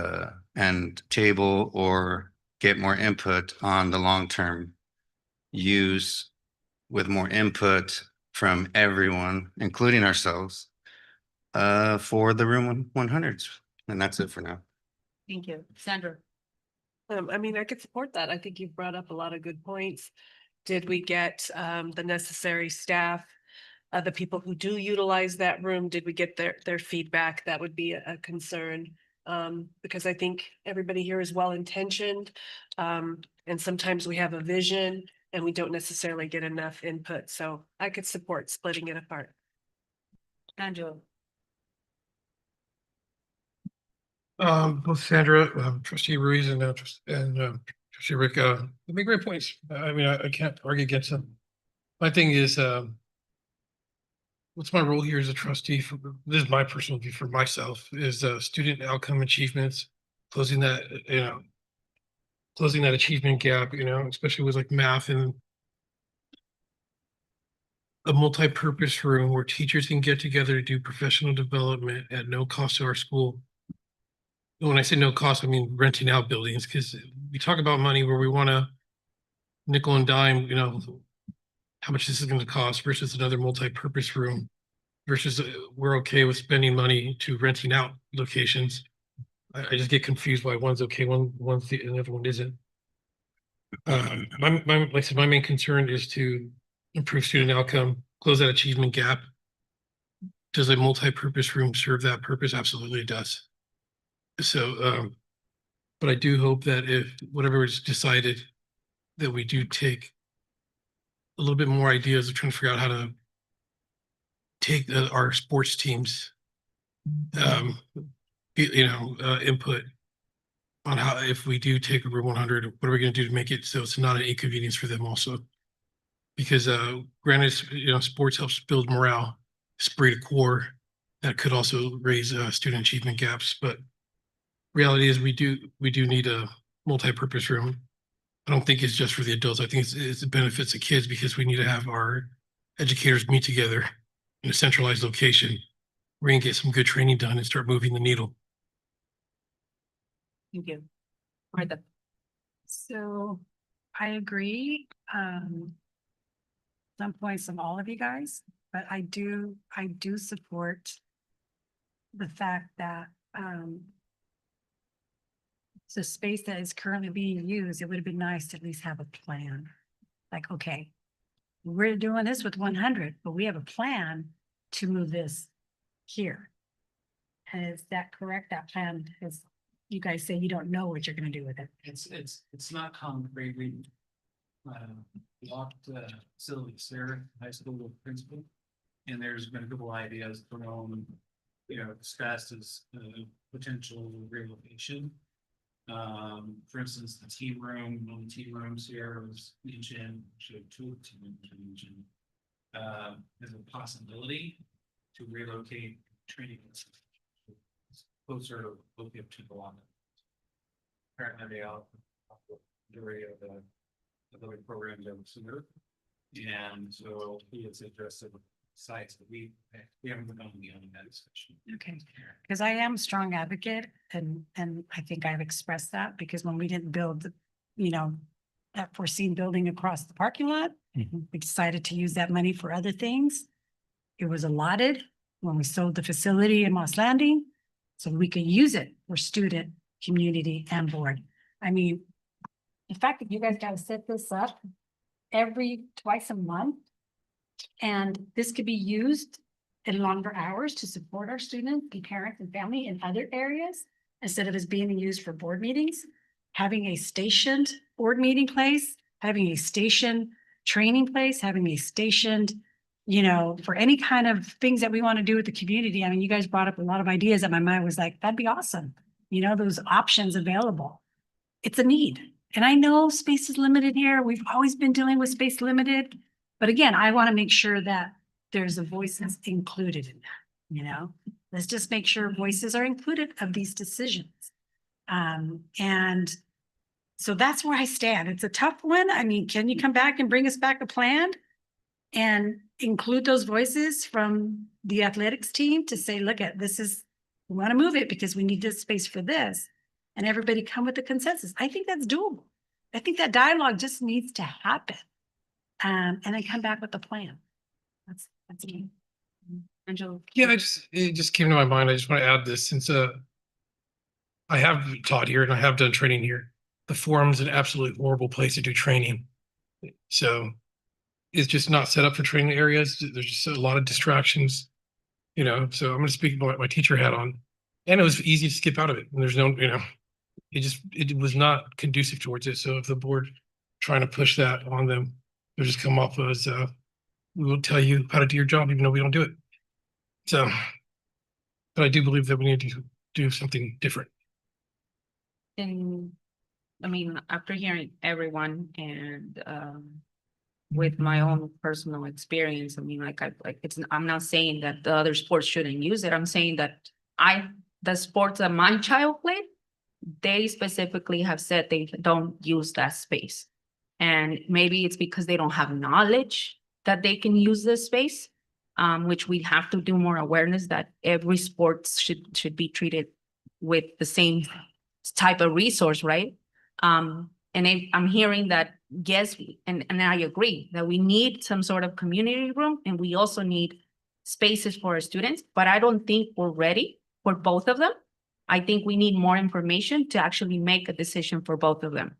[SPEAKER 12] table or get more input on the long-term use with more input from everyone, including ourselves, for the room 100s. And that's it for now.
[SPEAKER 11] Thank you. Sandra?
[SPEAKER 6] I mean, I could support that. I think you've brought up a lot of good points. Did we get the necessary staff? The people who do utilize that room, did we get their feedback? That would be a concern. Because I think everybody here is well-intentioned. And sometimes we have a vision and we don't necessarily get enough input. So I could support splitting it apart.
[SPEAKER 11] Angela?
[SPEAKER 7] Both Sandra, trustee Ruiz and trustee Rick, they make great points. I mean, I can't argue against them. My thing is, what's my role here as a trustee? This is my personal view for myself, is student outcome achievements, closing that achievement gap, especially with like math and a multi-purpose room where teachers can get together to do professional development at no cost to our school. When I say no cost, I mean renting out buildings, because we talk about money where we want to nickel and dime, how much this is going to cost versus another multi-purpose room versus we're okay with spending money to renting out locations. I just get confused why one's okay, one's the other one isn't. Like I said, my main concern is to improve student outcome, close that achievement gap. Does a multi-purpose room serve that purpose? Absolutely it does. So, but I do hope that if whatever is decided, that we do take a little bit more ideas of trying to figure out how to take our sports teams, input on how, if we do take over 100, what are we going to do to make it so it's not an inconvenience for them also? Because granted, sports helps build morale, esprit de corps, that could also raise student achievement gaps. But reality is we do need a multi-purpose room. I don't think it's just for the adults. I think it benefits the kids because we need to have our educators meet together in a centralized location. We're going to get some good training done and start moving the needle.
[SPEAKER 11] Thank you. Martha?
[SPEAKER 9] So I agree. Some points from all of you guys, but I do support the fact that the space that is currently being used, it would have been nice to at least have a plan. Like, okay, we're doing this with 100, but we have a plan to move this here. And is that correct? That plan is, you guys say you don't know what you're going to do with it.
[SPEAKER 10] It's not concrete. We walked facility Sarah high school principal, and there's been a couple ideas thrown, discussed as potential relocation. For instance, the tea room, one of the tea rooms here was mentioned, actually two of the tea rooms were mentioned, as a possibility to relocate training. Closer to looking at people on it. Apparently they all, majority of the programs are similar. And so he has addressed sites that we haven't been on that discussion.
[SPEAKER 9] Okay, because I am a strong advocate and I think I've expressed that because when we didn't build, that foreseen building across the parking lot, we decided to use that money for other things. It was allotted when we sold the facility in Moss Landing, so we could use it for student, community and board. I mean, the fact that you guys got to set this up twice a month, and this could be used in longer hours to support our students and parents and family in other areas, instead of as being used for board meetings, having a stationed board meeting place, having a stationed training place, having a stationed, for any kind of things that we want to do with the community. I mean, you guys brought up a lot of ideas that my mind was like, that'd be awesome. Those options available. It's a need. And I know space is limited here. We've always been dealing with space limited. But again, I want to make sure that there's a voice that's included in that, Let's just make sure voices are included of these decisions. And so that's where I stand. It's a tough one. I mean, can you come back and bring us back a plan and include those voices from the athletics team to say, look at we want to move it because we need this space for this, and everybody come with a consensus. I think that's doable. I think that dialogue just needs to happen. And then come back with a plan. That's me. Angela.
[SPEAKER 7] Yeah, it just came to my mind. I just want to add this since I have taught here and I have done training here. The forum's an absolutely horrible place to do training. So it's just not set up for training areas. There's just a lot of distractions, so I'm going to speak about what my teacher had on. And it was easy to skip out of it. And there's no, it was not conducive towards it. So if the board trying to push that on them, they'll just come off as we will tell you how to do your job, even though we don't do it. So, but I do believe that we need to do something different.
[SPEAKER 11] And I mean, after hearing everyone and with my own personal experience, I mean, I'm not saying that the other sports shouldn't use it. I'm saying that the sports that my child played, they specifically have said they don't use that space. And maybe it's because they don't have knowledge that they can use this space, which we have to do more awareness that every sport should be treated with the same type of resource, right? And I'm hearing that, yes, and I agree that we need some sort of community room and we also need spaces for our students, but I don't think we're ready for both of them. I think we need more information to actually make a decision for both of them.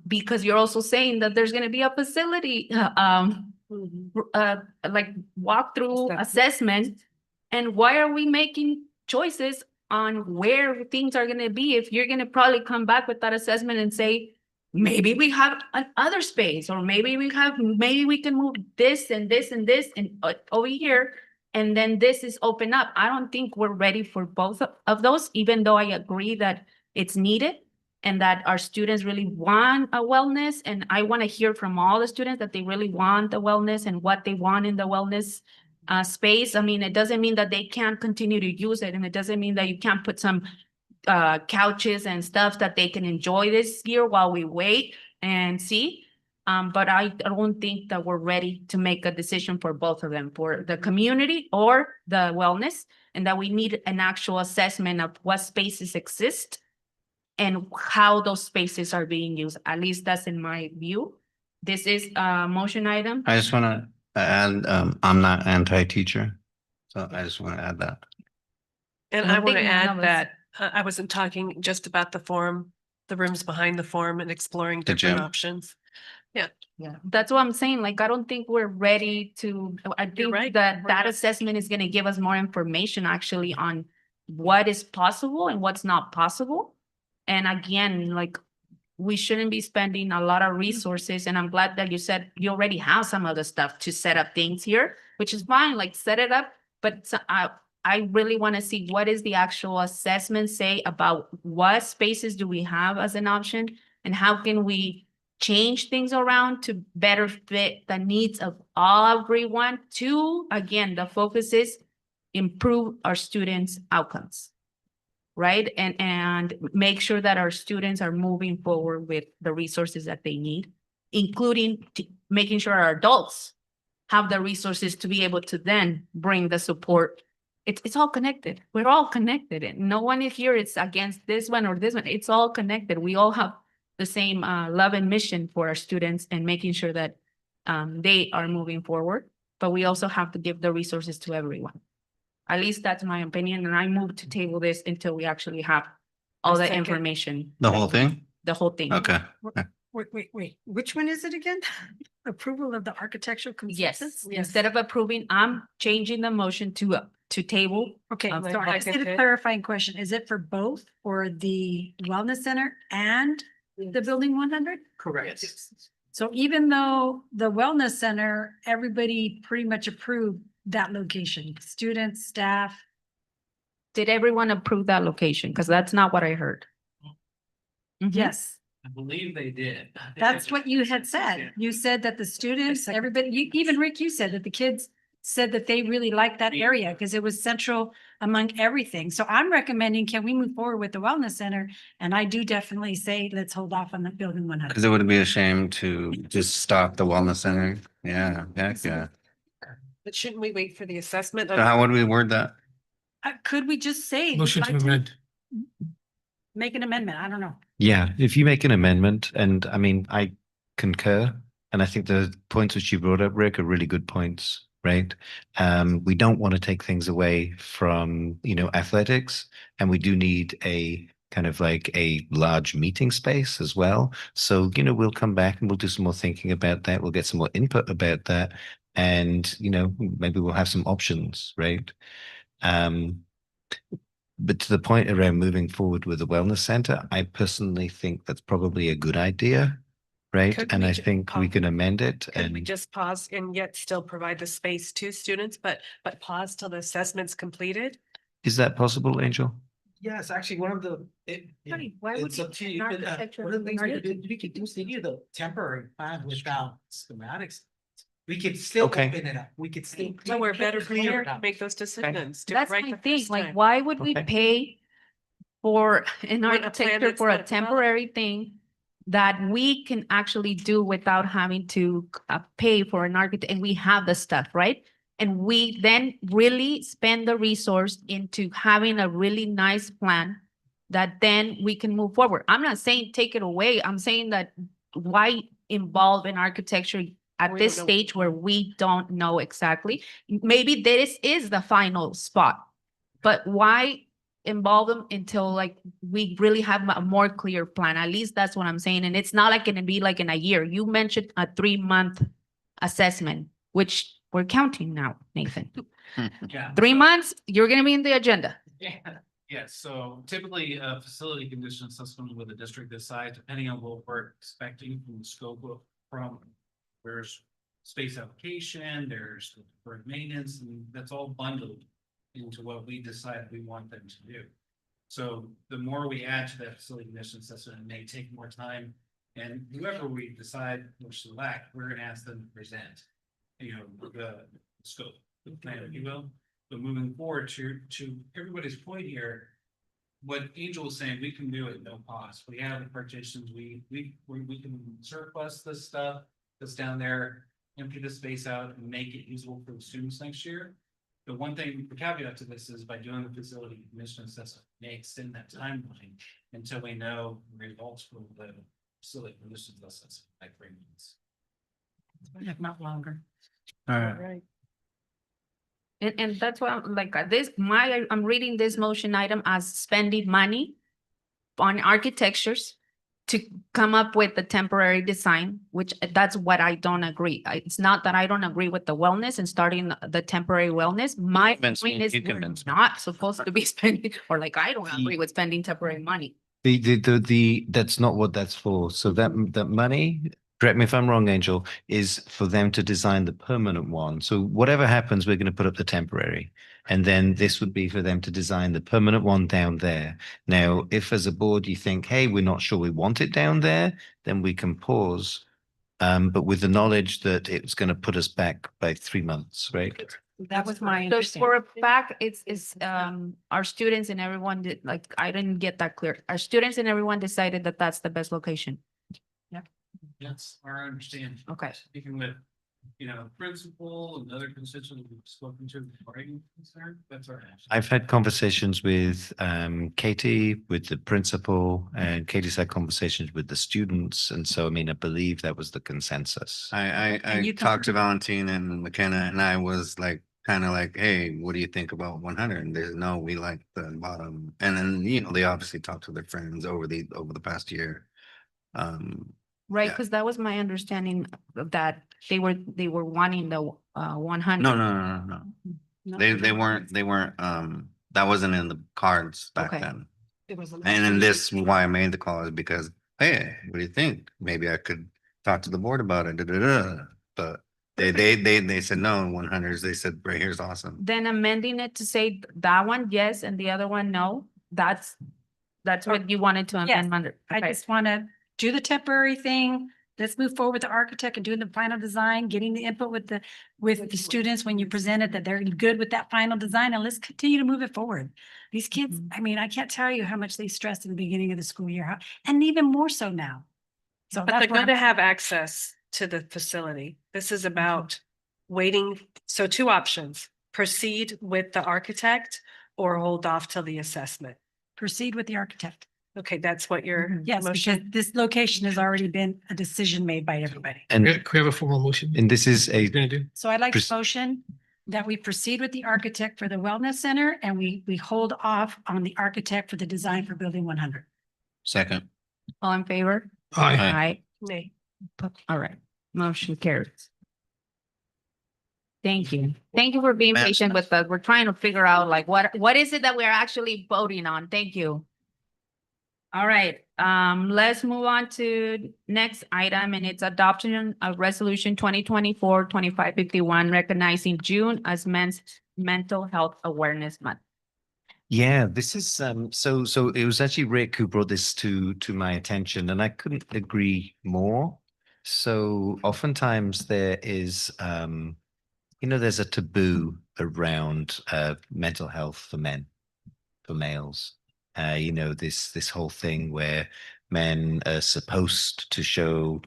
[SPEAKER 11] Because you're also saying that there's going to be a facility, like walkthrough assessment. And why are we making choices on where things are going to be if you're going to probably come back with that assessment and say, maybe we have another space, or maybe we can move this and this and this and over here. And then this is open up. I don't think we're ready for both of those, even though I agree that it's needed and that our students really want a wellness. And I want to hear from all the students that they really want the wellness and what they want in the wellness space. I mean, it doesn't mean that they can't continue to use it. And it doesn't mean that you can't put some couches and stuff that they can enjoy this year while we wait and see. But I don't think that we're ready to make a decision for both of them, for the community or the wellness, and that we need an actual assessment of what spaces exist and how those spaces are being used. At least that's in my view. This is a motion item.
[SPEAKER 12] I just want to add, I'm not anti-teacher, so I just want to add that.
[SPEAKER 6] And
[SPEAKER 11] I
[SPEAKER 6] I want to
[SPEAKER 11] think none of
[SPEAKER 6] add
[SPEAKER 11] us-
[SPEAKER 6] that I wasn't talking just about the forum, the rooms behind the forum and exploring
[SPEAKER 12] The
[SPEAKER 6] different
[SPEAKER 12] gym.
[SPEAKER 6] options.
[SPEAKER 11] Yeah, that's what I'm saying. Like, I don't think we're ready to, I think
[SPEAKER 6] right.
[SPEAKER 11] that
[SPEAKER 6] We're
[SPEAKER 11] that
[SPEAKER 6] not.
[SPEAKER 11] assessment is going to give us more information actually on what is possible and what's not possible. And again, like, we shouldn't be spending a lot of resources. And I'm glad that you said you already have some of the stuff to set up things here, which is fine, like set it up. But I really want to see what is the actual assessment say about what spaces do we have as an option and how can we change things around to better fit the needs of everyone. Again, the focus is improve our students' outcomes. Right? And make sure that our students are moving forward with the resources that they need, including making sure our adults have the resources to be able to then bring the support. It's all connected. We're all connected. And no one here is against this one or this one. It's all connected. We all have the same love and mission for our students and making sure that they are moving forward. But we also have to give the resources to everyone. At least that's my opinion, and I move to table this until we actually have all the
[SPEAKER 6] second.
[SPEAKER 11] information.
[SPEAKER 12] The whole thing?
[SPEAKER 11] The whole thing.
[SPEAKER 12] Okay.
[SPEAKER 9] Wait, which one is it again? Approval of the architectural
[SPEAKER 11] Yes,
[SPEAKER 9] consensus?
[SPEAKER 11] instead of approving, I'm changing the motion to table.
[SPEAKER 9] Okay,
[SPEAKER 11] Of
[SPEAKER 9] so I just need a clarifying question. Is it for both, for the wellness center and the building 100?
[SPEAKER 8] Correct.
[SPEAKER 9] So even though the wellness center, everybody pretty much approved that location, students, staff.
[SPEAKER 11] Did everyone approve that location? Because that's not what I heard. Mhm.
[SPEAKER 9] Yes,
[SPEAKER 10] I believe they did.
[SPEAKER 9] that's what you had said. You said that the students, everybody, even Rick, you said that the kids said that they really liked that area because it was central among everything. So I'm recommending, can we move forward with the wellness center? And I do definitely say, let's hold off on the building 100.
[SPEAKER 12] Because it would be a shame to just stop the wellness center. Yeah, heck yeah.
[SPEAKER 6] But shouldn't we wait for the assessment?
[SPEAKER 12] So how would we word that?
[SPEAKER 9] Could we just say?
[SPEAKER 7] Motion to
[SPEAKER 9] like
[SPEAKER 7] amend.
[SPEAKER 9] Make an amendment. I don't know.
[SPEAKER 5] Yeah, if you make an amendment, and I mean, I concur, and I think the points which you brought up, Rick, are really good points, right? We don't want to take things away from, athletics, and we do need a kind of like a large meeting space as well. So, we'll come back and we'll do some more thinking about that. We'll get some more input about that. And, maybe we'll have some options, right? But to the point around moving forward with the wellness center, I personally think that's probably a good idea, right?
[SPEAKER 6] Could
[SPEAKER 5] And
[SPEAKER 6] we
[SPEAKER 5] I
[SPEAKER 6] ju-
[SPEAKER 5] think we can amend it
[SPEAKER 6] Could we
[SPEAKER 5] and
[SPEAKER 6] just pause and yet still provide the space to students, but pause till the assessment's completed?
[SPEAKER 5] is that possible, Angel?
[SPEAKER 8] Yes, actually, one of the,
[SPEAKER 9] Honey, why would
[SPEAKER 8] it's up to you.
[SPEAKER 9] an
[SPEAKER 8] but,
[SPEAKER 9] architecture
[SPEAKER 8] One of the things we
[SPEAKER 9] review?
[SPEAKER 8] could, we could do is give the temporary plan without schematics. We could still
[SPEAKER 5] Okay.
[SPEAKER 8] open it up. We could still.
[SPEAKER 6] So we're better
[SPEAKER 8] clear
[SPEAKER 6] prepared
[SPEAKER 8] it
[SPEAKER 6] to
[SPEAKER 8] out.
[SPEAKER 6] make those decisions. do it
[SPEAKER 11] That's
[SPEAKER 6] right
[SPEAKER 11] my
[SPEAKER 6] the
[SPEAKER 11] thing,
[SPEAKER 6] first
[SPEAKER 11] like,
[SPEAKER 6] time.
[SPEAKER 11] why would we
[SPEAKER 5] Okay.
[SPEAKER 11] pay for an
[SPEAKER 6] When a plan
[SPEAKER 11] architecture
[SPEAKER 6] that's
[SPEAKER 11] for a
[SPEAKER 6] not developed?
[SPEAKER 11] temporary thing that we can actually do without having to pay for an architect, and we have the stuff, right? And we then really spend the resource into having a really nice plan that then we can move forward. I'm not saying take it away. I'm saying that why involve in architecture at
[SPEAKER 6] We
[SPEAKER 11] this
[SPEAKER 6] don't know.
[SPEAKER 11] stage where we don't know exactly? Maybe this is the final spot, but why involve them until like we really have a more clear plan? At least that's what I'm saying. And it's not like gonna be like in a year. You mentioned a 3-month assessment, which we're counting now, Nathan.
[SPEAKER 10] Yeah.
[SPEAKER 11] 3 months, you're gonna be in the agenda.
[SPEAKER 10] Yeah, yes, so typically a facility condition assessment with a district this size, depending on what we're expecting from the scope of from. There's space allocation, there's the deferred maintenance, and that's all bundled into what we decide we want them to do. So the more we add to that facility condition assessment, it may take more time. And whoever we decide or select, we're gonna ask them to present, the scope, the plan, if you will. But moving forward to everybody's point here, what Angel was saying, we can do it at no cost. We have the partitions, we can surplus this stuff that's down there, empty the space out and make it usable for the students next year. The one thing, the caveat to this is by doing the facility commission assessment, may extend that timeline until we know the results from the facility commission assessment by 3 months.
[SPEAKER 9] If not longer.
[SPEAKER 12] All right.
[SPEAKER 6] Right.
[SPEAKER 11] And that's why I'm like I'm reading this motion item as spending money on architectures to come up with the temporary design, which that's what I don't agree. It's not that I don't agree with the wellness and starting the temporary wellness. My
[SPEAKER 12] Convince me,
[SPEAKER 11] point is
[SPEAKER 12] you
[SPEAKER 11] we're
[SPEAKER 12] convince me.
[SPEAKER 11] not supposed to be spending, or like, I don't agree with spending temporary money.
[SPEAKER 5] That's not what that's for. So that money, correct me if I'm wrong, Angel, is for them to design the permanent one. So whatever happens, we're going to put up the temporary. And then this would be for them to design the permanent one down there. Now, if as a board you think, hey, we're not sure we want it down there, then we can pause. But with the knowledge that it's going to put us back by 3 months, right?
[SPEAKER 9] That was my
[SPEAKER 11] So for
[SPEAKER 9] understanding.
[SPEAKER 11] a fact, it's our students and everyone did, like, I didn't get that clear. Our students and everyone decided that that's the best location.
[SPEAKER 10] That's our understanding.
[SPEAKER 11] Okay.
[SPEAKER 10] Speaking with, principal and other constituents we've spoken to regarding concern, that's our action.
[SPEAKER 5] I've had conversations with Katie, with the principal, and Katie's had conversations with the students. And so, I mean, I believe that was the consensus.
[SPEAKER 12] I
[SPEAKER 9] And you
[SPEAKER 12] talked to Valentine and McKenna, and I was like, kind of like, hey, what do you think about 100? And there's no, we like the bottom. And then, they obviously talked to their friends over the past year.
[SPEAKER 11] Right,
[SPEAKER 12] Yeah.
[SPEAKER 11] because that was my understanding of that they were wanting the 100.
[SPEAKER 12] No.
[SPEAKER 9] No,
[SPEAKER 12] They weren't, that wasn't in the cards back
[SPEAKER 11] Okay.
[SPEAKER 12] then.
[SPEAKER 9] It was.
[SPEAKER 12] And then this, why I made the call is because, hey, what do you think? Maybe I could talk to the board about it, But they said no, 100s, they said, right here's awesome.
[SPEAKER 11] Then amending it to say that one, yes, and the other one, no, that's what you wanted to
[SPEAKER 9] Yes,
[SPEAKER 11] amend under.
[SPEAKER 9] I
[SPEAKER 11] Okay.
[SPEAKER 9] just want to do the temporary thing. Let's move forward with the architect and doing the final design, getting the input with the students when you present it, that they're good with that final design, and let's continue to move it forward. These kids, I mean, I can't tell you how much they stressed in the beginning of the school year, and even more so now. So
[SPEAKER 6] But they're
[SPEAKER 9] that's
[SPEAKER 6] going
[SPEAKER 9] what
[SPEAKER 6] to have access to the facility. This is about waiting. So two options, proceed with the architect or hold off till the assessment.
[SPEAKER 9] proceed with the architect.
[SPEAKER 6] Okay, that's what your
[SPEAKER 9] Yes, because
[SPEAKER 6] motion.
[SPEAKER 9] this location has already been a decision made by everybody.
[SPEAKER 5] And,
[SPEAKER 7] Could we have a formal motion?
[SPEAKER 5] and this is
[SPEAKER 7] What
[SPEAKER 5] a
[SPEAKER 7] we're gonna do?
[SPEAKER 9] So I'd like to
[SPEAKER 5] Proce-
[SPEAKER 9] motion that we proceed with the architect for the wellness center and we hold off on the architect for the design for building 100.
[SPEAKER 12] Second.
[SPEAKER 11] All in favor?
[SPEAKER 7] Aye.
[SPEAKER 11] Aye.
[SPEAKER 6] Nay.
[SPEAKER 11] All right, motion carries. Thank you. Thank you for being
[SPEAKER 12] Ma'am.
[SPEAKER 11] patient with us. We're trying to figure out like what is it that we're actually voting on? Thank you. All right, let's move on to next item, and it's adoption of resolution 2024-2551, recognizing June as Men's Mental Health Awareness Month.
[SPEAKER 5] Yeah, this is so it was actually Rick who brought this to my attention, and I couldn't agree more. So oftentimes there is there's a taboo around mental health for men, for males. This whole thing where men are supposed to show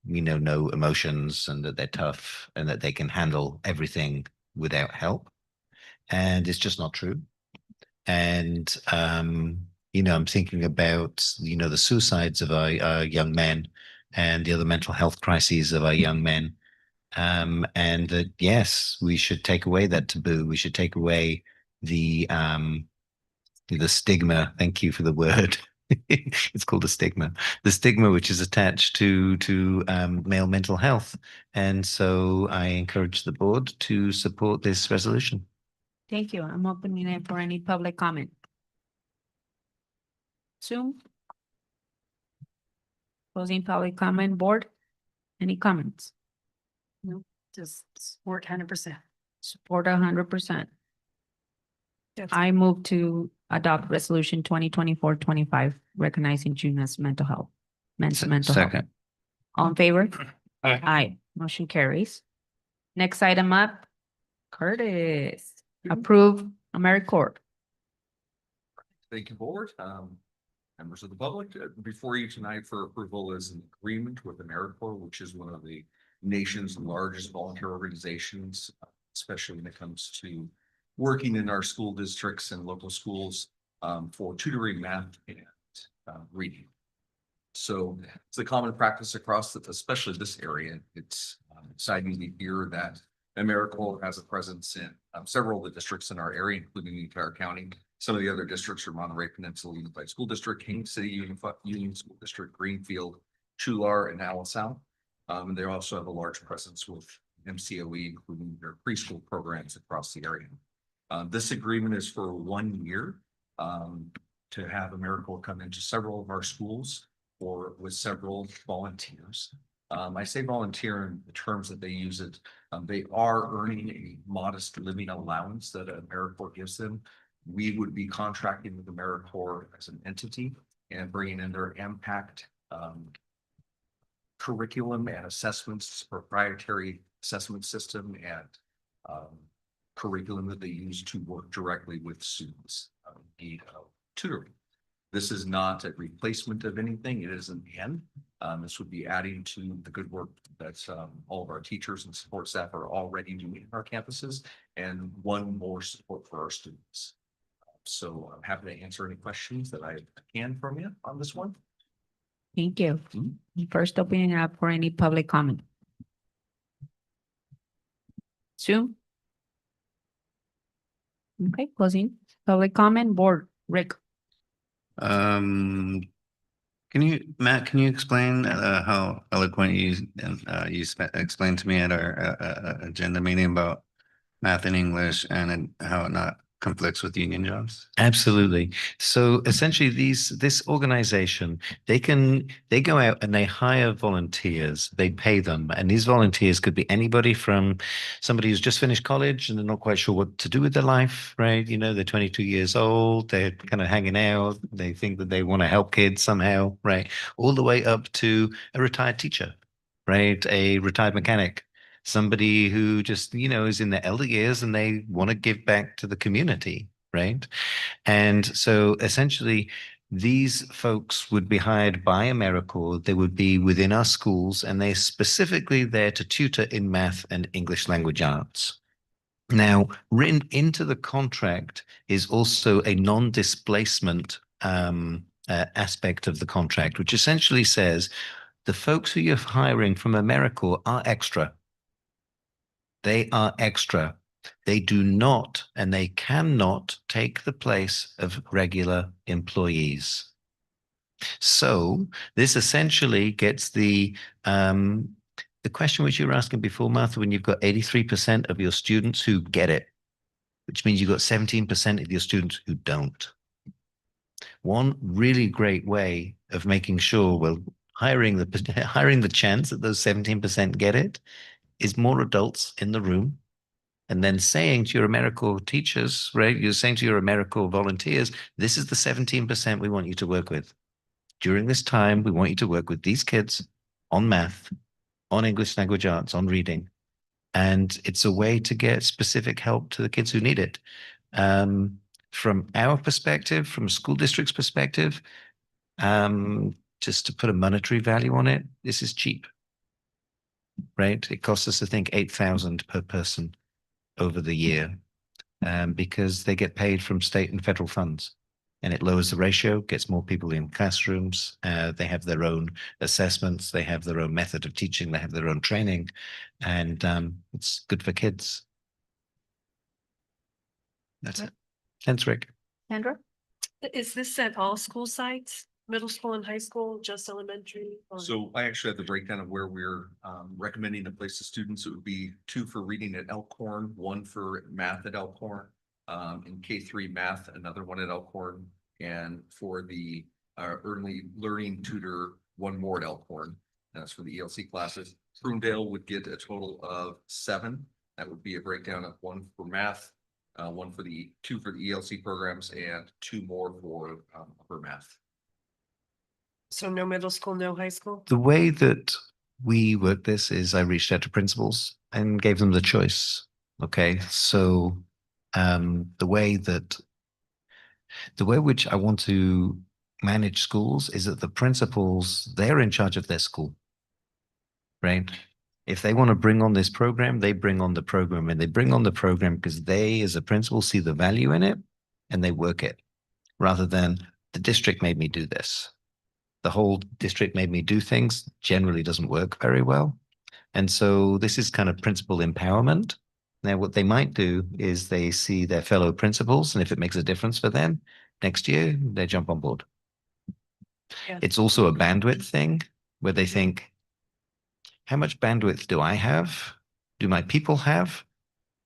[SPEAKER 5] no emotions, and that they're tough, and that they can handle everything without help. And it's just not true. And I'm thinking about the suicides of our young men, and the other mental health crises of our young men. And that, yes, we should take away that taboo. We should take away the stigma. Thank you for the word. It's called a stigma. The stigma which is attached to male mental health. And so I encourage the board to support this resolution.
[SPEAKER 11] Thank you. I'm opening it for any public comment. Zoom. Closing public comment. Board. Any comments?
[SPEAKER 9] Just support 100%.
[SPEAKER 11] Support 100%.
[SPEAKER 6] Yes.
[SPEAKER 11] I move to adopt resolution 2024-25, recognizing June as mental health. Men's mental health.
[SPEAKER 12] Second.
[SPEAKER 11] All in favor?
[SPEAKER 7] Aye.
[SPEAKER 11] Aye. Motion carries. Next item up, Curtis. Approve AmeriCorps.
[SPEAKER 13] Thank you, board. Members of the public, before you tonight for approval is an agreement with AmeriCorps, which is one of the nation's largest volunteer organizations, especially when it comes to working in our school districts and local schools for tutoring math and reading. So it's a common practice across, especially this area. It's exciting to hear that AmeriCorps has a presence in several of the districts in our area, including the entire county. Some of the other districts are Monterey Peninsula Unified School District, King City Union School District, Greenfield, Chular, and Allenstown. They also have a large presence with NMCUSD, including their preschool programs across the area. This agreement is for 1 year to have AmeriCorps come into several of our schools or with several volunteers. I say volunteer in the terms that they use it. They are earning a modest living allowance that AmeriCorps gives them. We would be contracting with AmeriCorps as an entity and bringing in their impact curriculum and assessments, proprietary assessment system, and curriculum that they use to work directly with students. Need tutoring. This is not a replacement of anything. It is an and. This would be adding to the good work that all of our teachers and support staff are already doing in our campuses, and one more support for our students. So I'm happy to answer any questions that I can from you on this one.
[SPEAKER 11] Thank you. First opening up for any public comment. Sue? Okay, closing public comment. Board, Rick.
[SPEAKER 12] Matt, can you explain how eloquent you explained to me at our agenda meeting about math and English and how it not conflicts with union jobs?
[SPEAKER 5] Absolutely. So essentially this organization, they go out and they hire volunteers, they pay them. And these volunteers could be anybody from somebody who's just finished college and they're not quite sure what to do with their life, right? You know, they're 22 years old, they're kind of hanging out, they think that they want to help kids somehow, right? All the way up to a retired teacher, right? A retired mechanic, somebody who just, you know, is in their elder years and they want to give back to the community, right? And so essentially, these folks would be hired by AmeriCorps. They would be within our schools, and they're specifically there to tutor in math and English language arts. Now, written into the contract is also a non-displacement aspect of the contract, which essentially says the folks who you're hiring from AmeriCorps are extra. They are extra. They do not and they cannot take the place of regular employees. So this essentially gets the question which you were asking before, Martha, when you've got 83% of your students who get it, which means you've got 17% of your students who don't. One really great way of making sure, well, hiring the chance that those 17% get it is more adults in the room, and then saying to your AmeriCorps teachers, right? You're saying to your AmeriCorps volunteers, this is the 17% we want you to work with. During this time, we want you to work with these kids on math, on English language arts, on reading. And it's a way to get specific help to the kids who need it. From our perspective, from a school district's perspective, just to put a monetary value on it, this is cheap. Right? It costs us, I think, $8,000 per person over the year, because they get paid from state and federal funds, and it lowers the ratio, gets more people in classrooms. They have their own assessments, they have their own method of teaching, they have their own training, and it's good for kids. That's it. Thanks, Rick.
[SPEAKER 11] Sandra?
[SPEAKER 6] Is this at all school sites, middle school and high school, just elementary? or-
[SPEAKER 13] So I actually have the breakdown of where we're recommending to place the students. It would be 2 for reading at Elkhorn, 1 for math at Elkhorn. In K3 math, another 1 at Elkhorn, and for the early learning tutor, 1 more at Elkhorn. That's for the ELC classes. Prunedale would get a total of 7. That would be a breakdown of 1 for math, 1 for the 2 for the ELC programs, and 2 more for math.
[SPEAKER 6] So no middle school, no high school?
[SPEAKER 5] The way that we work this is I reached out to principals and gave them the choice. Okay, so the way which I want to manage schools is that the principals, they're in charge of their school, right? If they want to bring on this program, they bring on the program, and they bring on the program because they, as a principal, see the value in it and they work it, rather than the district made me do this. The whole district made me do things generally doesn't work very well. And so this is kind of principal empowerment. Now, what they might do is they see their fellow principals, and if it makes a difference for them, next year they jump on board.
[SPEAKER 6] Yeah.
[SPEAKER 5] It's also a bandwidth thing where they think, how much bandwidth do I have? Do my people have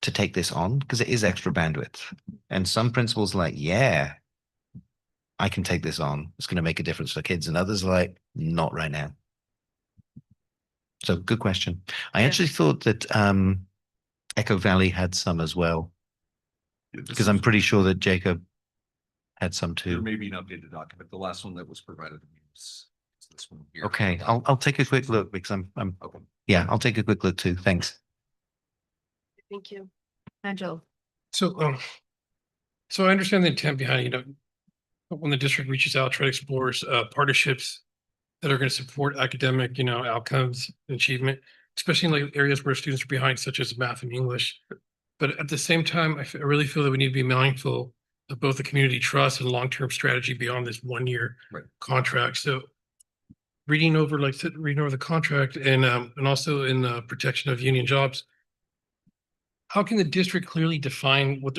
[SPEAKER 5] to take this on? Because it is extra bandwidth. And some principals are like, yeah, I can take this on. It's going to make a difference for kids. And others are like, not right now. So good question. I actually thought that Echo Valley had some as well, because I'm pretty sure that Jacob had some
[SPEAKER 13] There
[SPEAKER 5] too.
[SPEAKER 13] may be an updated document. The last one that was provided to me is this one here.
[SPEAKER 5] Okay, I'll take a quick look because
[SPEAKER 13] Okay.
[SPEAKER 5] yeah, I'll take a quick look too. Thanks.
[SPEAKER 6] Thank you.
[SPEAKER 11] Angela?
[SPEAKER 7] So I understand the intent behind, when the district reaches out, try to explore partnerships that are going to support academic, outcomes and achievement, especially in like areas where students are behind, such as math and English. But at the same time, I really feel that we need to be mindful of both the community trust and long-term strategy beyond this 1 year
[SPEAKER 13] Right.
[SPEAKER 7] contract. So reading over the contract and also in the protection of union jobs, how can the district clearly define what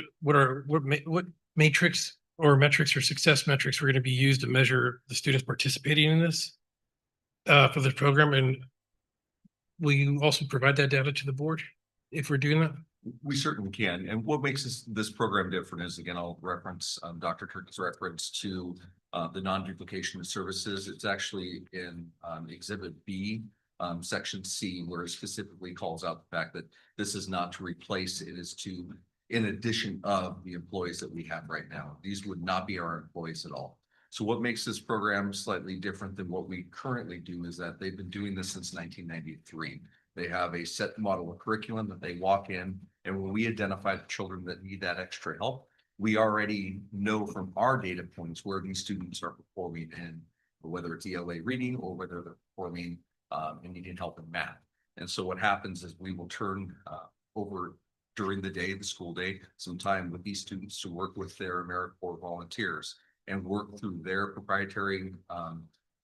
[SPEAKER 7] matrix or metrics or success metrics are going to be used to measure the students participating in this for the program? And will you also provide that data to the board if we're doing that?
[SPEAKER 13] We certainly can. And what makes this program different is, again, I'll reference Dr. Turkey's reference to the non-duplication of services. It's actually in Exhibit B, Section C, where it specifically calls out the fact that this is not to replace, it is to, in addition of the employees that we have right now. These would not be our employees at all. So what makes this program slightly different than what we currently do is that they've been doing this since 1993. They have a set model of curriculum that they walk in, and when we identify the children that need that extra help, we already know from our data points where these students are performing in, whether it's ELA reading or whether they're performing and needing help in math. And so what happens is we will turn over during the day, the school day, some time with these students to work with their AmeriCorps volunteers and work through their proprietary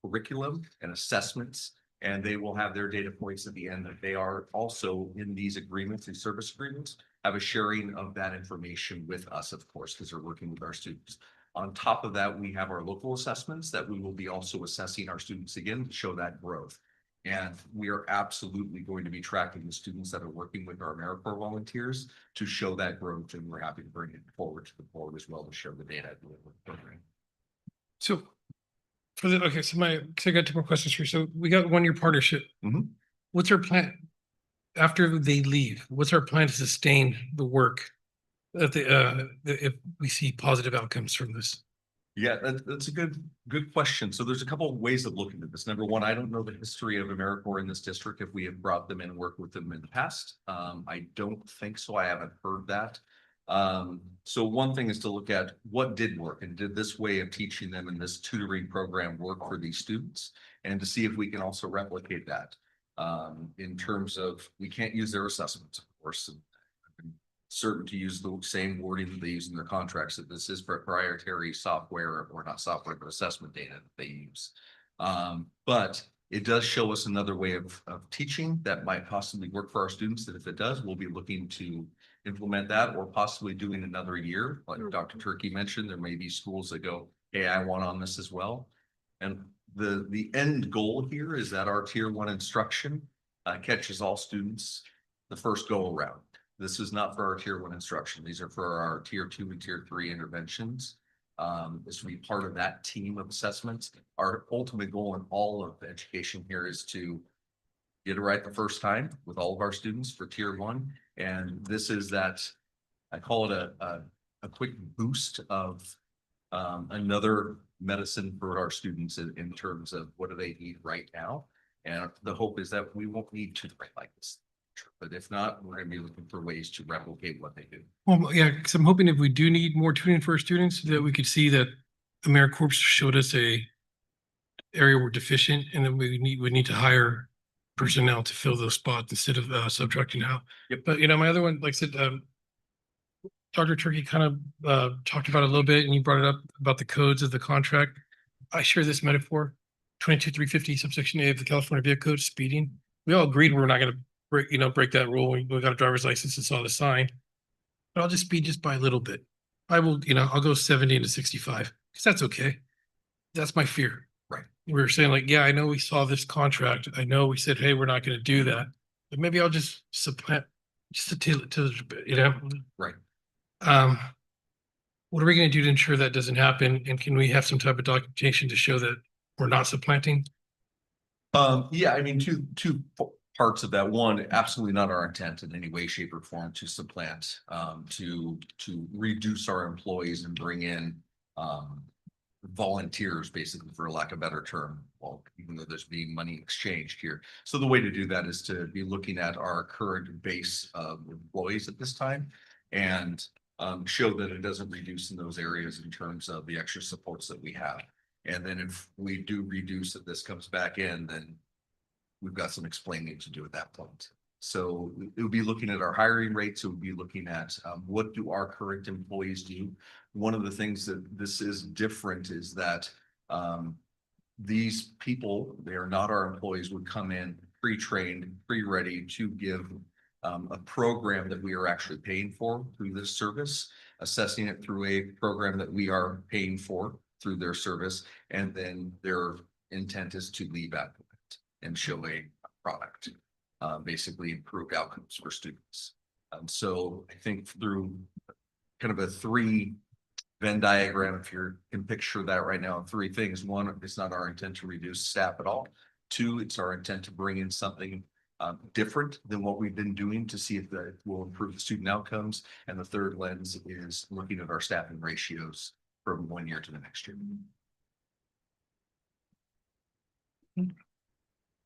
[SPEAKER 13] curriculum and assessments. And they will have their data points at the end that they are also in these agreements, these service agreements, have a sharing of that information with us, of course, because they're working with our students. On top of that, we have our local assessments that we will be also assessing our students again to show that growth. And we are absolutely going to be tracking the students that are working with our AmeriCorps volunteers to show that growth. And we're happy to bring it forward to the board as well to show the data.
[SPEAKER 7] So okay, so I got 2 more questions here. So we got 1 year partnership.
[SPEAKER 13] Mhm.
[SPEAKER 7] What's our plan after they leave? What's our plan to sustain the work that if we see positive outcomes from this?
[SPEAKER 13] Yeah, that's a good question. So there's a couple of ways of looking at this. Number one, I don't know the history of AmeriCorps in this district, if we have brought them in and worked with them in the past. I don't think so. I haven't heard that. So one thing is to look at what did work and did this way of teaching them in this tutoring program work for these students, and to see if we can also replicate that. In terms of, we can't use their assessments, of course. I'm certain to use the same wording that they use in their contracts, that this is proprietary software, or not software, but assessment data that they use. But it does show us another way of teaching that might possibly work for our students, that if it does, we'll be looking to implement that, or possibly doing another year. Like Dr. Turkey mentioned, there may be schools that go, hey, I want on this as well. And the end goal here is that our tier 1 instruction catches all students the first go around. This is not for our tier 1 instruction. These are for our tier 2 and tier 3 interventions. This will be part of that team of assessments. Our ultimate goal in all of education here is to get it right the first time with all of our students for tier 1. And this is that, I call it a quick boost of another medicine for our students in terms of what do they need right now. And the hope is that we won't need to write like this. But if not, we're going to be looking for ways to replicate what they do.
[SPEAKER 7] Well, yeah, because I'm hoping if we do need more tutoring for our students, that we could see that AmeriCorps showed us a area we're deficient, and then we need to hire personnel to fill those spots instead of subtracting out.
[SPEAKER 13] Yep.
[SPEAKER 7] But my other one, like I said, Dr. Turkey kind of talked about it a little bit, and you brought it up about the codes of the contract. I share this metaphor: 22-350 subsection A of the California Vehicle Code, speeding. We all agreed we're not going to break that rule. We got a driver's license and saw the sign, but I'll just speed just by a little bit. I will, I'll go 70 to 65 because that's okay. That's my fear.
[SPEAKER 13] Right.
[SPEAKER 7] We're saying like, yeah, I know we saw this contract. I know we said, hey, we're not going to do that, but maybe I'll just supplant, just to tail it to,
[SPEAKER 13] Right.
[SPEAKER 7] What are we going to do to ensure that doesn't happen? And can we have some type of documentation to show that we're not supplanting?
[SPEAKER 13] Yeah, I mean, two parts of that. One, absolutely not our intent in any way, shape, or form to supplant, to reduce our employees and bring in volunteers, basically, for lack of a better term. Well, even though there's being money exchanged here. So the way to do that is to be looking at our current base of employees at this time and show that it doesn't reduce in those areas in terms of the extra supports that we have. And then if we do reduce it, this comes back in, then we've got some explaining to do at that point. So it would be looking at our hiring rates. It would be looking at what do our current employees do? One of the things that this is different is that these people, they are not our employees, would come in pre-trained, pre-ready to give a program that we are actually paying for through this service, assessing it through a program that we are paying for through their service, and then their intent is to leave after it and show a product, basically improved outcomes for students. So I think through kind of a three Venn diagram, if you can picture that right now, three things. One, it's not our intent to reduce staff at all. Two, it's our intent to bring in something different than what we've been doing to see if that will improve the student outcomes. And the third lens is looking at our staffing ratios from 1 year to the next year.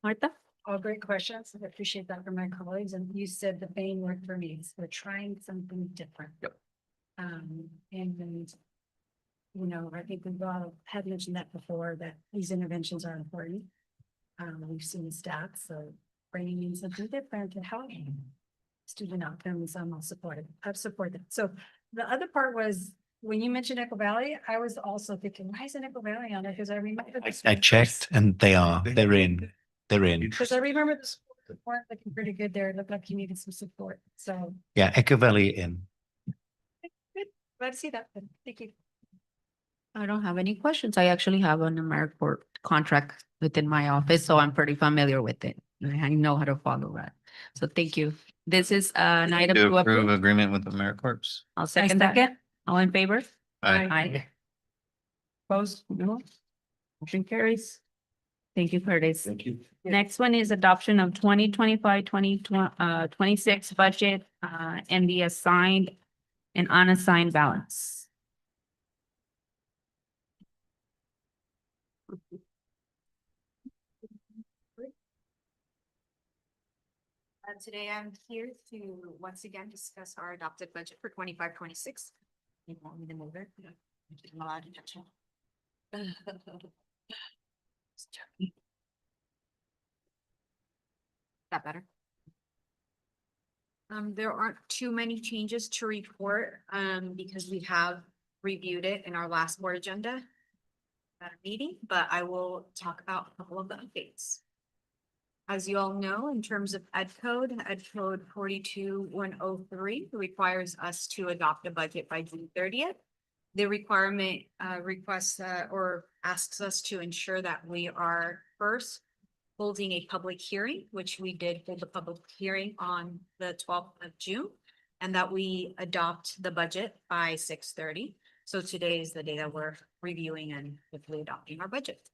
[SPEAKER 11] Martha?
[SPEAKER 9] All great questions. I appreciate that from my colleagues. And you said the main word for me is we're trying something different.
[SPEAKER 13] Yep.
[SPEAKER 9] And you know, I think we've all had mentioned that before, that these interventions are important. We've seen the stats, so bringing in something different to help student outcomes, I'm all supportive. I've supported. So the other part was, when you mentioned Echo Valley, I was also thinking, why isn't Echo Valley on it? Because I remember.
[SPEAKER 5] I checked and they're in.
[SPEAKER 9] Because I remember the schools that weren't looking pretty good there. It looked like you needed some support. So
[SPEAKER 5] Yeah, Echo Valley in.
[SPEAKER 9] good. Glad to see that. Thank you.
[SPEAKER 11] I don't have any questions. I actually have an AmeriCorps contract within my office, so I'm pretty familiar with it. I know how to follow that. So thank you. This is an item
[SPEAKER 12] To
[SPEAKER 11] to
[SPEAKER 12] approve
[SPEAKER 11] approve.
[SPEAKER 12] agreement with AmeriCorps.
[SPEAKER 11] I'll second that. All in favor?
[SPEAKER 12] Aye.
[SPEAKER 11] Aye. Opposed? No. Motion carries. Thank you, Curtis.
[SPEAKER 13] Thank you.
[SPEAKER 11] Next one is adoption of 2025-2026 budget and the assigned and unassigned balance.
[SPEAKER 14] Today I'm here to once again discuss our adopted budget for 25-26. You want me to move it? I'm allowed to touch it. That better? There aren't too many changes to report, because we have reviewed it in our last board agenda at a meeting, but I will talk about a couple of the updates. As you all know, in terms of Ed Code 42103 requires us to adopt a budget by June 30th. The requirement requests or asks us to ensure that we are first holding a public hearing, which we did hold a public hearing on the 12th of June, and that we adopt the budget by 6:30. So today is the day that we're reviewing and hopefully adopting our budget.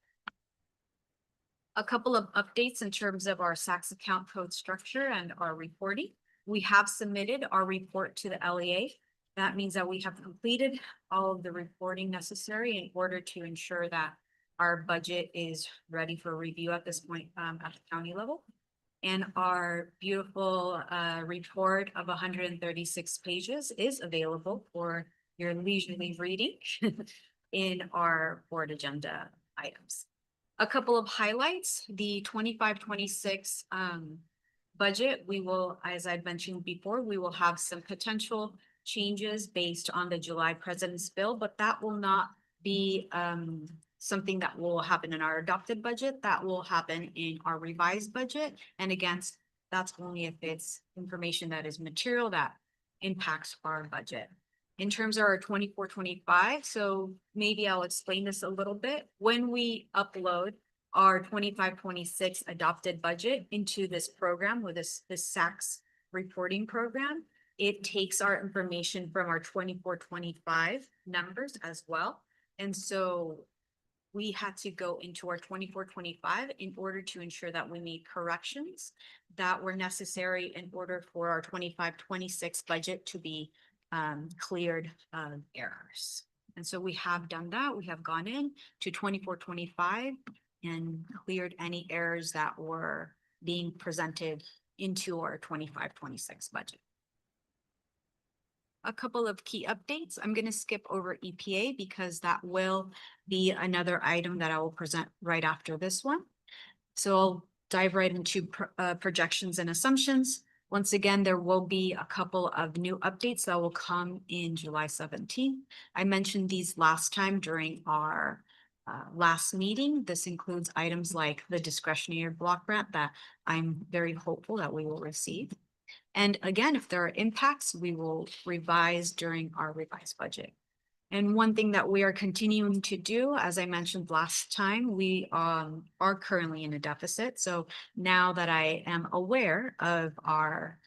[SPEAKER 14] A couple of updates in terms of our SACS account code structure and our reporting. We have submitted our report to the LEA. That means that we have completed all of the reporting necessary in order to ensure that our budget is ready for review at this point at the county level. And our beautiful report of 136 pages is available for your leisurely reading in our board agenda items. A couple of highlights, the 25-26 budget, we will, as I'd mentioned before, we will have some potential changes based on the July President's Bill, but that will not be something that will happen in our adopted budget. That will happen in our revised budget. And again, that's only if it's information that is material that impacts our budget. In terms of our 24-25, so maybe I'll explain this a little bit. When we upload our 25-26 adopted budget into this program with this SACS reporting program, it takes our information from our 24-25 numbers as well. And so we had to go into our 24-25 in order to ensure that we made corrections that were necessary in order for our 25-26 budget to be cleared of errors. And so we have done that. We have gone in to 24-25 and cleared any errors that were being presented into our 25-26 budget. a couple of key updates. I'm going to skip over EPA because that will be another item that I will present right after this one. So I'll dive right into projections and assumptions. Once again, there will be a couple of new updates that will come in July 17th. I mentioned these last time during our last meeting. This includes items like the discretionary block grant that I'm very hopeful that we will receive. And again, if there are impacts, we will revise during our revised budget. And one thing that we are continuing to do, as I mentioned last time, we are currently in a deficit. So now that I am aware of our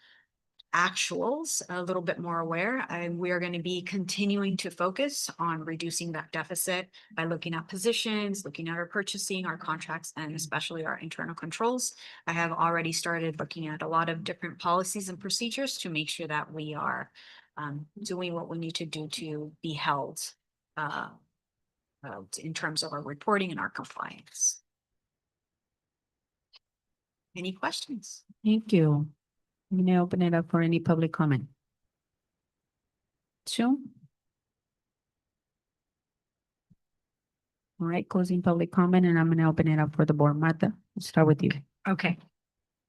[SPEAKER 14] actuals, a little bit more aware, and we are going to be continuing to focus on reducing that deficit by looking at positions, looking at our purchasing, our contracts, and especially our internal controls. I have already started looking at a lot of different policies and procedures to make sure that we are doing what we need to do to be held in terms of our reporting and our compliance. Any questions?
[SPEAKER 11] Thank you. I'm gonna open it up for any public comment. Two. All right, closing public comment, and I'm gonna open it up for the board. Martha, we'll start with you.
[SPEAKER 9] Okay.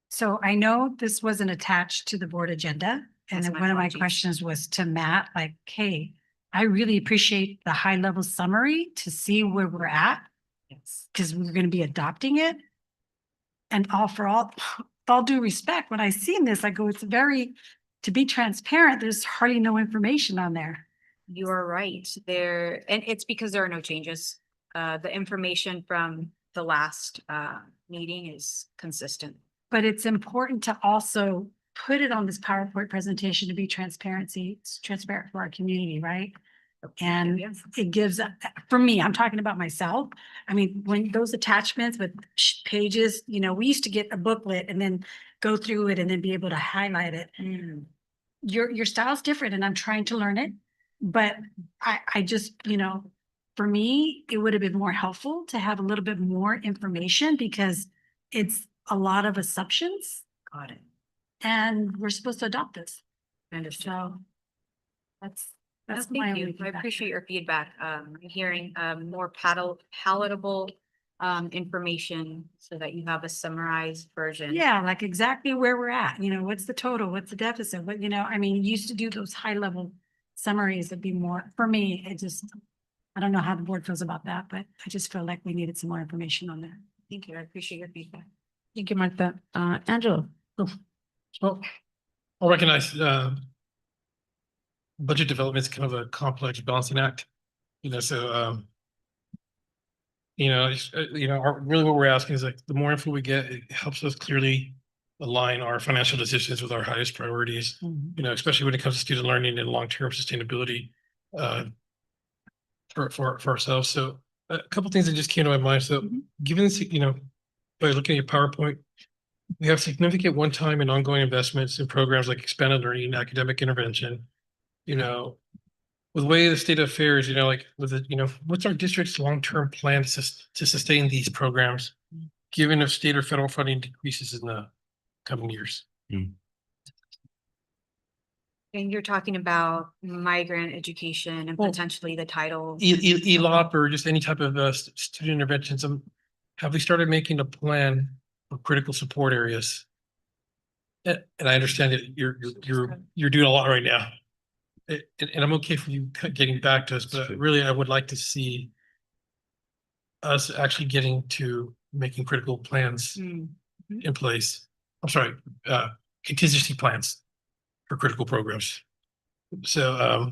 [SPEAKER 9] So I know this wasn't attached to the board agenda, and
[SPEAKER 14] That's
[SPEAKER 9] then
[SPEAKER 14] my
[SPEAKER 9] one of my
[SPEAKER 14] apologies.
[SPEAKER 9] questions was to Matt, like, hey, I really appreciate the high level summary to see where we're at,
[SPEAKER 14] Yes.
[SPEAKER 9] because we're gonna be adopting it. And all due respect, when I seen this, I go, it's very, to be transparent, there's hardly no information on there.
[SPEAKER 14] You are right there, and it's because there are no changes. The information from the last meeting is consistent.
[SPEAKER 9] But it's important to also put it on this PowerPoint presentation to be it's transparent for our community, right? And
[SPEAKER 14] Yes.
[SPEAKER 9] it gives, for me, I'm talking about myself. I mean, when those attachments with pages, we used to get a booklet and then go through it and then be able to highlight it. Your style's different and I'm trying to learn it. But I just, for me, it would have been more helpful to have a little bit more information because it's a lot of assumptions.
[SPEAKER 14] Got it.
[SPEAKER 9] And we're supposed to adopt this.
[SPEAKER 14] I understand.
[SPEAKER 9] So that's
[SPEAKER 14] No,
[SPEAKER 9] my
[SPEAKER 14] thank
[SPEAKER 9] only
[SPEAKER 14] you. I
[SPEAKER 9] feedback.
[SPEAKER 14] appreciate your feedback. Hearing more palatable information so that you have a summarized version.
[SPEAKER 9] Yeah, like exactly where we're at, what's the total, what's the deficit, what, I mean, used to do those high level summaries would be more, for me, I don't know how the board feels about that, but I just feel like we needed some more information on that.
[SPEAKER 14] Thank you. I appreciate your feedback.
[SPEAKER 11] Thank you, Martha. Angelo.
[SPEAKER 7] Well, I'll recognize budget development is kind of a complex balancing act, so really what we're asking is like the more info we get, it helps us clearly align our financial decisions with our highest priorities, especially when it comes to student learning and long-term sustainability for ourselves. So a couple things that just came to my mind. So given this, by looking at your PowerPoint, we have significant one-time and ongoing investments in programs like expanded learning, academic intervention, with the way the state of affairs, what's our district's long-term plan to sustain these programs, given if state or federal funding decreases in the coming years?
[SPEAKER 14] And you're talking about migrant education and potentially the title.
[SPEAKER 7] ELOP or just any type of student interventions. Have we started making a plan for critical support areas? And I understand that you're doing a lot right now. And I'm okay for you getting back to us, but really I would like to see us actually getting to making critical plans in place. I'm sorry, contingency plans for critical programs. So,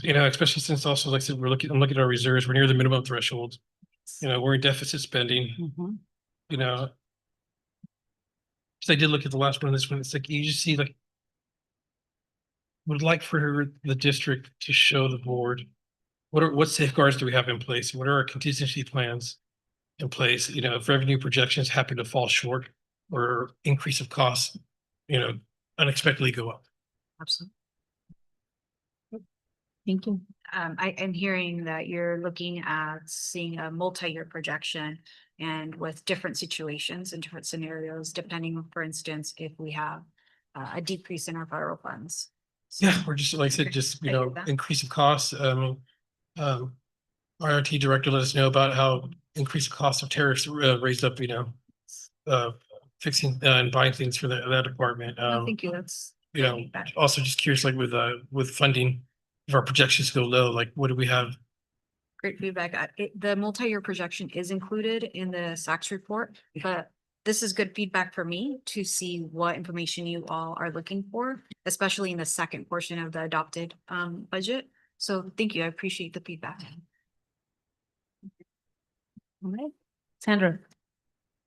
[SPEAKER 7] especially since also, like I said, I'm looking at our reserves, we're near the minimum threshold. We're in deficit spending, because I did look at the last one, this one, it's like, you just see like, would like for the district to show the board what safeguards do we have in place? What are our contingency plans in place? If revenue projections happen to fall short or increase of costs, unexpectedly go up.
[SPEAKER 14] Absolutely.
[SPEAKER 11] Thank you.
[SPEAKER 14] I am hearing that you're looking at seeing a multi-year projection and with different situations and different scenarios, depending on, for instance, if we have a decrease in our federal funds.
[SPEAKER 7] Yeah, we're just, like I said, just,
[SPEAKER 14] Okay with that.
[SPEAKER 7] increasing costs. IRT director let us know about how increased cost of tariffs raised up, fixing and buying things for that department.
[SPEAKER 14] No, thank you. That's. feedback.
[SPEAKER 7] Also just curious, like with funding, if our projections go low, like what do we have?
[SPEAKER 14] Great feedback. The multi-year projection is included in the SACS report, but this is good feedback for me to see what information you all are looking for, especially in the second portion of the adopted budget. So thank you. I appreciate the feedback.
[SPEAKER 11] All right. Sandra,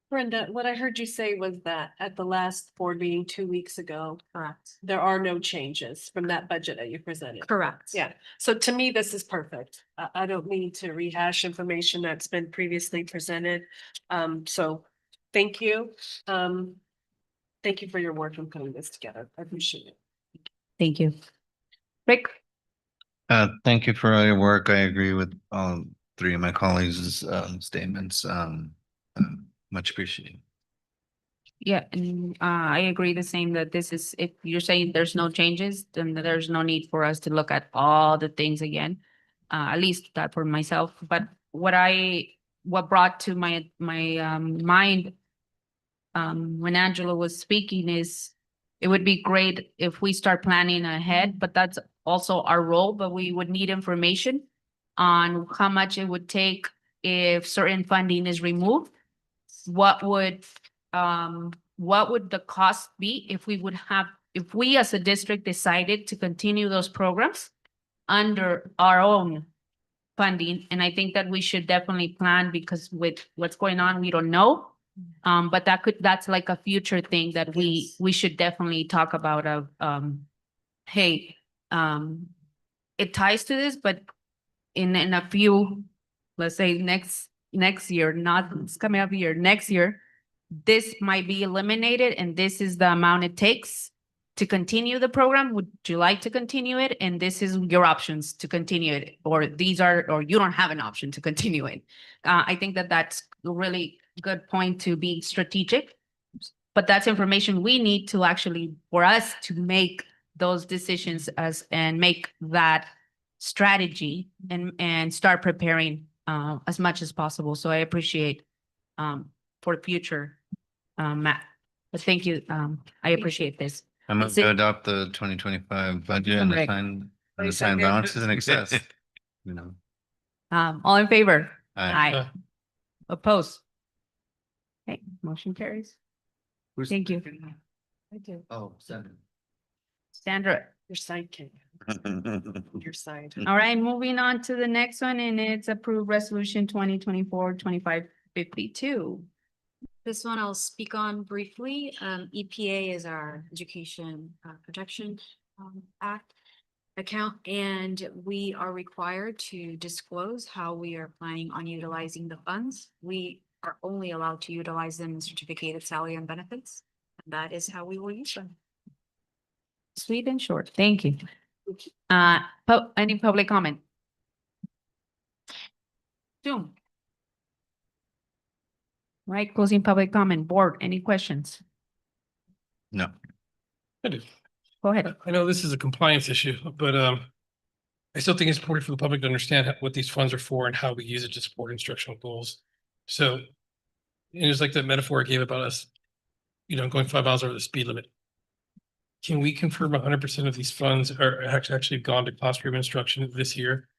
[SPEAKER 6] Brenda, what I heard you say was that at the last board meeting 2 weeks ago,
[SPEAKER 14] Correct.
[SPEAKER 6] there are no changes from that budget that you presented.
[SPEAKER 14] Correct.
[SPEAKER 6] Yeah, so to me, this is perfect. I don't need to rehash information that's been previously presented. So thank you. Thank you for your work in putting this together. I appreciate it.
[SPEAKER 11] thank you. Rick,
[SPEAKER 12] Thank you for all your work. I agree with all three of my colleagues' statements. Much appreciated.
[SPEAKER 11] yeah, and I agree the same that this is, if you're saying there's no changes, then there's no need for us to look at all the things again. At least that for myself, but what brought to my mind when Angela was speaking is it would be great if we start planning ahead, but that's also our role, but we would need information on how much it would take if certain funding is removed. What would the cost be if we as a district decided to continue those programs under our own funding? And I think that we should definitely plan because with what's going on, we don't know. But that's like a future thing that we should definitely talk about of, hey, it ties to this, but in a few, let's say next year, not this coming up year, next year, this might be eliminated and this is the amount it takes to continue the program. Would you like to continue it? And this is your options to continue it, or you don't have an option to continue it. I think that that's a really good point to be strategic, but that's information we need to actually, for us to make those decisions and make that strategy and start preparing as much as possible. So I appreciate for future, Matt, but thank you. I appreciate this.
[SPEAKER 12] I'm going to adopt the 2025 budget and
[SPEAKER 11] Correct.
[SPEAKER 12] the sign balances in excess.
[SPEAKER 11] All in favor?
[SPEAKER 12] Aye.
[SPEAKER 11] Opposed? Okay, motion carries.
[SPEAKER 12] Who's-
[SPEAKER 11] Thank you.
[SPEAKER 6] I do.
[SPEAKER 12] Oh, 7.
[SPEAKER 6] Sandra, your sidekick, your side.
[SPEAKER 11] All right, moving on to the next one, and it's approved resolution 2024-2552.
[SPEAKER 14] This one I'll speak on briefly. EPA is our Education Protection Act account, and we are required to disclose how we are planning on utilizing the funds. We are only allowed to utilize them in certificated salary and benefits. And that is how we will use them.
[SPEAKER 11] Sweet and short. Thank you. Any public comment? Zoom. Right, closing public comment. Board, any questions?
[SPEAKER 12] No.
[SPEAKER 7] I do.
[SPEAKER 11] Go ahead.
[SPEAKER 7] I know this is a compliance issue, but I still think it's important for the public to understand what these funds are for and how we use it to support instructional goals. So it was like the metaphor I gave about us, going 5 miles over the speed limit. Can we confirm 100% of these funds are actually gone to classroom instruction this year?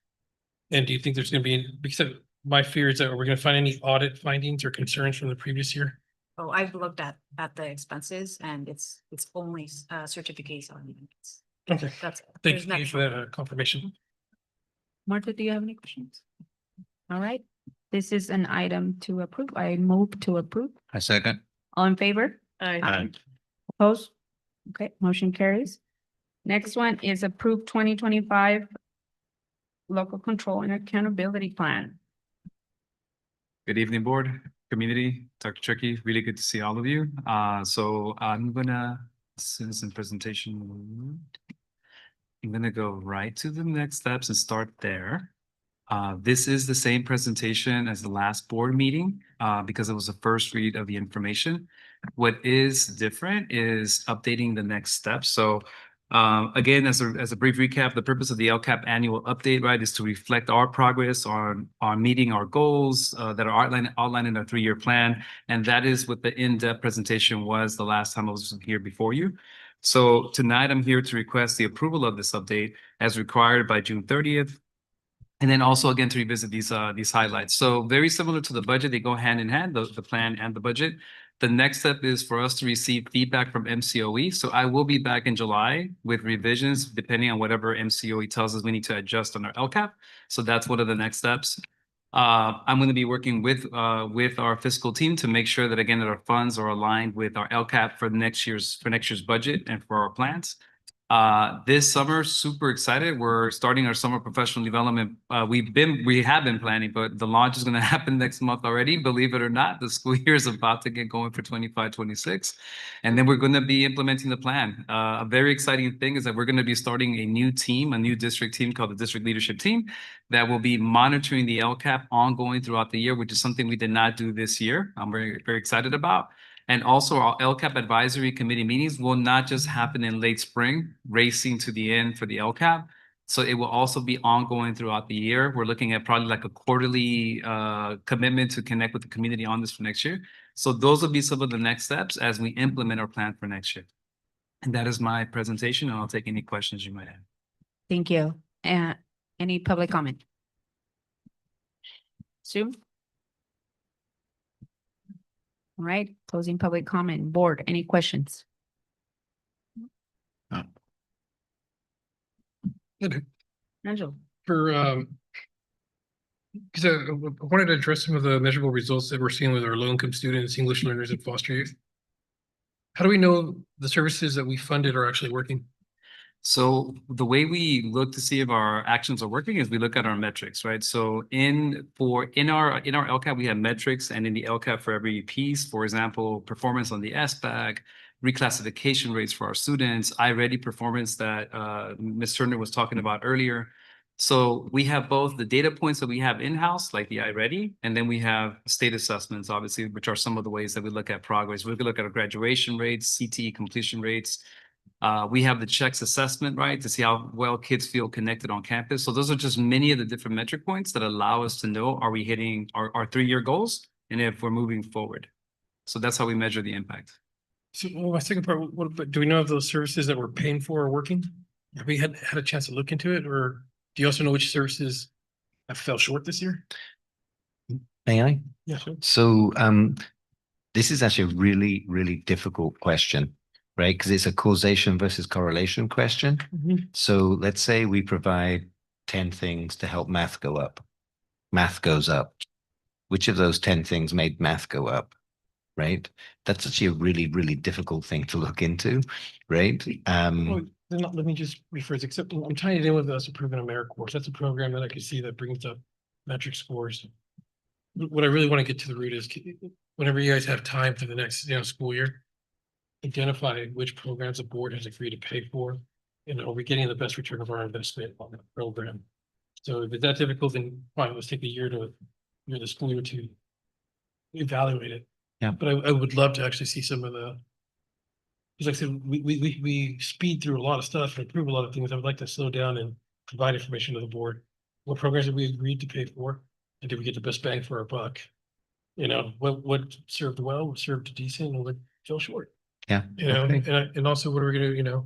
[SPEAKER 7] And do you think there's going to be, because my fear is that we're going to find any audit findings or concerns from the previous year?
[SPEAKER 14] Oh, I've looked at the expenses and it's only certificates on units.
[SPEAKER 7] Okay,
[SPEAKER 14] That's.
[SPEAKER 7] thank
[SPEAKER 14] there's
[SPEAKER 7] you for that confirmation.
[SPEAKER 11] Martha, do you have any questions? All right, this is an item to approve. I move to approve.
[SPEAKER 12] I second.
[SPEAKER 11] All in favor?
[SPEAKER 12] Aye.
[SPEAKER 11] Opposed? Okay, motion carries. Next one is approved 2025 local control and accountability plan.
[SPEAKER 15] Good evening, board, community, Dr. Tricky, really good to see all of you. So I'm gonna, since in presentation, I'm gonna go right to the next steps and start there. This is the same presentation as the last board meeting, because it was the first read of the information. What is different is updating the next steps. So again, as a brief recap, the purpose of the LCAP annual update, right, is to reflect our progress on meeting our goals that are outlined in our 3-year plan. And that is what the in-depth presentation was the last time I was here before you. So tonight I'm here to request the approval of this update as required by June 30th. And then also again to revisit these highlights. So very similar to the budget, they go hand in hand, the plan and the budget. The next step is for us to receive feedback from MCOE. So I will be back in July with revisions depending on whatever MCOE tells us we need to adjust on our LCAP. So that's one of the next steps. I'm going to be working with our fiscal team to make sure that again that our funds are aligned with our LCAP for next year's budget and for our plans. This summer, super excited. We're starting our summer professional development. We have been planning, but the launch is going to happen next month already. Believe it or not, the school year is about to get going for 25-26. And then we're going to be implementing the plan. A very exciting thing is that we're going to be starting a new team, a new district team called the District Leadership Team that will be monitoring the LCAP ongoing throughout the year, which is something we did not do this year. I'm very, very excited about. And also our LCAP advisory committee meetings will not just happen in late spring, racing to the end for the LCAP. So it will also be ongoing throughout the year. We're looking at probably like a quarterly commitment to connect with the community on this for next year. So those will be some of the next steps as we implement our plan for next year. And that is my presentation, and I'll take any questions you might have.
[SPEAKER 11] Thank you. Any public comment? Sue? All right, closing public comment. Board, any questions? Angela?
[SPEAKER 7] For, because I wanted to address some of the measurable results that we're seeing with our low-income students, English learners, and foster youth. How do we know the services that we funded are actually working?
[SPEAKER 15] So the way we look to see if our actions are working is we look at our metrics, right? So in our LCAP, we have metrics, and in the LCAP for every piece, for example, performance on the SBAC, reclassification rates for our students, iReady performance that Ms. Turner was talking about earlier. So we have both the data points that we have in-house, like the iReady, and then we have state assessments, obviously, which are some of the ways that we look at progress. We could look at our graduation rates, CTE completion rates. We have the checks assessment, right, to see how well kids feel connected on campus. So those are just many of the different metric points that allow us to know, are we hitting our 3-year goals and if we're moving forward. So that's how we measure the impact.
[SPEAKER 7] So my second part, do we know if those services that we're paying for are working? Have we had a chance to look into it, or do you also know which services have fell short this year?
[SPEAKER 5] May I?
[SPEAKER 7] Yeah, sure.
[SPEAKER 5] So this is actually a really, really difficult question, right? Because it's a causation versus correlation question. So let's say we provide 10 things to help math go up. Math goes up. Which of those 10 things made math go up, right? That's actually a really, really difficult thing to look into, right?
[SPEAKER 7] Well, let me just rephrase, except I'm tying it in with us approving AmeriCorps. That's a program that I can see that brings up metric scores. What I really want to get to the root is, whenever you guys have time for the next, school year, identify which programs the board has agreed to pay for, and are we getting the best return of our investment on that program? So if it's that difficult, then fine, let's take the school year to evaluate it.
[SPEAKER 5] Yeah.
[SPEAKER 7] But I would love to actually see some of the, because like I said, we speed through a lot of stuff and approve a lot of things. I would like to slow down and provide information to the board. What programs have we agreed to pay for? And did we get the best bang for our buck? What served well, what served decent, and what fell short?
[SPEAKER 5] Yeah.
[SPEAKER 7] And also what are we gonna,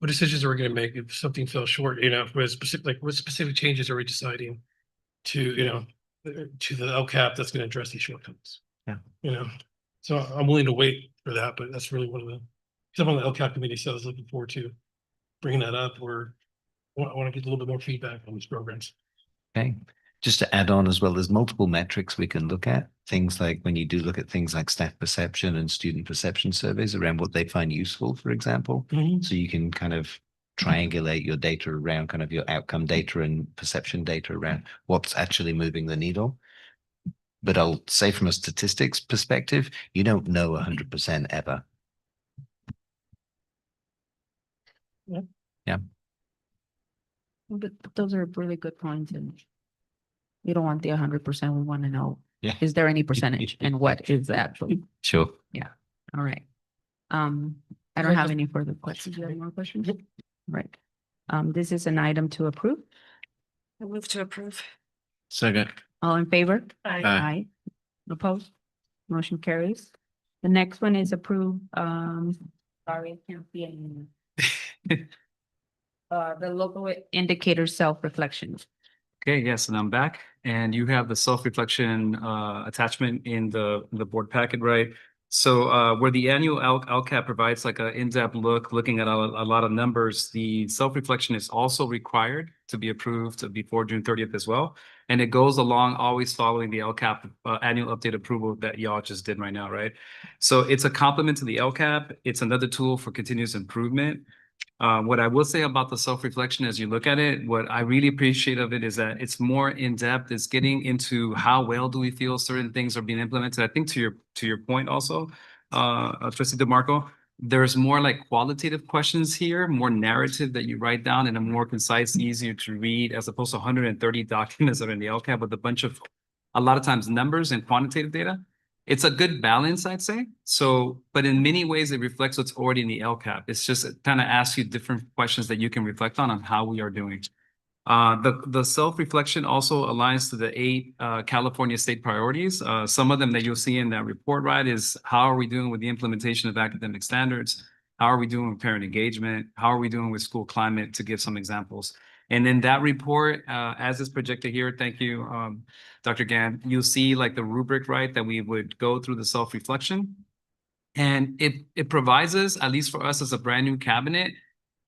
[SPEAKER 7] what decisions are we gonna make if something fell short, with specific, like what specific changes are we deciding to, to the LCAP that's gonna address these shortcomings?
[SPEAKER 5] Yeah.
[SPEAKER 7] So I'm willing to wait for that, but that's really one of the, because I'm on the LCAP committee, so I was looking forward to bringing that up, or I want to get a little bit more feedback on these programs.
[SPEAKER 5] Okay. Just to add on as well, there's multiple metrics we can look at. Things like when you do look at things like staff perception and student perception surveys around what they find useful, for example. So you can kind of triangulate your data around kind of your outcome data and perception data around what's actually moving the needle. But I'll say from a statistics perspective, you don't know 100% ever.
[SPEAKER 7] Yeah.
[SPEAKER 5] Yeah.
[SPEAKER 11] But those are really good points. And We don't want the 100%. We want to know,
[SPEAKER 5] Yeah.
[SPEAKER 11] is there any percentage and what is the actual?
[SPEAKER 5] Sure.
[SPEAKER 11] All right. I don't have any further questions. You have more questions? Right. This is an item to approve.
[SPEAKER 6] I move to approve.
[SPEAKER 12] Second.
[SPEAKER 11] All in favor?
[SPEAKER 6] Aye.
[SPEAKER 11] Aye. Opposed? Motion carries. The next one is approve, sorry, I can't see any. The local indicator self-reflections.
[SPEAKER 15] Okay, yes, and I'm back. And you have the self-reflection attachment in the board packet, right? So where the annual LCAP provides like an in-depth looking at a lot of numbers, the self-reflection is also required to be approved before June 30th as well. And it goes along always following the LCAP annual update approval that y'all just did right now, right? So it's a complement to the LCAP. It's another tool for continuous improvement. What I will say about the self-reflection as you look at it, what I really appreciate of it is that it's more in-depth. It's getting into how well do we feel certain things are being implemented. I think to your point also, Trustee DeMarco, there's more like qualitative questions here, more narrative that you write down in a more concise, easier to read, as opposed to 130 documents that are in the LCAP with a lot of times numbers and quantitative data. It's a good balance, I'd say. So, but in many ways, it reflects what's already in the LCAP. It's just it kind of asks you different questions that you can reflect on how we are doing. The self-reflection also aligns to the 8 California state priorities. Some of them that you'll see in that report, right, is how are we doing with the implementation of academic standards? How are we doing with parent engagement? How are we doing with school climate, to give some examples? And in that report, as is projected here, thank you, Dr. Gann, you'll see like the rubric, right, that we would go through the self-reflection. And it provides us, at least for us as a brand new cabinet,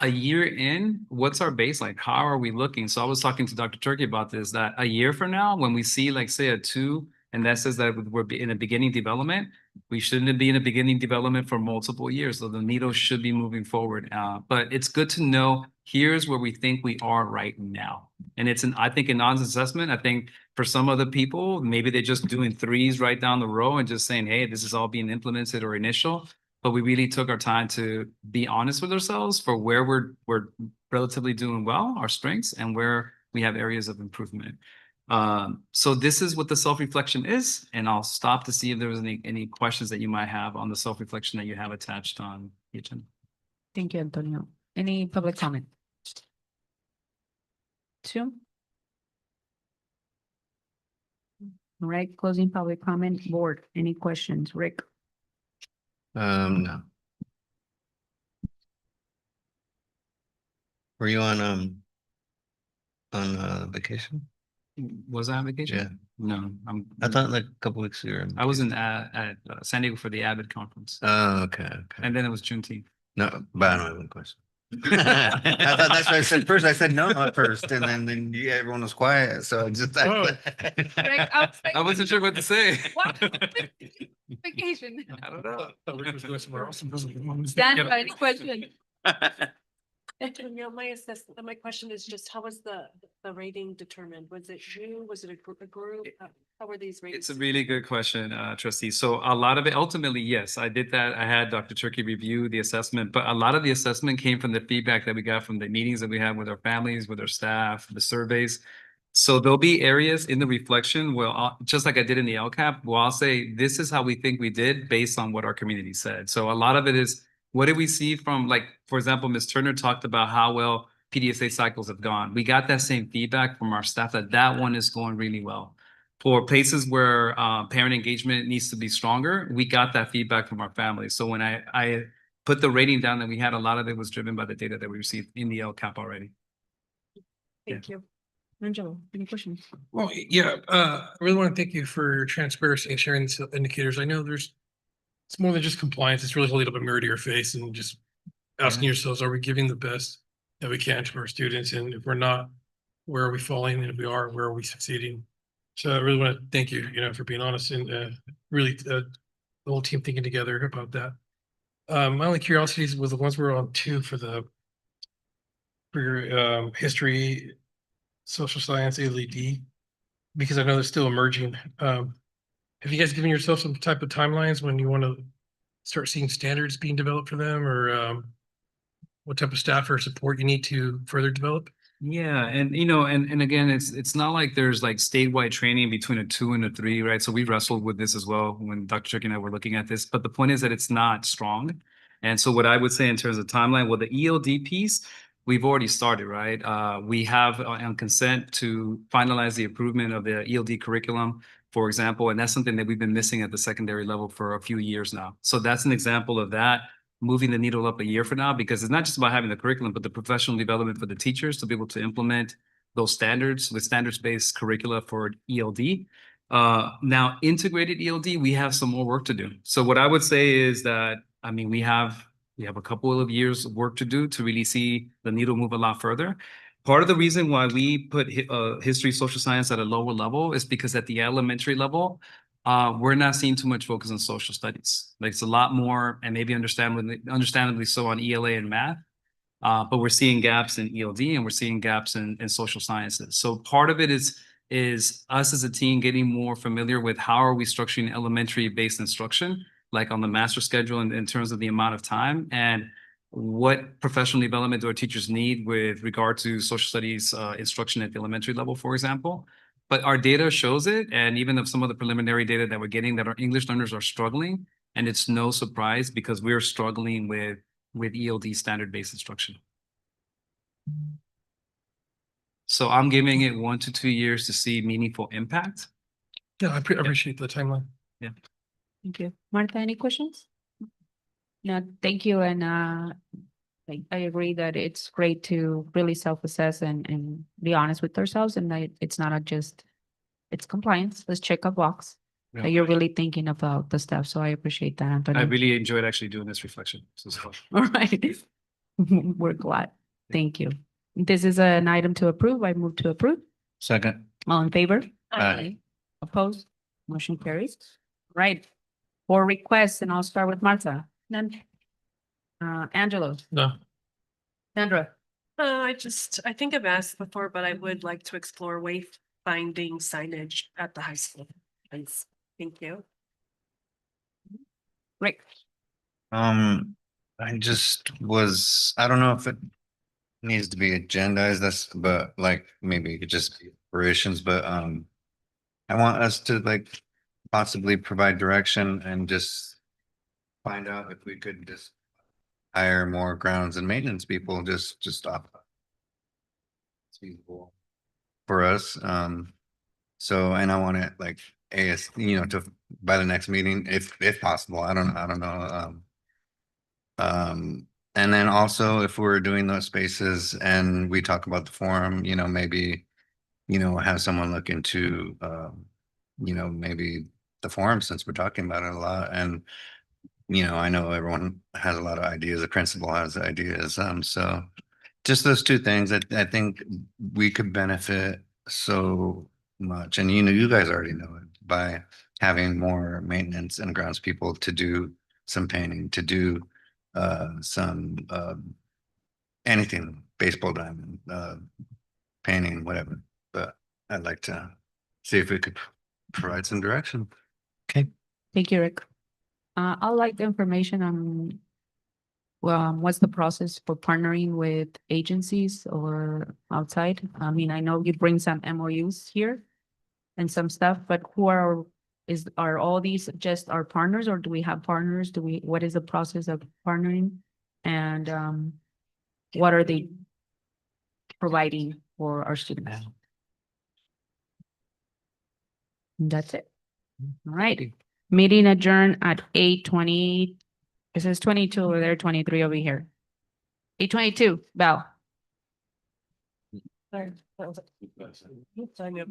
[SPEAKER 15] a year in, what's our baseline? How are we looking? So I was talking to Dr. Turkey about this, that a year from now, when we see like say a 2, and that says that we're in a beginning development, we shouldn't be in a beginning development for multiple years. So the needle should be moving forward. But it's good to know here's where we think we are right now. And I think an honest assessment, I think for some other people, maybe they're just doing 3s right down the row and just saying, hey, this is all being implemented or initial. But we really took our time to be honest with ourselves for where we're relatively doing well, our strengths, and where we have areas of improvement. So this is what the self-reflection is, and I'll stop to see if there was any questions that you might have on the self-reflection that you have attached on the agenda.
[SPEAKER 11] Thank you, Antonio. Any public comment? 2? All right, closing public comment. Board, any questions? Rick?
[SPEAKER 12] No. Were you on vacation?
[SPEAKER 15] Was I on vacation?
[SPEAKER 12] Yeah.
[SPEAKER 15] No,
[SPEAKER 12] I thought like a couple weeks ago.
[SPEAKER 15] I was at San Diego for the Avid conference.
[SPEAKER 12] Oh, okay.
[SPEAKER 15] And then it was Juneteenth.
[SPEAKER 12] No, but I don't have any question. I thought that's what I said first. I said no at first, and then yeah, everyone was quiet. So I just
[SPEAKER 15] I wasn't sure what to say.
[SPEAKER 9] Vacation.
[SPEAKER 15] I don't know.
[SPEAKER 9] Dan, any question?
[SPEAKER 6] Antonio, my question is just, how was the rating determined? Was it you? Was it a group? How were these ratings?
[SPEAKER 15] It's a really good question, trustee. So a lot of it, ultimately, yes, I did that. I had Dr. Turkey review the assessment, but a lot of the assessment came from the feedback that we got from the meetings that we had with our families, with our staff, the surveys. So there'll be areas in the reflection where, just like I did in the LCAP, where I'll say, this is how we think we did based on what our community said. So a lot of it is, what did we see from, like, for example, Ms. Turner talked about how well PDSA cycles have gone. We got that same feedback from our staff that one is going really well. For places where parent engagement needs to be stronger, we got that feedback from our families. So when I put the rating down that we had, a lot of it was driven by the data that we received in the LCAP already.
[SPEAKER 6] Thank you.
[SPEAKER 11] Angelo, any questions?
[SPEAKER 7] Well, yeah, I really want to thank you for your transparency and sharing these indicators. I know it's more than just compliance. It's really holding up a mirror to your face and just asking yourselves, are we giving the best that we can to our students? And if we're not, where are we falling? And if we are, where are we succeeding? So I really want to thank you, for being honest and really the whole team thinking together about that. My only curiosities was the ones we were on 2 for your history, social science, LED, because I know they're still emerging. Have you guys given yourself some type of timelines when you want to start seeing standards being developed for them, or what type of staff or support you need to further develop?
[SPEAKER 15] Yeah, and you know, and again, it's not like there's like statewide training between a 2 and a 3, right? So we wrestled with this as well when Dr. Turkey and I were looking at this. But the point is that it's not strong. And so what I would say in terms of timeline, well, the ELD piece, we've already started, right? We have on consent to finalize the improvement of the ELD curriculum, for example, and that's something that we've been missing at the secondary level for a few years now. So that's an example of that, moving the needle up a year from now, because it's not just about having the curriculum, but the professional development for the teachers to be able to implement those standards with standards-based curricula for ELD. Now, integrated ELD, we have some more work to do. So what I would say is that, I mean, we have a couple of years of work to do to really see the needle move a lot further. Part of the reason why we put history, social science at a lower level is because at the elementary level, we're not seeing too much focus on social studies. Like it's a lot more, and maybe understandably so on ELA and math. But we're seeing gaps in ELD and we're seeing gaps in social sciences. So part of it is us as a team getting more familiar with how are we structuring elementary based instruction, like on the master schedule in terms of the amount of time, and what professional development do our teachers need with regard to social studies instruction at the elementary level, for example. But our data shows it, and even of some of the preliminary data that we're getting, that our English learners are struggling, and it's no surprise because we're struggling with ELD standard-based instruction. So I'm giving it 1 to 2 years to see meaningful impact.
[SPEAKER 7] Yeah, I appreciate the timeline.
[SPEAKER 15] Yeah.
[SPEAKER 11] Thank you. Martha, any questions? No, thank you. And I agree that it's great to really self-assess and be honest with ourselves, and that it's not it's compliance. Let's check a box.
[SPEAKER 15] Yeah.
[SPEAKER 11] That you're really thinking about the stuff. So I appreciate that, Antonio.
[SPEAKER 15] I really enjoyed actually doing this reflection. So it's fun.
[SPEAKER 11] All right. We're glad. Thank you. This is an item to approve. I move to approve.
[SPEAKER 12] Second.
[SPEAKER 11] All in favor?
[SPEAKER 12] Aye.
[SPEAKER 11] Opposed? Motion carries. Right. For requests, and I'll start with Martha. None. Angelo.
[SPEAKER 7] No.
[SPEAKER 11] Sandra.
[SPEAKER 6] I think I've asked before, but I would like to explore wayfinding signage at the high school. Please. Thank you.
[SPEAKER 11] Rick.
[SPEAKER 12] I don't know if it needs to be agendized, but like maybe it could just be operations, but I want us to like possibly provide direction and just find out if we could just hire more grounds and maintenance people, just off. It's feasible for us. So, and I want it like to by the next meeting, if possible. I don't know. And then also if we're doing those spaces and we talk about the forum, maybe, have someone look into, maybe the forum, since we're talking about it a lot. And, I know everyone has a lot of ideas. The principal has ideas. So just those two things, I think we could benefit so much. And, you guys already know it, by having more maintenance and grounds people to do some painting, to do some anything, baseball diamond, painting, whatever. But I'd like to see if we could provide some direction.
[SPEAKER 11] Thank you, Rick. I'd like the information on, what's the process for partnering with agencies or outside? I mean, I know you bring some MOUs here and some stuff, but are all these just our partners, or do we have partners? What is the process of partnering? And what are they providing for our students? That's it. All right. Meeting adjourned at 8:20. It says 22 over there, 23 over here. 8:22, Bell.
[SPEAKER 6] Sorry. That was it.